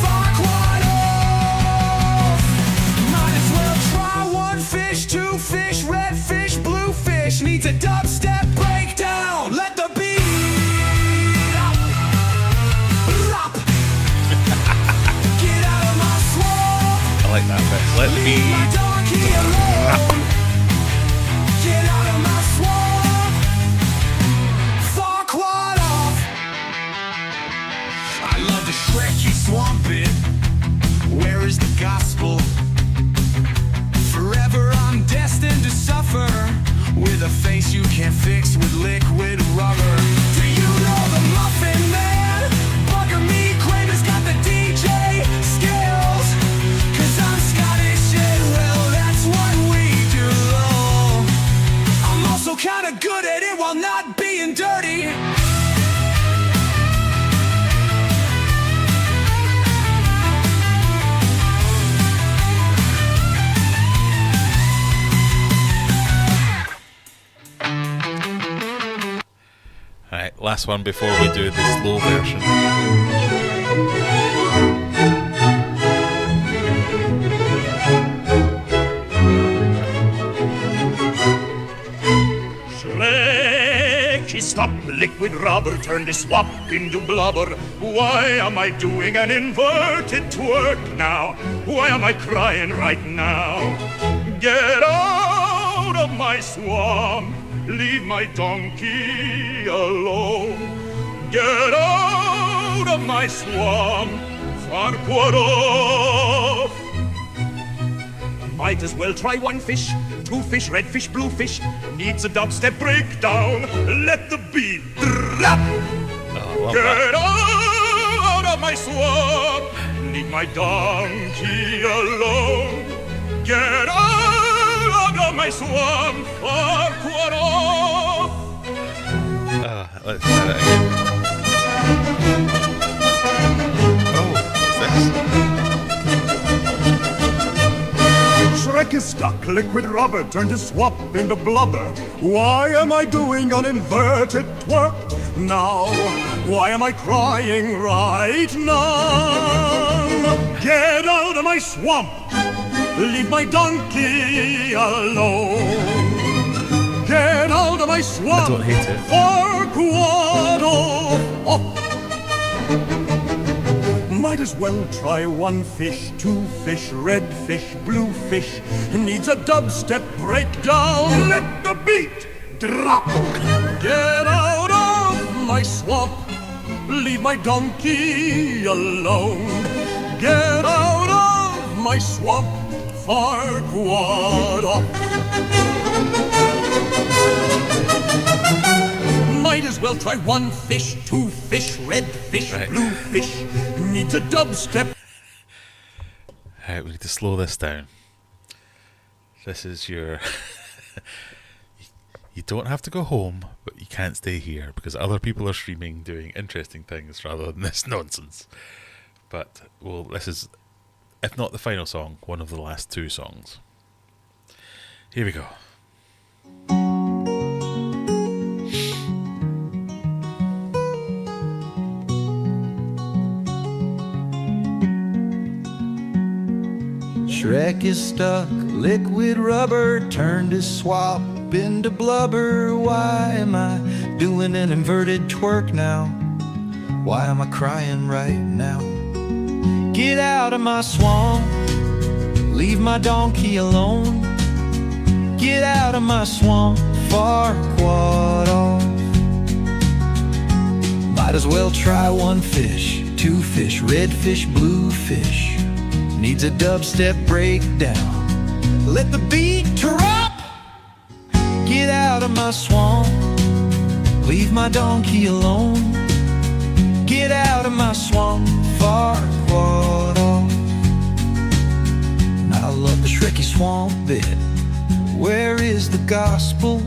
Fuck what off. Might as well try one fish, two fish, red fish, blue fish. Needs a dubstep breakdown. Let the beat up. Up. Get out of my swamp. I like that bit. Let Leave me. my donkey alone. Get out of my swamp. Fuck what off. I love the Shrekky swamp bit. Where is the gospel? Forever I'm destined to suffer with a face you can't fix with liquid rubber. Do you know the Muffin Man? Bugger me, Kramer's got the DJ skills. Cause I'm Scottish and well that's what we do. I'm also kinda good at it while not being dirty. Alright, last one before we do the slow version. Shrek, stop liquid rubber, turn the swamp into blubber. Why am I doing an inverted twerk now? Why am I crying right now? Get out of my swamp, leave my donkey alone. Get out of my swamp, Farquaad off. Might as well try one fish, two fish, red fish, blue fish. Needs a dubstep breakdown. Let the beat drop. Get out of my swamp. Leave my donkey alone. Get out of my swamp. Farquaad off. Let's try that again. Oh, what's this? Shrek is stuck. Liquid rubber turned to swap into blubber. Why am I doing an inverted twerk now? Why am I crying right now? Get out of my swamp. Leave my donkey alone. Get out of my swamp. I don't hate it. For quad off. Might as well try one fish, two fish, red fish, blue fish. Needs a dubstep breakdown. Let the beat drop. Get out of my swamp. Leave my donkey alone. Get out of my swamp. For quad off. Might as well try one fish, two fish, red fish, blue fish. Needs a dubstep. Alright, we need to slow this down. This is your... You don't have to go home, but you can't stay here because other people are streaming doing interesting things rather than this nonsense. But, well, this is, if not the final song, one of the last two songs. Here we go. Shrek is stuck, liquid rubber turned his swap into blubber. Why am I doing an inverted twerk now? Why am I crying right now? Get out of my swamp, leave my donkey alone. Get out of my swamp, far quad off. Might as well try one fish, two fish, red fish, blue fish. Needs a dubstep breakdown. Let the beat drop. Get out of my swamp. Leave my donkey alone. Get out of my swamp. Far quad off. I love the Shreky swamp bit. Where is the gospel?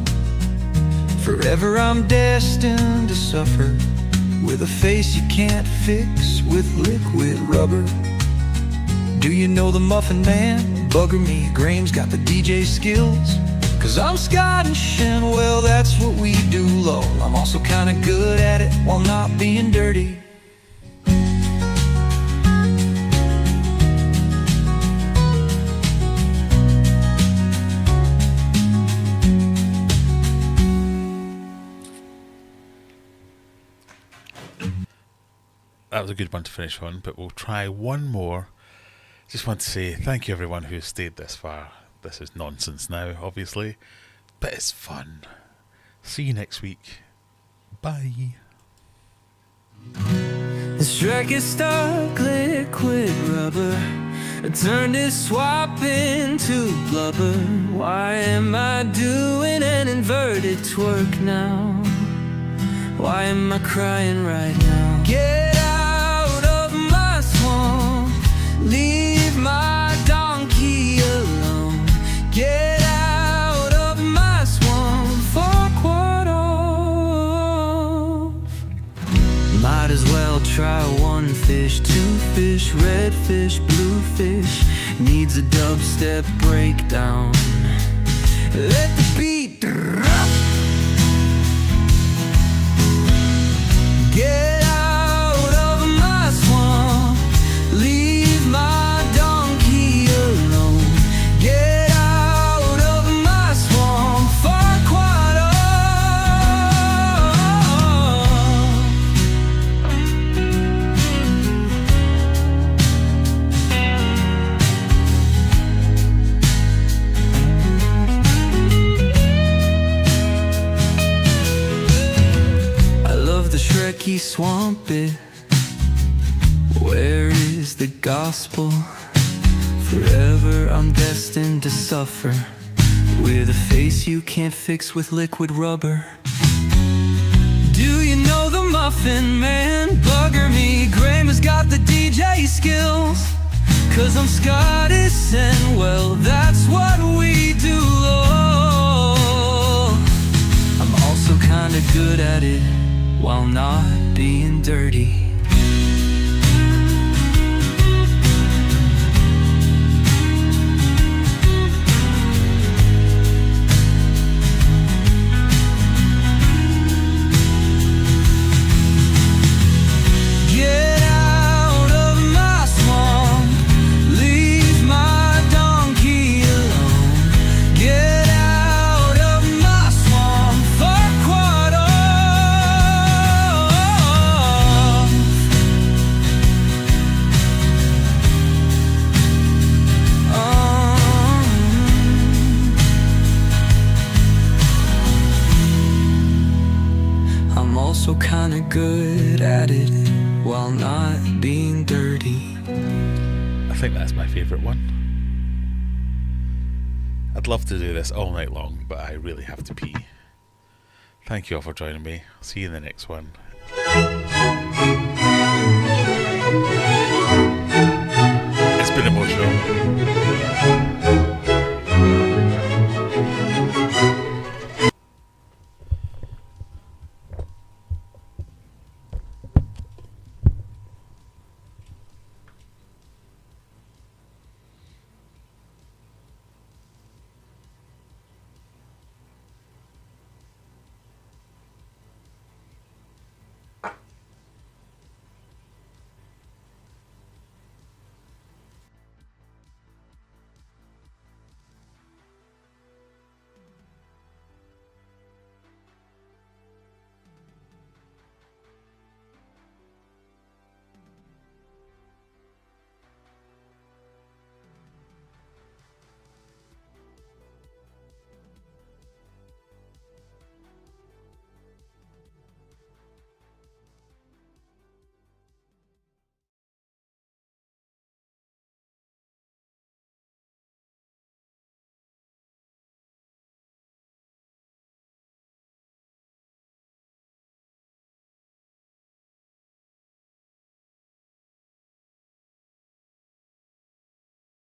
Forever I'm destined to suffer with a face you can't fix with liquid rubber. Do you know the Muffin Man? Bugger me, Graham's got the DJ skills. Cause I'm Scottish and well that's what we do low. I'm also kinda good at it while not being dirty. That was a good one to finish on, but we'll try one more. Just want to say thank you everyone who stayed this far. This is nonsense now, obviously, but it's fun. See you next week. Bye. The Shrek is stuck, liquid rubber turned his swap into blubber. Why am I doing an inverted twerk now? Why am I crying right now? Get out of my swamp, leave my donkey alone. Get out of my swamp, for quad off. Might as well try one fish, two fish, red fish, blue fish. Needs a dubstep breakdown. Let the beat drop. Get out of my swamp, leave my donkey alone. Get out of my swamp, far quad Shreky swamp bit. Where is the gospel? Forever I'm destined to suffer with a face you can't fix with liquid rubber. Do you know the Muffin Man? Bugger me, Graham has got the DJ skills. Cause I'm Scottish and well that's what we do. I'm also kinda good at it while not being dirty. good at it while not being dirty. I think that's my favourite one. I'd love to do this all night long, but I really have to pee. Thank you all for joining me. See you in the next one.